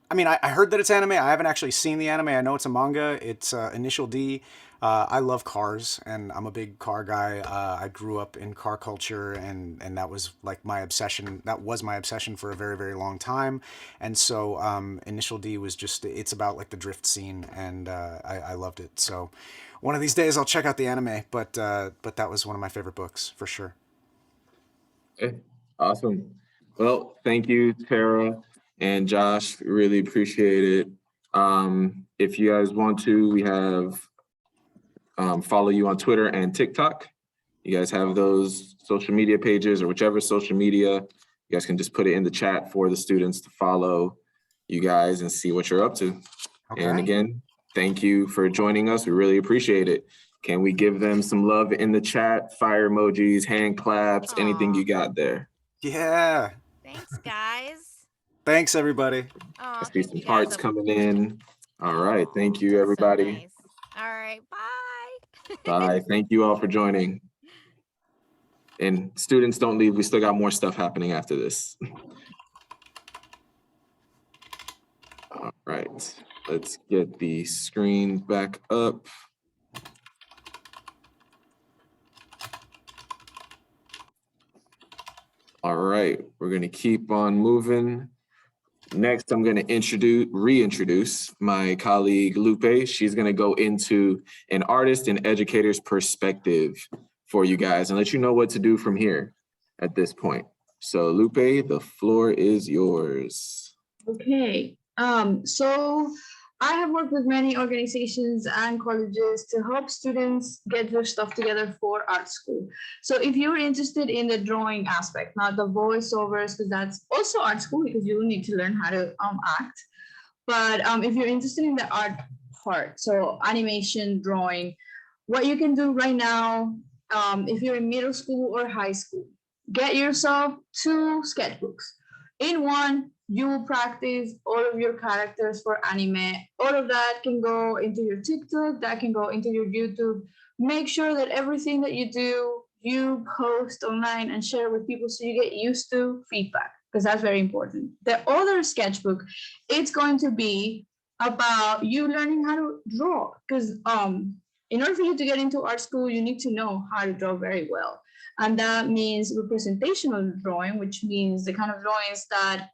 I heard that it's anime. I haven't actually seen the anime. I know it's a manga. It's Initial D. I love cars and I'm a big car guy. I grew up in car culture and that was like my obsession. That was my obsession for a very, very long time. And so Initial D was it's about like the drift scene and I loved it. So one of these days I'll check out the anime, but that was one of my favorite books for sure. Okay, awesome. Well, thank you, Tara and Josh. Really appreciate it. If you guys want to, we have follow you on Twitter and TikTok. You guys have those social media pages or whichever social media. You guys can just put it in the chat for the students to follow you guys and see what you're up to. Okay. And again, thank you for joining us. We really appreciate it. Can we give them some love in the chat? Fire emojis, hand claps, anything you got there. Yeah. Thanks, guys. Thanks, everybody. I see some hearts coming in. All right. Thank you, everybody. So nice. All right. Bye. Bye. Thank you all for joining. And students, don't leave. We still got more stuff happening after this. All right. Let's get the screen back up. All right, we're gonna keep on moving. Next, I'm gonna reintroduce my colleague Lupe. She's gonna go into an artist and educator's perspective for you guys and let you know what to do from here at this point. So Lupe, the floor is yours. Okay, so I have worked with many organizations and colleges to help students get their stuff together for art school. So if you're interested in the drawing aspect, not the voiceovers, because that's also art school because you need to learn how to act. But if you're interested in the art part, so animation, drawing, what you can do right now, if you're in middle school or high school, get yourself 2 sketchbooks. In one, you will practice all of your characters for anime. All of that can go into your TikTok, that can go into your YouTube. Make sure that everything that you do, you post online and share with people so you get used to feedback. because that's very important. The other sketchbook, it's going to be about you learning how to draw, because in order for you to get into art school, you need to know how to draw very well. And that means representational drawing, which means the kind of drawings that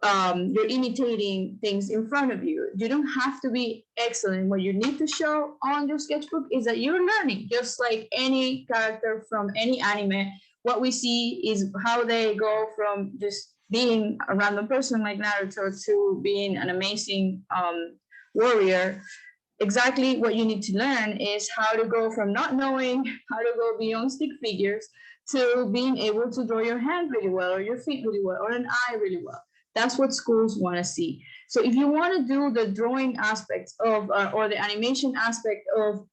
you're imitating things in front of you. You don't have to be excellent. What you need to show on your sketchbook is that you're learning, just like any character from any anime. What we see is how they go from just being a random person like Naruto to being an amazing warrior. Exactly what you need to learn is how to go from not knowing how to go beyond stick figures to being able to draw your hand really well, or your feet really well, or an eye really well. That's what schools want to see. So if you want to do the drawing aspects of, or the animation aspect of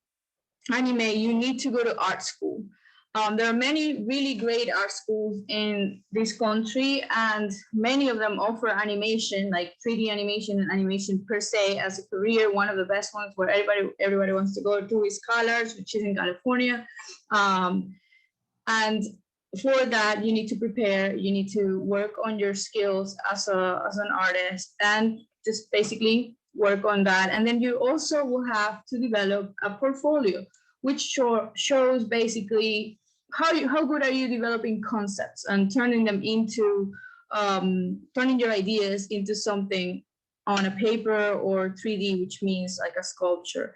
anime, you need to go to art school. There are many really great art schools in this country, and many of them offer animation, like 3D animation and animation per se as a career. One of the best ones where everybody wants to go to is Colors, which is in California. And for that, you need to prepare, you need to work on your skills as an artist, and just basically work on that. And then you also will have to develop a portfolio, which shows basically how good are you developing concepts and turning them into, turning your ideas into something on a paper or 3D, which means like a sculpture.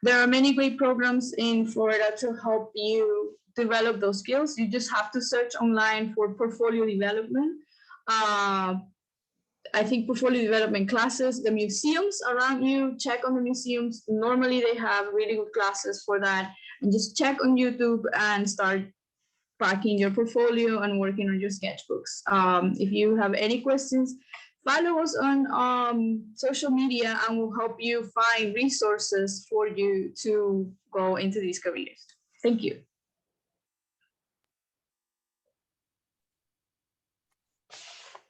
There are many great programs in Florida to help you develop those skills. You just have to search online for portfolio development. I think portfolio development classes, the museums around you, check on the museums. Normally they have really good classes for that. And just check on YouTube and start packing your portfolio and working on your sketchbooks. If you have any questions, follow us on social media, and we'll help you find resources for you to go into these careers. Thank you.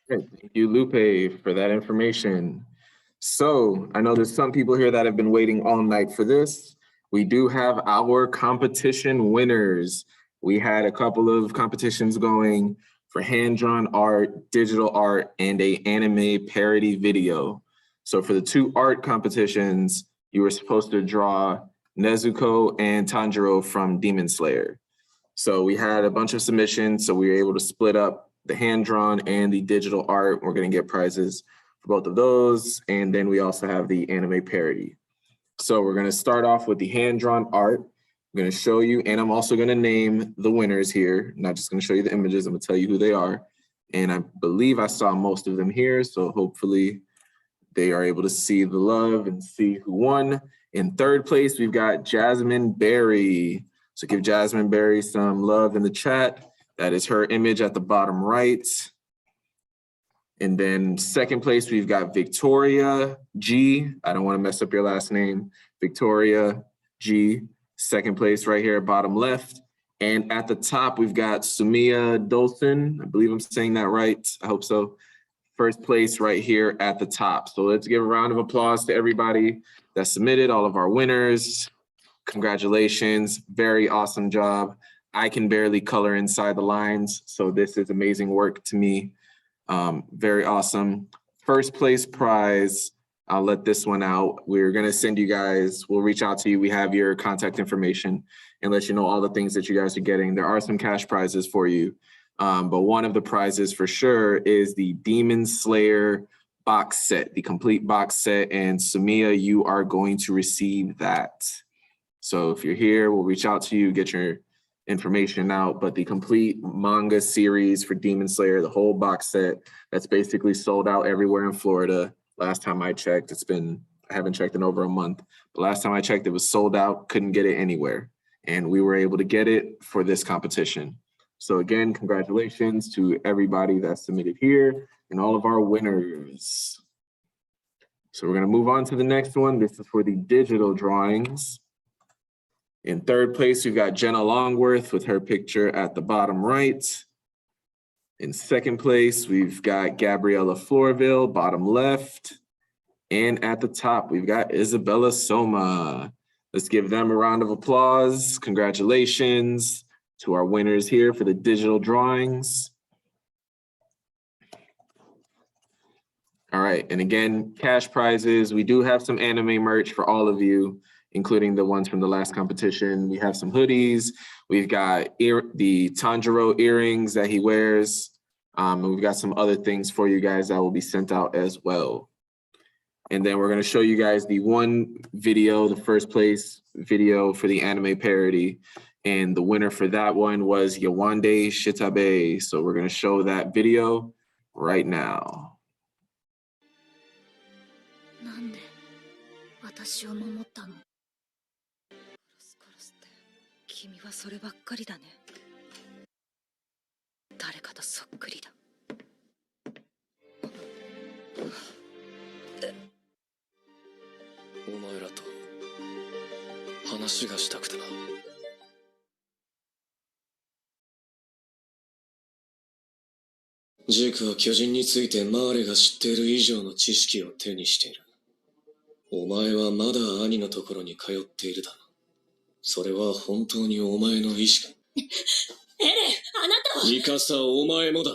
Great. Thank you, Lupe, for that information. So I know there's some people here that have been waiting all night for this. We do have our competition winners. We had a couple of competitions going for hand-drawn art, digital art, and an anime parody video. So for the 2 art competitions, you were supposed to draw Nezuko and Tanjiro from Demon Slayer. So we had a bunch of submissions, so we were able to split up the hand-drawn and the digital art. We're gonna get prizes for both of those. And then we also have the anime parody. So we're gonna start off with the hand-drawn art. I'm gonna show you, and I'm also gonna name the winners here. I'm not just gonna show you the images, I'm gonna tell you who they are. And I believe I saw most of them here, so hopefully they are able to see the love and see who won. In 3rd place, we've got Jasmine Berry. So give Jasmine Berry some love in the chat. That is her image at the bottom right. And then 2nd place, we've got Victoria G. I don't want to mess up your last name. Victoria G. 2nd place right here, bottom left. And at the top, we've got Sumia Dolson. I believe I'm saying that right. I hope so. 1st place right here at the top. So let's give a round of applause to everybody that submitted, all of our winners. Congratulations, very awesome job. I can barely color inside the lines, so this is amazing work to me. Very awesome. 1st place prize, I'll let this one out. We're gonna send you guys, we'll reach out to you. We have your contact information and let you know all the things that you guys are getting. There are some cash prizes for you, but one of the prizes for sure is the Demon Slayer box set, the complete box set, and Sumia, you are going to receive that. So if you're here, we'll reach out to you, get your information out, but the complete manga series for Demon Slayer, the whole box set, that's basically sold out everywhere in Florida. Last time I checked, I haven't checked in over a month, but last time I checked, it was sold out, couldn't get it anywhere. And we were able to get it for this competition. So again, congratulations to everybody that submitted here and all of our winners. So we're gonna move on to the next one. This is for the digital drawings. In 3rd place, we've got Jenna Longworth with her picture at the bottom right. In 2nd place, we've got Gabriella Florville, bottom left. And at the top, we've got Isabella Soma. Let's give them a round of applause. Congratulations to our winners here for the digital drawings. All right, and again, cash prizes. We do have some anime merch for all of you, including the ones from the last competition. We have some hoodies. We've got the Tanjiro earrings that he wears. And we've got some other things for you guys that will be sent out as well. And then we're gonna show you guys the one video, the first place video for the anime parody. And the winner for that one was Yawande Shitabe. So we're gonna show that video right now. なんで私を守ったの？殺すって君はそればっかりだね。誰かとそっくりだ。お前らと話がしたくてな。ジークは巨人についてマーレが知っている以上の知識を手にしている。お前はまだ兄のところに通っているだろ。それは本当にお前の意志か。エレン、あなたは。ミカサ、お前もだ。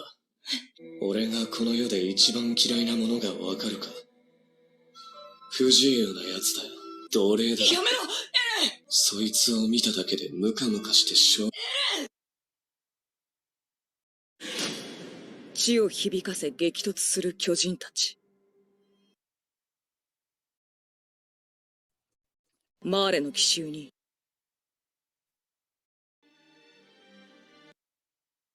俺がこの世で一番嫌いなものがわかるか。不自由なやつだよ。奴隷だ。やめろ、エレン。そいつを見ただけでムカムカしてしょう。エレン。地を響かせ激突する巨人たち。マーレの奇襲に。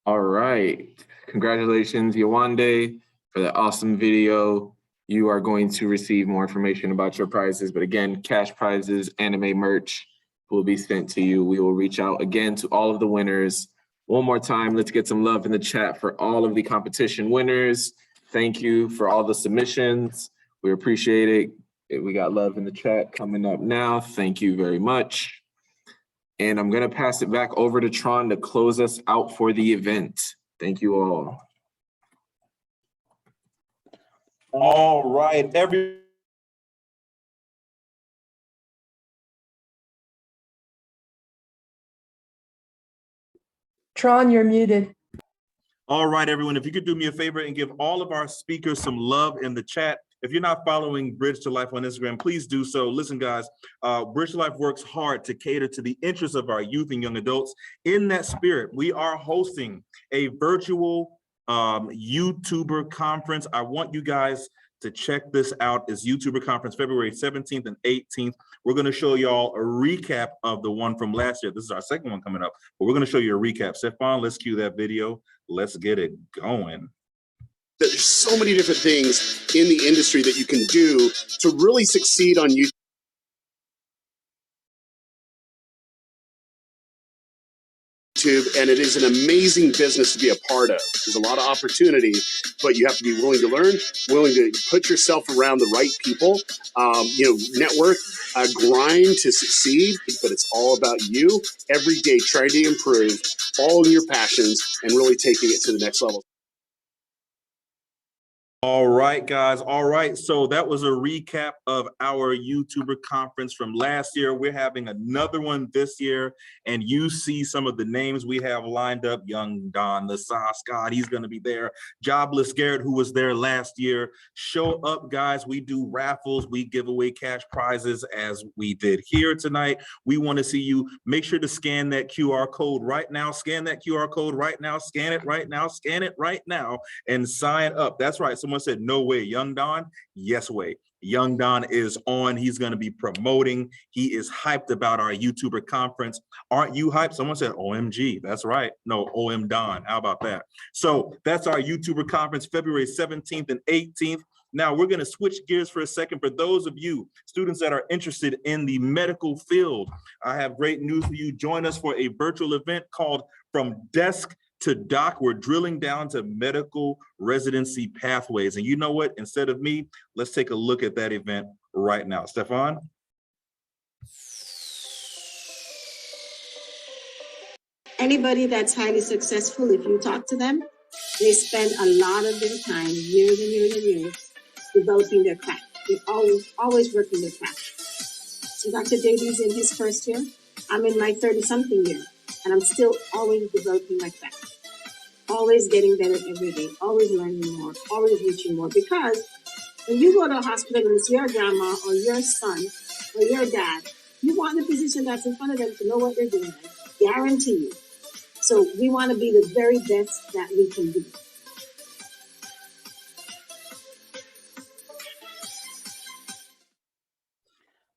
All right. Congratulations, Yawande, for the awesome video. You are going to receive more information about your prizes. But again, cash prizes, anime merch will be sent to you. We will reach out again to all of the winners. One more time, let's get some love in the chat for all of the competition winners. Thank you for all the submissions. We appreciate it. We got love in the chat coming up now. Thank you very much. And I'm gonna pass it back over to Tron to close us out for the event. Thank you all. All right, Tron, you're muted. All right, everyone, if you could do me a favor and give all of our speakers some love in the chat. If you're not following Bridge to Life on Instagram, please do so. Listen, guys, Bridge to Life works hard to cater to the interests of our youth and young adults. In that spirit, we are hosting a virtual YouTuber conference. I want you guys to check this out. It's YouTuber conference February 17th and 18th. We're going to show y'all a recap of the one from last year. This is our second one coming up, but we're going to show you a recap. Stefan, let's cue that video. Let's get it going. There's so many different things in the industry that you can do to really succeed on YouTube. And it is an amazing business to be a part of. There's a lot of opportunity, but you have to be willing to learn, willing to put yourself around the right people, network, grind to succeed, but it's all about you every day trying to improve, following your passions, and really taking it to the next level. All right, guys. All right. So that was a recap of our YouTuber conference from last year. We're having another one this year, and you see some of the names we have lined up. Young Don, Lasai Scott, he's going to be there. Jobless Garrett, who was there last year. Show up, guys. We do raffles. We give away cash prizes as we did here tonight. We want to see you. Make sure to scan that QR code right now. Scan that QR code right now. Scan it right now. Scan it right now and sign up. That's right. Someone said, no way, Young Don. Yes way. Young Don is on. He's going to be promoting. He is hyped about our YouTuber conference. Aren't you hyped? Someone said OMG. That's right. No, OM Don. How about that? So that's our YouTuber conference, February 17th and 18th. Now we're going to switch gears for a second. For those of you students that are interested in the medical field, I have great news for you. Join us for a virtual event called From Desk to Doc. We're drilling down to medical residency pathways. And you know what? Instead of me, let's take a look at that event right now. Stefan? Anybody that's highly successful, if you talk to them, they spend a lot of their time, years and years and years, developing their craft. They're always working their craft. So Dr. Davies in his first year, I'm in my 30-something year, and I'm still always developing my craft. Always getting better every day, always learning more, always reaching more, because When you go to a hospital and it's your grandma or your son or your dad, you want the physician that's in front of them to know what they're doing. Guarantee you. So we want to be the very best that we can be.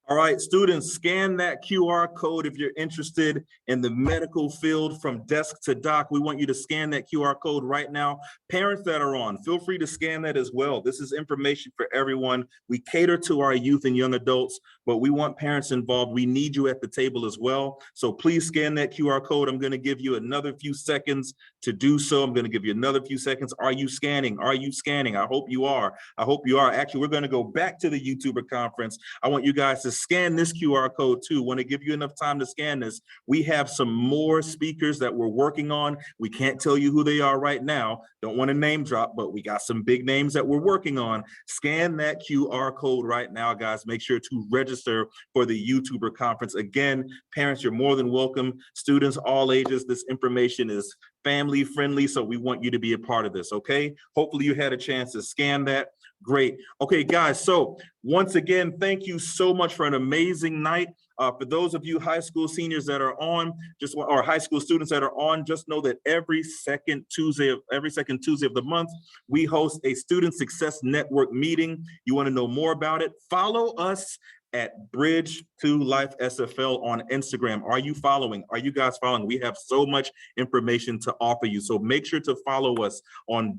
All right, students, scan that QR code if you're interested in the medical field from desk to doc. We want you to scan that QR code right now. Parents that are on, feel free to scan that as well. This is information for everyone. We cater to our youth and young adults, but we want parents involved. We need you at the table as well. So please scan that QR code. I'm going to give you another few seconds to do so. I'm going to give you another few seconds. Are you scanning? Are you scanning? I hope you are. I hope you are. Actually, we're going to go back to the YouTuber conference. I want you guys to scan this QR code too. Want to give you enough time to scan this. We have some more speakers that we're working on. We can't tell you who they are right now. Don't want to name drop, but we got some big names that we're working on. Scan that QR code right now, guys. Make sure to register for the YouTuber conference. Again, parents, you're more than welcome. Students, all ages, this information is family friendly, so we want you to be a part of this, okay? Hopefully you had a chance to scan that. Great. Okay, guys, so once again, thank you so much for an amazing night. For those of you high school seniors that are on, or high school students that are on, just know that every second Tuesday of the month, we host a Student Success Network meeting. You want to know more about it? Follow us at Bridge to Life SFL on Instagram. Are you following? Are you guys following? We have so much information to offer you. So make sure to follow us on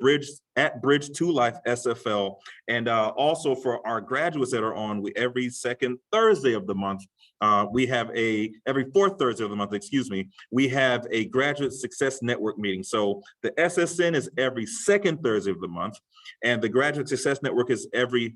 at Bridge to Life SFL. And also for our graduates that are on, every second Thursday of the month, every fourth Thursday of the month, we have a Graduate Success Network meeting. So the SSN is every second Thursday of the month, and the Graduate Success Network is every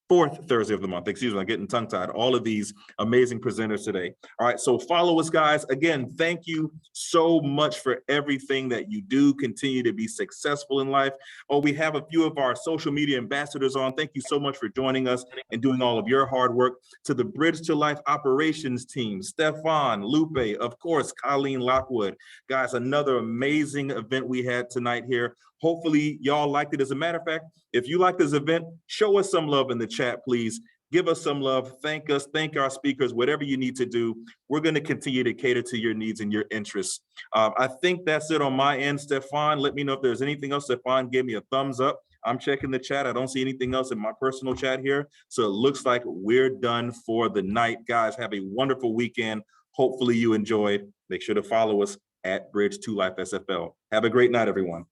fourth Thursday of the month. I'm getting tongue-tied. All of these amazing presenters today. All right, so follow us, guys. Again, thank you so much for everything that you do. Continue to be successful in life. Oh, we have a few of our social media ambassadors on. Thank you so much for joining us and doing all of your hard work. To the Bridge to Life operations team, Stefan, Lupe, of course, Colleen Lockwood. Guys, another amazing event we had tonight here. Hopefully y'all liked it. As a matter of fact, if you like this event, show us some love in the chat, please. Give us some love. Thank us. Thank our speakers. Whatever you need to do, we're going to continue to cater to your needs and your interests. I think that's it on my end. Stefan, let me know if there's anything else. Stefan gave me a thumbs up. I'm checking the chat. I don't see anything else in my personal chat here. So it looks like we're done for the night. Guys, have a wonderful weekend. Hopefully you enjoyed. Make sure to follow us at Bridge to Life SFL. Have a great night, everyone.